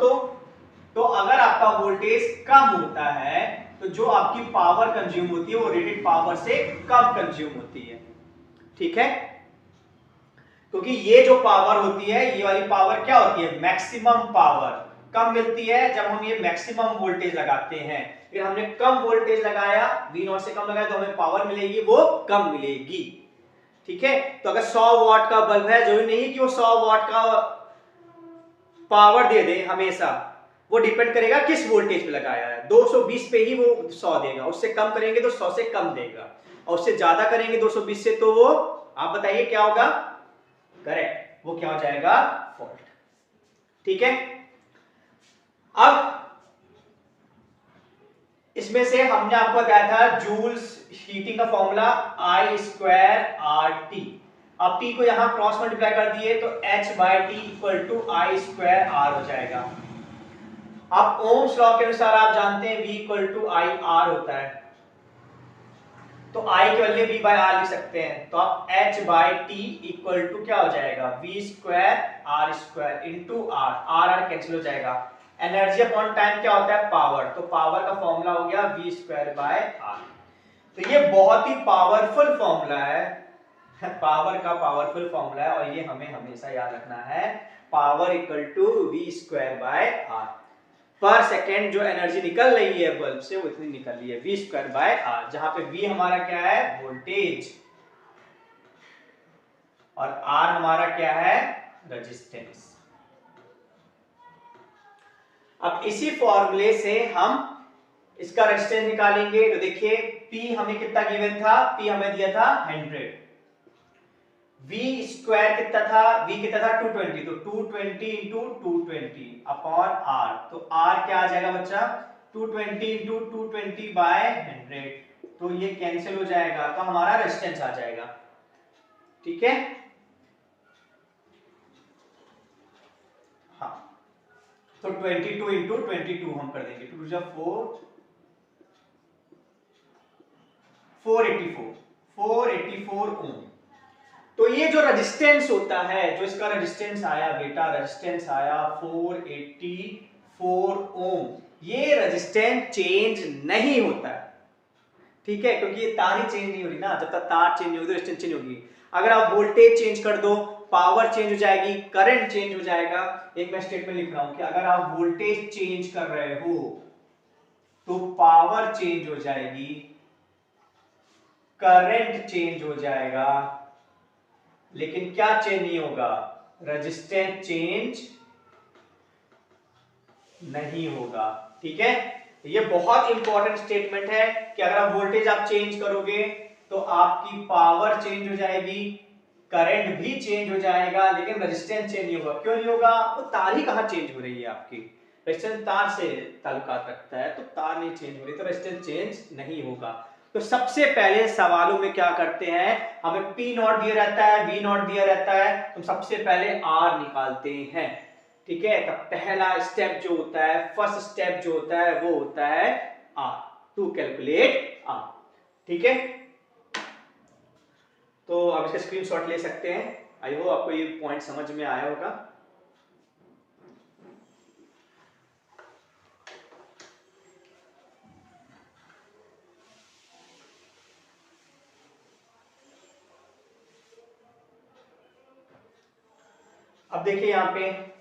तो अगर आपका वोल्टेज कम होता है तो जो आपकी पावर कंज्यूम होती है वो रेटेड पावर से कम कंज्यूम होती है। ठीक है, क्योंकि ये जो पावर होती है, ये वाली पावर क्या होती है, मैक्सिमम पावर। कम मिलती है जब हम ये मैक्सिमम वोल्टेज लगाते हैं। फिर हमने कम वोल्टेज लगाया, V नॉट से कम लगाया, तो हमें पावर मिलेगी वो कम मिलेगी। ठीक है, तो अगर 100 वाट का बल्ब है, जरूरी नहीं कि वो 100 वाट का पावर दे दे हमेशा, वो डिपेंड करेगा किस वोल्टेज पे लगाया है। 220 पे ही वो 100 देगा, उससे कम करेंगे तो 100 से कम देगा, और उससे ज्यादा करेंगे 220 से तो वो, आप बताइए क्या होगा, करेक्ट, वो क्या हो जाएगा, फॉल्ट। ठीक है, अब इसमें से हमने आपको बताया था जूल्स हीटिंग का फॉर्मूला I स्क्वायर RT। अब T को यहां क्रॉस मल्टीप्लाई कर दिए तो H/T equal to I square R हो जाएगा। अब ओम्स लॉ के अनुसार आप जानते हैं V equal to I R होता है, तो I के वैल्यू V बाय R लिख सकते हैं। तो आप H/T इक्वल टू क्या हो जाएगा, V square R square into R, R cancel हो जाएगा। एनर्जी अपॉन टाइम क्या होता है, पावर, तो पावर का फॉर्मूला हो गया V स्क्वायर बाय R। तो ये बहुत ही पावरफुल फॉर्मूला है, पावर का पावरफुल फॉर्मूला है, और ये हमें हमेशा याद रखना है, power equal to V square by R। पर सेकेंड जो एनर्जी निकल रही है बल्ब से वो इतनी निकल रही है, V स्क्वायर बाय R, जहां पे V हमारा क्या है, वोल्टेज, और R हमारा क्या है, रेजिस्टेंस। अब इसी फॉर्मूले से हम इसका रेजिस्टेंस निकालेंगे। तो देखिए P हमें कितना गिवन था, P हमें दिया था 100, V स्क्वायर कितना था, V कितना था 220, तो 220 इंटू 220 अपॉन R, तो R क्या आ जाएगा बच्चा 220 इंटू 220 बाय 100, तो ये कैंसिल हो जाएगा, तो हमारा रेजिस्टेंस आ जाएगा। ठीक है, हाँ, तो 22 इंटू 22 हम कर देंगे, 2 जा 4, 484 ओम। तो ये जो रेजिस्टेंस होता है, जो इसका रेजिस्टेंस आया बेटा, रेजिस्टेंस आया 484 ओम, ये रेजिस्टेंस चेंज नहीं होता है। ठीक है, क्योंकि ये तार ही चेंज नहीं हो रही ना, जब तक तार चेंज नहीं होगी रेजिस्टेंस चेंज होगी। अगर आप वोल्टेज चेंज कर दो, पावर चेंज हो जाएगी, करंट चेंज हो जाएगा। एक मैं स्टेटमेंट लिख रहा हूं कि अगर आप वोल्टेज चेंज कर रहे हो तो पावर चेंज हो जाएगी, करंट चेंज हो जाएगा, लेकिन क्या चेंज नहीं होगा, रेजिस्टेंस चेंज नहीं होगा। ठीक है, ये बहुत इंपॉर्टेंट स्टेटमेंट है कि अगर आप वोल्टेज आप चेंज करोगे तो आपकी पावर चेंज हो जाएगी, करंट भी चेंज हो जाएगा, लेकिन रेजिस्टेंस चेंज नहीं होगा। क्यों नहीं होगा, वो तार ही कहां चेंज हो रही है, आपकी रेजिस्टेंस तार से ताल्लुकात रखता है, तो तार नहीं चेंज हो रही तो रेजिस्टेंस चेंज नहीं होगा। तो सबसे पहले सवालों में क्या करते हैं, हमें P नॉट दिया रहता है, V नॉट दिया रहता है, तो सबसे पहले R निकालते हैं। ठीक है, तो पहला स्टेप जो होता है, फर्स्ट स्टेप जो होता है वो होता है R, टू कैलकुलेट R। ठीक है, तो आप इसका स्क्रीनशॉट ले सकते हैं। आई होप आपको ये पॉइंट समझ में आया होगा। अब देखिए यहां पे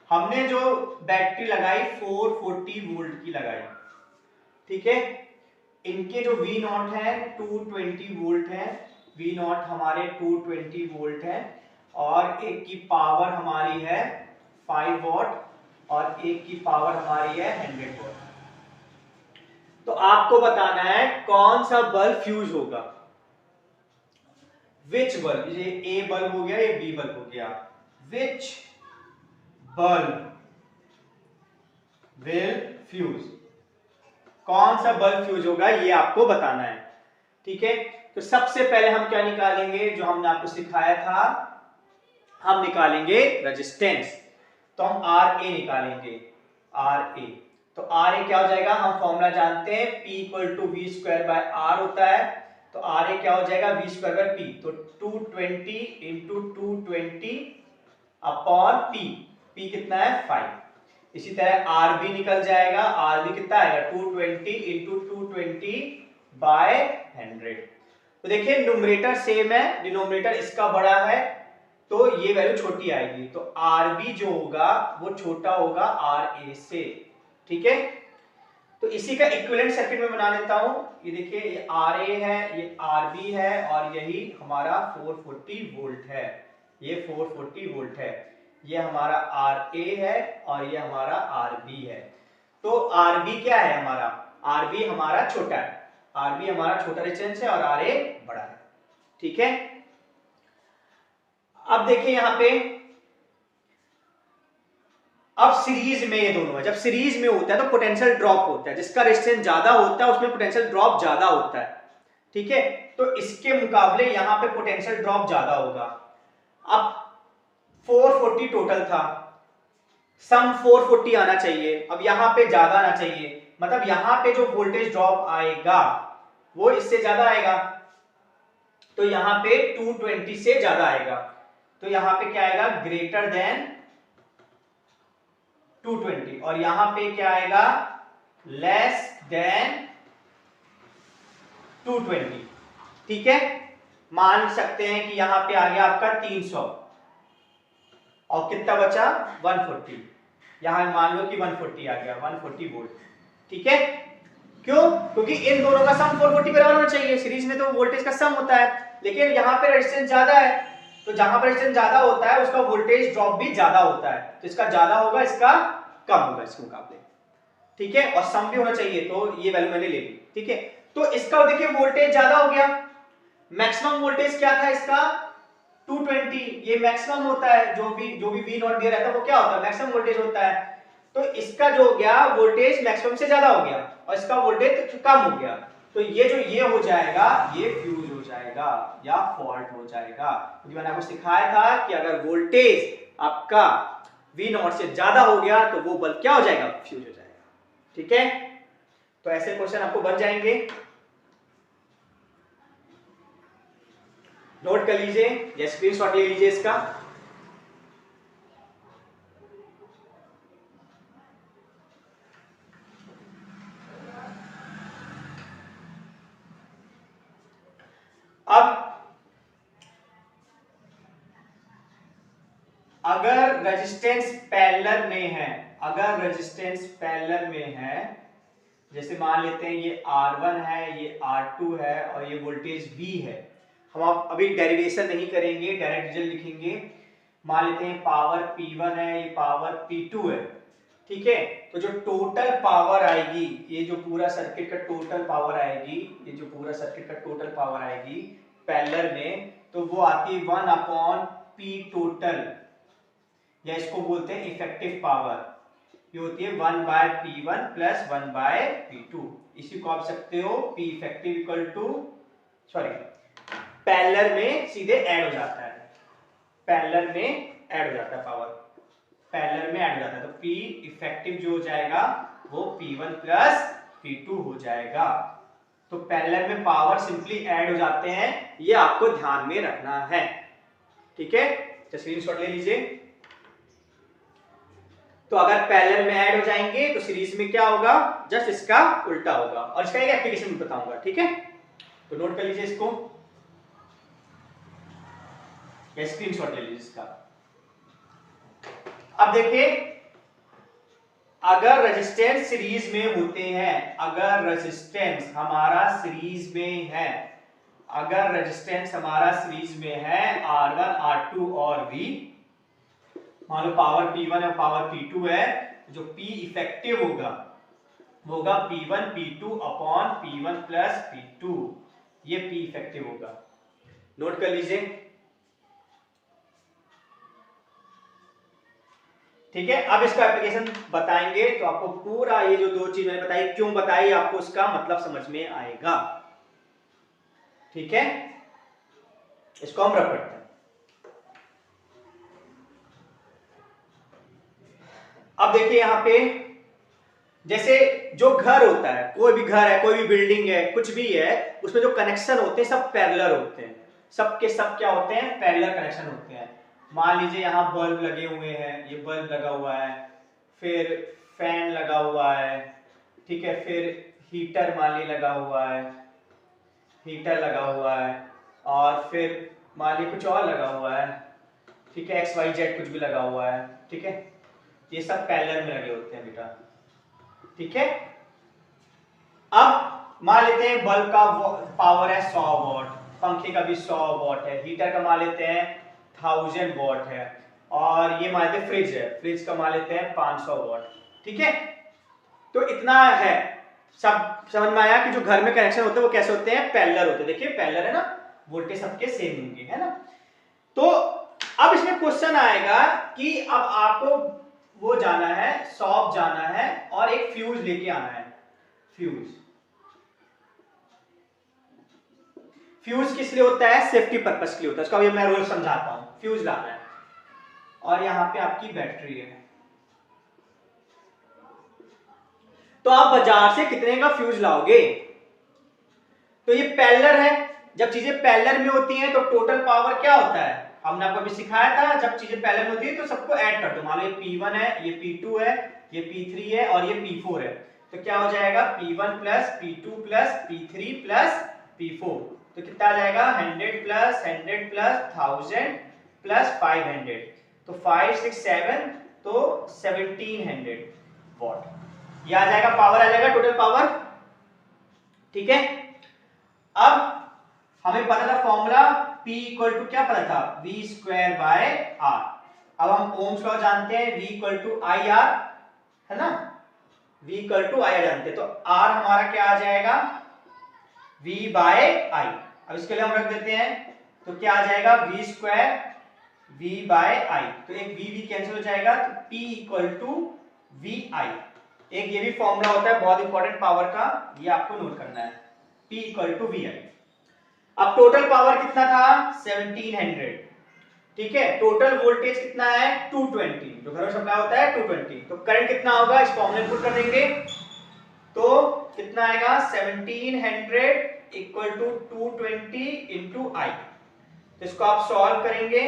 हमने जो बैटरी लगाई 440 वोल्ट की लगाई। ठीक है, इनके जो V नॉट है 220 वोल्ट है, V नॉट हमारे 220 वोल्ट है, और एक की पावर हमारी है 5 वॉट और एक की पावर हमारी है 100 वॉट। तो आपको बताना है कौन सा बल्ब फ्यूज होगा, विच बल्ब, ये A बल्ब हो गया, ये B बल्ब हो गया, विच बल्ब विल फ्यूज, कौन सा बल्ब फ्यूज होगा ये आपको बताना है। ठीक है, तो सबसे पहले हम क्या निकालेंगे, जो हमने आपको सिखाया था, हम निकालेंगे रेजिस्टेंस। तो हम RA निकालेंगे, RA। तो RA क्या हो जाएगा, हम फॉर्मूला जानते हैं, P equal to V square by R होता है, तो RA क्या हो जाएगा, V स्क्वायर बाय P, तो 220 इंटू 220 अपॉन P कितना है 5। इसी तरह RB निकल जाएगा, RB कितना आएगा 220 इंटू 220 बाय 100। तो देखिए न्यूमरेटर सेम है, डिनोमिनेटर इसका बड़ा है, तो ये वैल्यू छोटी आएगी, तो RB जो होगा वो छोटा होगा RA से। ठीक है, तो इसी का इक्विवेलेंट सर्किट में बना लेता हूं। ये देखिए, ये RA है, ये RB है, और यही हमारा 440 वोल्ट है, ये 440 वोल्ट है, ये हमारा RA है और ये हमारा RB है। तो RB क्या है हमारा, RB हमारा छोटा है, RB हमारा छोटा रेजिस्टेंस है और RA बड़ा है। ठीक है, अब देखिए यहां पे, अब सीरीज में ये दोनों है, जब सीरीज में होता है तो पोटेंशियल ड्रॉप होता है, जिसका रेजिस्टेंस ज्यादा होता है उसमें पोटेंशियल ड्रॉप ज्यादा होता है। ठीक है, तो इसके मुकाबले यहां पे पोटेंशियल ड्रॉप ज्यादा होगा। अब 440 टोटल था, सम 440 आना चाहिए, अब यहां पे ज्यादा आना चाहिए, मतलब यहां पे जो वोल्टेज ड्रॉप आएगा वो इससे ज्यादा आएगा, तो यहां पे 220 से ज्यादा आएगा, तो यहां पे क्या आएगा, ग्रेटर देन 220, और यहां पे क्या आएगा, लेस देन 220। ठीक है, मान सकते हैं कि यहां पे आ गया आपका 300, और कितना बचा 140, यहां मान लो कि 140 आ गया, 140 वोल्ट। ठीक है, क्यों, क्योंकि इन दोनों का सम 440 बराबर होना चाहिए, सीरीज में तो वोल्टेज का सम होता है, लेकिन यहां पे रेजिस्टेंस ज्यादा है, तो जहां पर रेजिस्टेंस ज्यादा होता है उसका वोल्टेज ड्रॉप भी ज्यादा होता है, तो इसका ज्यादा होगा, इसका कम होगा इसके मुकाबले, ठीक है। और सम भी होना चाहिए, तो ये वैल्यू मैंने ले ली, ठीक है। तो इसका देखिए वोल्टेज ज्यादा हो गया, मैक्सिमम वोल्टेज क्या था इसका 220, ये मैक्सिमम होता है, जो भी वी नॉट दिया रहता है वो क्या होता है, मैक्सिमम वोल्टेज होता है। तो इसका जो हो गया वोल्टेज मैक्सिमम से ज्यादा हो गया और इसका वोल्टेज कम हो गया, तो ये हो जाएगा, ये फ्यूज हो जाएगा या फॉल्ट हो जाएगा, क्योंकि मैंने आपको सिखाया था कि अगर वोल्टेज आपका वी नॉट से ज्यादा हो गया तो वो बल्ब क्या हो जाएगा, फ्यूज हो जाएगा, ठीक है। तो ऐसे क्वेश्चन आपको बन जाएंगे, नोट कर लीजिए या स्क्रीनशॉट ले लीजिए इसका। अब अगर रेजिस्टेंस पैरेलल में है, अगर रेजिस्टेंस पैरेलल में है, जैसे मान लेते हैं ये R1 है, ये R2 है और ये वोल्टेज V है, हम अभी डेरिवेशन नहीं करेंगे, डायरेक्ट रिजल्ट लिखेंगे। मान लेते हैं पावर P1 है, ये पावर P2 है, ठीक है। तो जो टोटल पावर आएगी, ये जो पूरा सर्किट का टोटल पावर आएगी, ये जो पूरा सर्किट का टोटल पावर आएगी पैरेलल में, तो वो आती है 1/P टोटल, या इसको बोलते हैं इफेक्टिव पावर, ये होती है 1/P1 प्लस 1/P2। इसी को आप सकते हो P effective equal to, sorry parallel में सीधे ऐड हो जाता है, पैरेलल में ऐड हो जाता है पावर, पैरेलल में ऐड हो जाता है, तो P इफेक्टिव जो हो जाएगा वो P1 प्लस P2 हो जाएगा। तो पैरेलल में पावर सिंपली ऐड हो जाते हैं, ये आपको ध्यान में रखना है, ठीक है। तो स्क्रीनशॉट ले लीजिए। तो अगर पैरेलल में ऐड हो जाएंगे तो सीरीज में क्या होगा, जस्ट इसका उल्टा होगा, और इसका एक एप्लीकेशन भी बताऊंगा, ठीक है। तो नोट कर लीजिए इसको या स्क्रीनशॉट ले लीजिए इसका। अब देखिए, अगर रेजिस्टेंस सीरीज में होते हैं, अगर रेजिस्टेंस हमारा सीरीज में है, अगर रेजिस्टेंस हमारा सीरीज में है R1, R2 और V, मान लो पावर P1 और पावर P2 है, जो P इफेक्टिव होगा वो होगा P1 P2 upon P1 plus P2, ये P इफेक्टिव होगा, नोट कर लीजिए, ठीक है। अब इसका एप्लीकेशन बताएंगे तो आपको पूरा ये जो दो चीज मैंने बताई, क्यों बताई, आपको उसका मतलब समझ में आएगा, ठीक है। इसको हम रख करते हैं। अब देखिए यहां पे, जैसे जो घर होता है, कोई भी घर है, कोई भी बिल्डिंग है, कुछ भी है, उसमें जो कनेक्शन होते हैं सब पैरेलल होते हैं, सबके सब क्या होते हैं, पैरेलल कनेक्शन होते हैं। मान लीजिए यहाँ बल्ब लगे हुए हैं, ये बल्ब लगा हुआ है, फिर फैन लगा हुआ है, ठीक है, फिर हीटर मान लीजिए लगा हुआ है, हीटर लगा हुआ है, और फिर मान लीजिए कुछ और लगा हुआ है, ठीक है, XYZ कुछ भी लगा हुआ है, ठीक है, ये सब पैरेलल में लगे होते हैं बेटा, ठीक है। अब मान लेते हैं बल्ब का पावर है 100 वॉट, पंखे का भी 100 वॉट है, हीटर का मान लेते हैं 1000 वॉट है, और ये मान लेते हैं फ्रिज है, फ्रिज का मान लेते हैं 500 वॉट, ठीक है। तो इतना है, सब समझ में आया कि जो घर में कनेक्शन होते हैं वो कैसे होते हैं, पैरेलल होते हैं, देखिए पैरेलल है ना, वोल्टेज सबके सेम होंगे, है ना। तो अब इसमें क्वेश्चन आएगा कि अब आपको वो जाना है, शॉप जाना है और एक फ्यूज लेके आना है, फ्यूज, फ्यूज किस लिए होता है, सेफ्टी पर्पस के लिए होता है, इसका अभी मैं रोल समझाता हूं। फ्यूज लाना है और यहां पे आपकी बैटरी है, तो आप बाजार से कितने का फ्यूज लाओगे, तो ये पैरेलल है, जब चीजें पैरेलल में होती हैं तो टोटल पावर क्या होता है, हमने आपको अभी सिखाया था, जब चीजें पैरेलल में होती है तो सबको ऐड कर दो, मान लो ये P1 है, ये P2 है, ये P3 है और ये P4 है, तो क्या हो जाएगा P1 plus P2 plus P3 plus P4, तो कितना आ जाएगा 100 प्लस 1000 प्लस 500, तो 5 6 7, तो 1700 वॉट, ये आ जाएगा, पावर आ जाएगा, टोटल पावर, ठीक है। अब हमें पता था फॉर्मूला P इक्वल टू क्या पता था, V स्क्वायर बाय R। अब हम ओम्स लॉ जानते हैं, V equal to I R, है ना, V equal to I R जानते हैं, तो R हमारा क्या आ जाएगा, V बाय I। अब इसके लिए हम रख देते हैं, तो क्या आ जाएगा, V square V by I, तो एक V कैंसिल हो जाएगा, तो P इक्वल टू VI। एक ये भी फॉर्मूला होता है बहुत इंपॉर्टेंट पावर का, ये आपको नोट करना है, P इक्वल टू VI। अब टोटल पावर कितना था, 1700, ठीक है, टोटल वोल्टेज कितना है, 220, जो घर में सप्लाई होता है 220, तो करंट कितना होगा, इस फॉर्मूले में पुट कर देंगे, तो कितना आएगा, 1700 इक्वल टू 220 इंटू आई। तो इसको आप सॉल्व करेंगे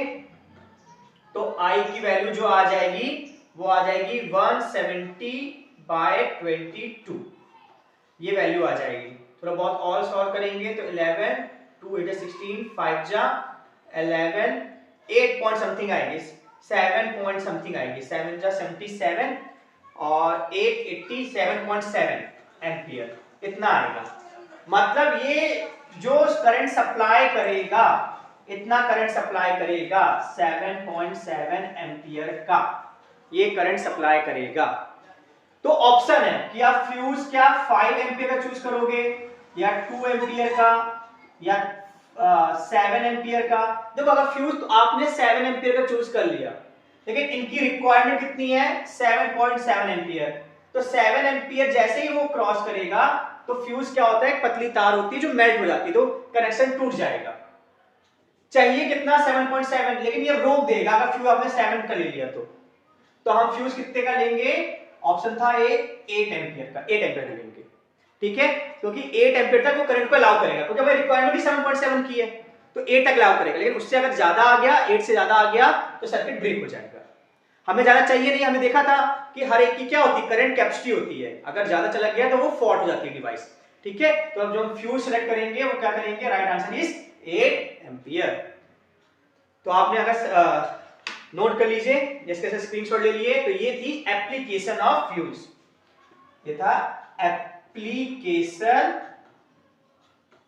तो आई की वैल्यू जो आ जाएगी वो आ जाएगी 170/22, ये वैल्यू आ जाएगी। थोड़ा बहुत और सॉल्व करेंगे तो 11 2 8 16 5 जा 11 8 पॉइंट समथिंग आएगी, 7 पॉइंट समथिंग आएगी, 7 जा 77 और 8 87.7 एम्पियर, इतना आएगा। मतलब ये जो करंट सप्लाई करेगा, इतना करंट सप्लाई करेगा 7.7 एम्पियर का, ये करंट सप्लाई करेगा। तो ऑप्शन है कि आप फ्यूज क्या 5 एम्पियर का चूज करोगे, या 2 एम्पियर का, या 7 एम्पियर का। देखो अगर फ्यूज तो आपने 7 एम्पियर का चूज कर लिया, लेकिन इनकी रिक्वायरमेंट कितनी है, 7.7 एम्पियर, तो 7 एम्पियर जैसे ही वो क्रॉस करेगा तो फ्यूज क्या होता है, एक पतली तार होती है जो मेल्ट हो जाती है, तो कनेक्शन टूट जाएगा। चाहिए कितना, 7.7, लेकिन ये रोक देगा अगर फ्यूज आपने 7 का ले लिया तो हम फ्यूज कितने का लेंगे, ऑप्शन था ए 8 एम्पियर का, 8 एम्पियर का लेंगे, ठीक है, क्योंकि 8 एम्पियर तक वो करंट को अलाउ करेगा, क्योंकि हमारी रिक्वायरमेंट ही 7.7 की है, तो 8 तक अलाउ करेगा, लेकिन उससे अगर ज्यादा आ गया, 8 से ज्यादा आ गया तो सर्किट ब्रेक हो जाएगा। हमें ज्यादा चाहिए नहीं, हमने देखा था कि हर एक की क्या होती है, करंट कैपेसिटी होती है, अगर ज्यादा चला गया तो वो फॉल्ट हो जाती है डिवाइस, ठीक है। तो अब जो हम फ्यूज सेलेक्ट करेंगे वो क्या करेंगे, राइट आंसर इज 8 एम्पियर। तो आपने अगर नोट कर लीजिए, जिसके से स्क्रीनशॉट ले लिए, तो ये थी एप्लीकेशन ऑफ फ्यूज, ये था एप्लीकेशन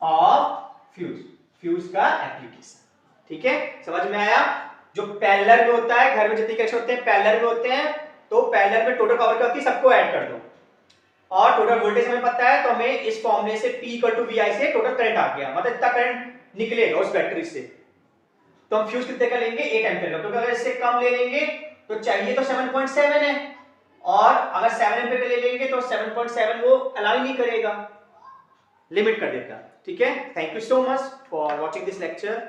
ऑफ फ्यूज, फ्यूज का एप्लीकेशन, ठीक है, समझ में आया। जो पैरेलल में होता है, घर में जितने कनेक्शन होते हैं पैरेलल में होते हैं, तो पैरेलल में टोटल पावर क्या होती है, सबको ऐड कर दो, और टोटल वोल्टेज हमें पता है, तो हमें इस फॉर्मूले से P इक्वल टू VI से टोटल करंट आ गया, मतलब इतना करंट निकलेगा उस बैटरी से। तो हम फ्यूज कितने का लेंगे, 8 एम्पियर का, क्योंकि अगर इससे कम ले लेंगे तो चाहिए तो 7.7 है, और अगर 7 एम्पियर का ले लेंगे तो 7.7 वो अलाउ नहीं करेगा, लिमिट कर देगा, ठीक है। Thank you so much for watching this lecture.